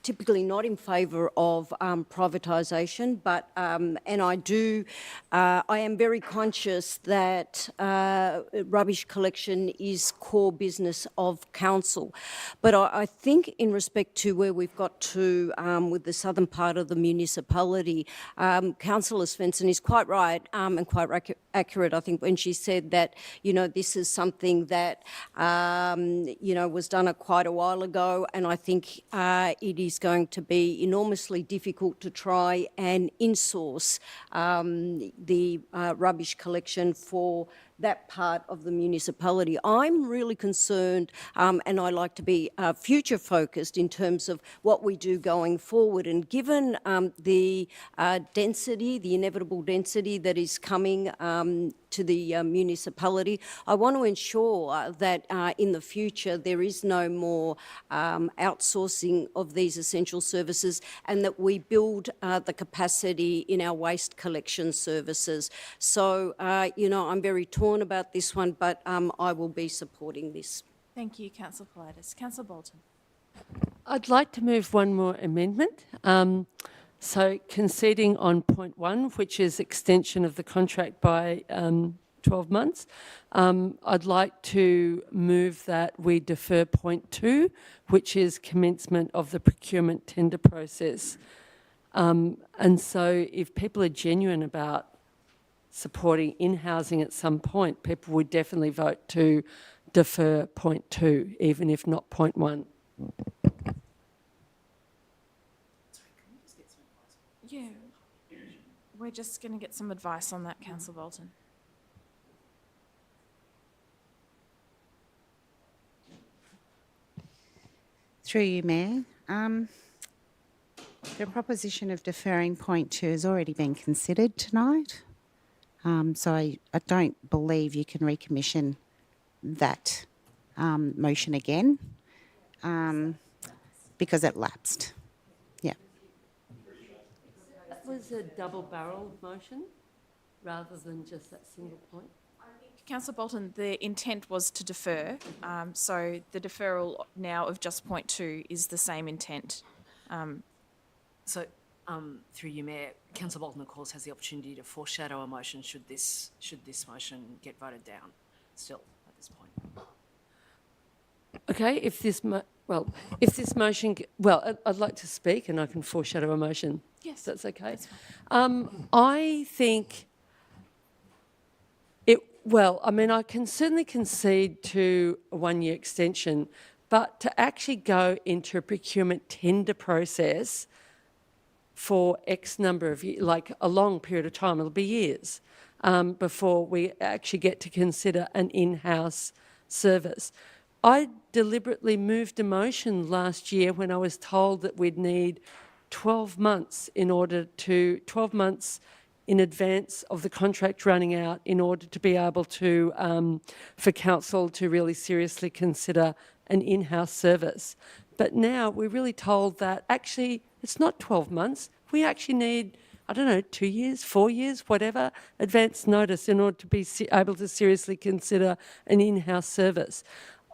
typically not in favour of privatisation, but and I am very conscious that rubbish collection is core business of council. But I think in respect to where we've got to with the southern part of the municipality, Councillor Svensson is quite right and quite accurate, I think, when she said that, this is something that, was done quite a while ago, and I think it is going to be enormously difficult to try and insource the rubbish collection for that part of the municipality. I'm really concerned, and I like to be future focused in terms of what we do going forward. And given the density, the inevitable density that is coming to the municipality, I want to ensure that in the future there is no more outsourcing of these essential services, and that we build the capacity in our waste collection services. So, I'm very torn about this one, but I will be supporting this. Thank you, Councillor Politis. Councillor Bolton. I'd like to move one more amendment. So conceding on point 1, which is extension of the contract by 12 months, I'd like to move that we defer point 2, which is commencement of the procurement tender process. And so if people are genuine about supporting in-housing at some point, people would definitely vote to defer point 2, even if not point 1. Yeah, we're just going to get some advice on that, Councillor Bolton. Through you, Mayor. The proposition of deferring point 2 has already been considered tonight. So I don't believe you can recommission that motion again because it lapsed. Yeah. That was a double-barrel motion rather than just that single point. Councillor Bolton, the intent was to defer, so the deferral now of just point 2 is the same intent. Through you, Mayor, Councillor Bolton, of course, has the opportunity to foreshadow a motion should this motion get voted down still at this point. Okay, if this motion, I'd like to speak and I can foreshadow a motion. Yes. That's okay. I think I can certainly concede to a 1-year extension, but to actually go into a procurement tender process for X number of years, like a long period of time, it'll be years, before we actually get to consider an in-house service. I deliberately moved a motion last year when I was told that we'd need 12 months in advance of the contract running out in order to be able to, for council to really seriously consider an in-house service. But now we're really told that actually it's not 12 months. We actually need, I don't know, 2 years, 4 years, whatever, advance notice in order to be able to seriously consider an in-house service.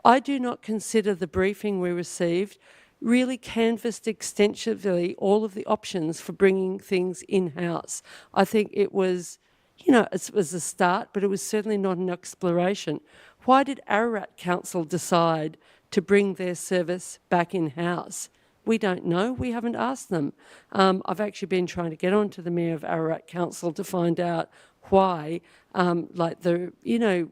I do not consider the briefing we received really canvassed extensively all of the options for bringing things in-house. I think it was, it was a start, but it was certainly not an exploration. Why did Ararat Council decide to bring their service back in-house? We don't know. We haven't asked them. I've actually been trying to get on to the Mayor of Ararat Council to find out why,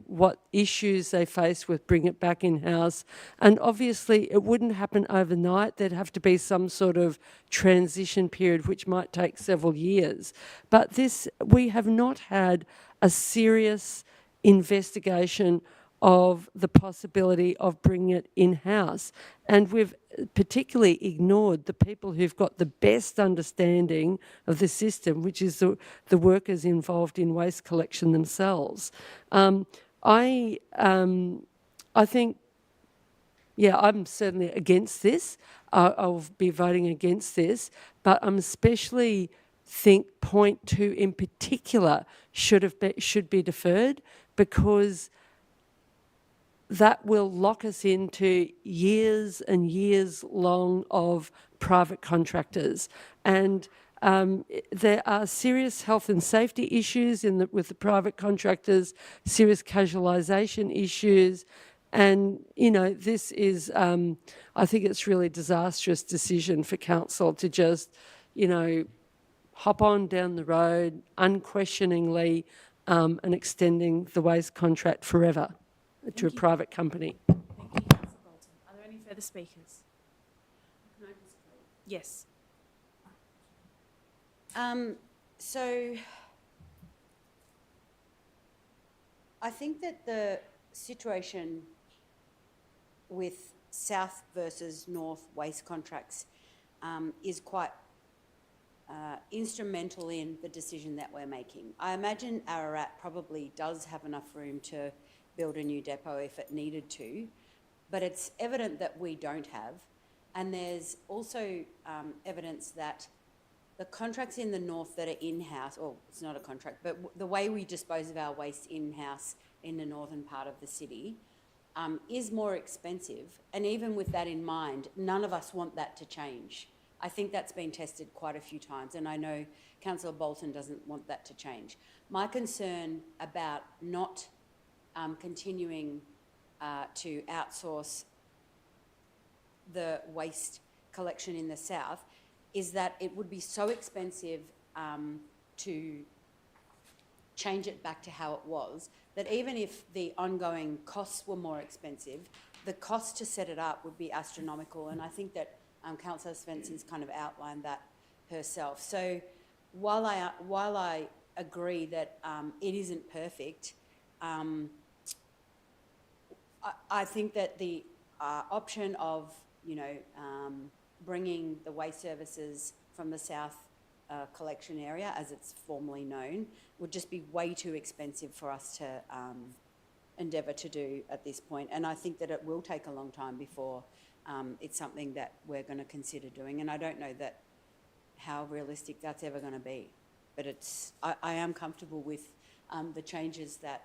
what issues they face with bringing it back in-house. And obviously it wouldn't happen overnight. There'd have to be some sort of transition period which might take several years. But we have not had a serious investigation of the possibility of bringing it in-house. And we've particularly ignored the people who've got the best understanding of the system, which is the workers involved in waste collection themselves. I think, I'm certainly against this. I'll be voting against this, but I'm especially point 2 in particular should be deferred, because that will lock us into years and years long of private contractors. And there are serious health and safety issues with the private contractors, serious casualisation issues. And, this is, I think it's really a disastrous decision for council to just, hop on down the road unquestioningly and extending the waste contract forever to a private company. Thank you, Councillor Bolton. Are there any further speakers? Yes. So I think that the situation with south versus north waste contracts is quite instrumental in the decision that we're making. I imagine Ararat probably does have enough room to build a new depot if it needed to, but it's evident that we don't have. And there's also evidence that the contracts in the north that are in-house, or it's not a contract, but the way we dispose of our waste in-house in the northern part of the city is more expensive. And even with that in mind, none of us want that to change. I think that's been tested quite a few times, and I know Councillor Bolton doesn't want that to change. My concern about not continuing to outsource the waste collection in the south is that it would be so expensive to change it back to how it was, that even if the ongoing costs were more expensive, the cost to set it up would be astronomical. And I think that Councillor Svensson's kind of outlined that herself. So while I agree that it isn't perfect, I think that the option of, bringing the waste services from the south collection area, as it's formally known, would just be way too expensive for us to endeavour to do at this point. And I think that it will take a long time before it's something that we're going to consider doing. And I don't know how realistic that's ever going to be. But I am comfortable with the changes that,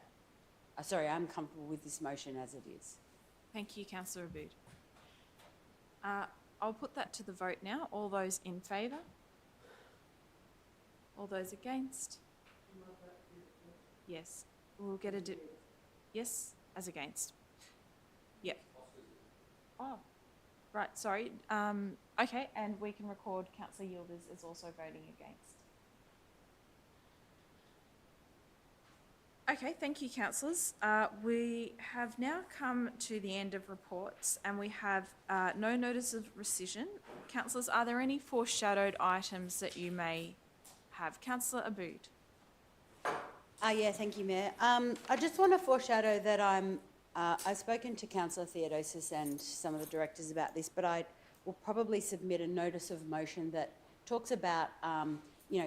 I'm comfortable with this motion as it is. Thank you, Councillor Abood. I'll put that to the vote now. All those in favour? All those against? Yes. We'll get a... Yes, as against. Yep. Oh, right, sorry. Okay, and we can record Councillor Yildiz as also voting against. Okay, thank you, councillors. We have now come to the end of reports and we have no notice of rescission. Councillors, are there any foreshadowed items that you may have? Councillor Abood. Yeah, thank you, Mayor. I just want to foreshadow that I've spoken to Councillor Theodosis and some of the directors about this, but I will probably submit a notice of motion that talks about,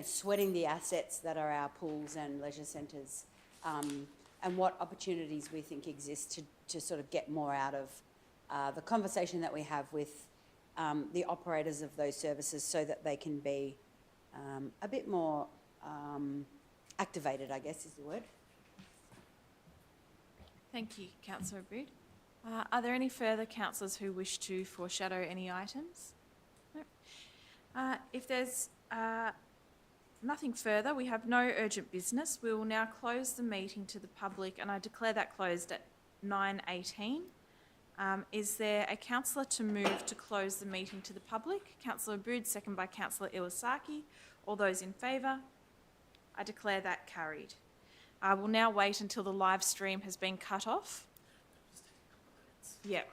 sweating the assets that are our pools and leisure centres, and what opportunities we think exist to sort of get more out of the conversation that we have with the operators of those services so that they can be a bit more activated, I guess is the word. Thank you, Councillor Abood. Are there any further councillors who wish to foreshadow any items? No. If there's nothing further, we have no urgent business. We will now close the meeting to the public, and I declare that closed at 9:18. Is there a councillor to move to close the meeting to the public? Councillor Abood, second by Councillor Iwasaki. All those in favour? I declare that carried. I will now wait until the live stream has been cut off. Yep.